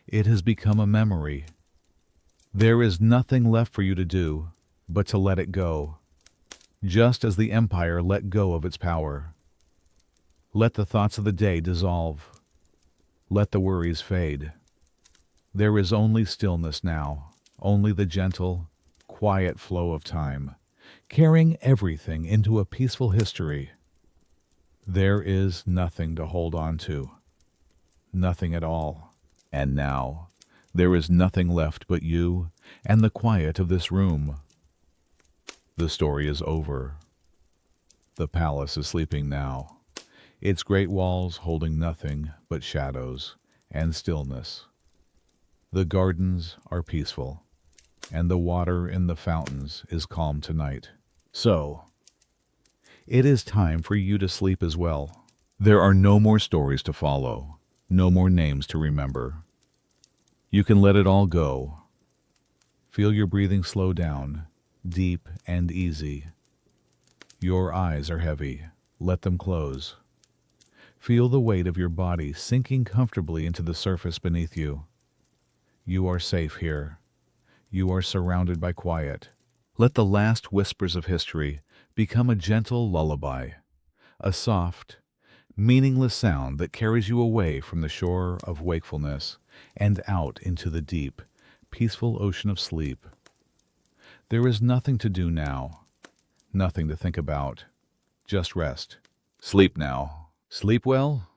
It has become a memory. There is nothing left for you to do but to let it go, just as the empire let go of its power. Let the thoughts of the day dissolve. Let the worries fade. There is only stillness now, only the gentle, quiet flow of time, carrying everything into a peaceful history. There is nothing to hold on to, nothing at all. And now, there is nothing left but you and the quiet of this room. The story is over. The palace is sleeping now, its great walls holding nothing but shadows and stillness. The gardens are peaceful, and the water in the fountains is calm tonight. So, it is time for you to sleep as well. There are no more stories to follow, no more names to remember. You can let it all go. Feel your breathing slow down, deep and easy. Your eyes are heavy. Let them close. Feel the weight of your body sinking comfortably into the surface beneath you. You are safe here. You are surrounded by quiet. Let the last whispers of history become a gentle lullaby, a soft, meaningless sound that carries you away from the shore of wakefulness and out into the deep, peaceful ocean of sleep. There is nothing to do now, nothing to think about. Just rest. Sleep now. Sleep well,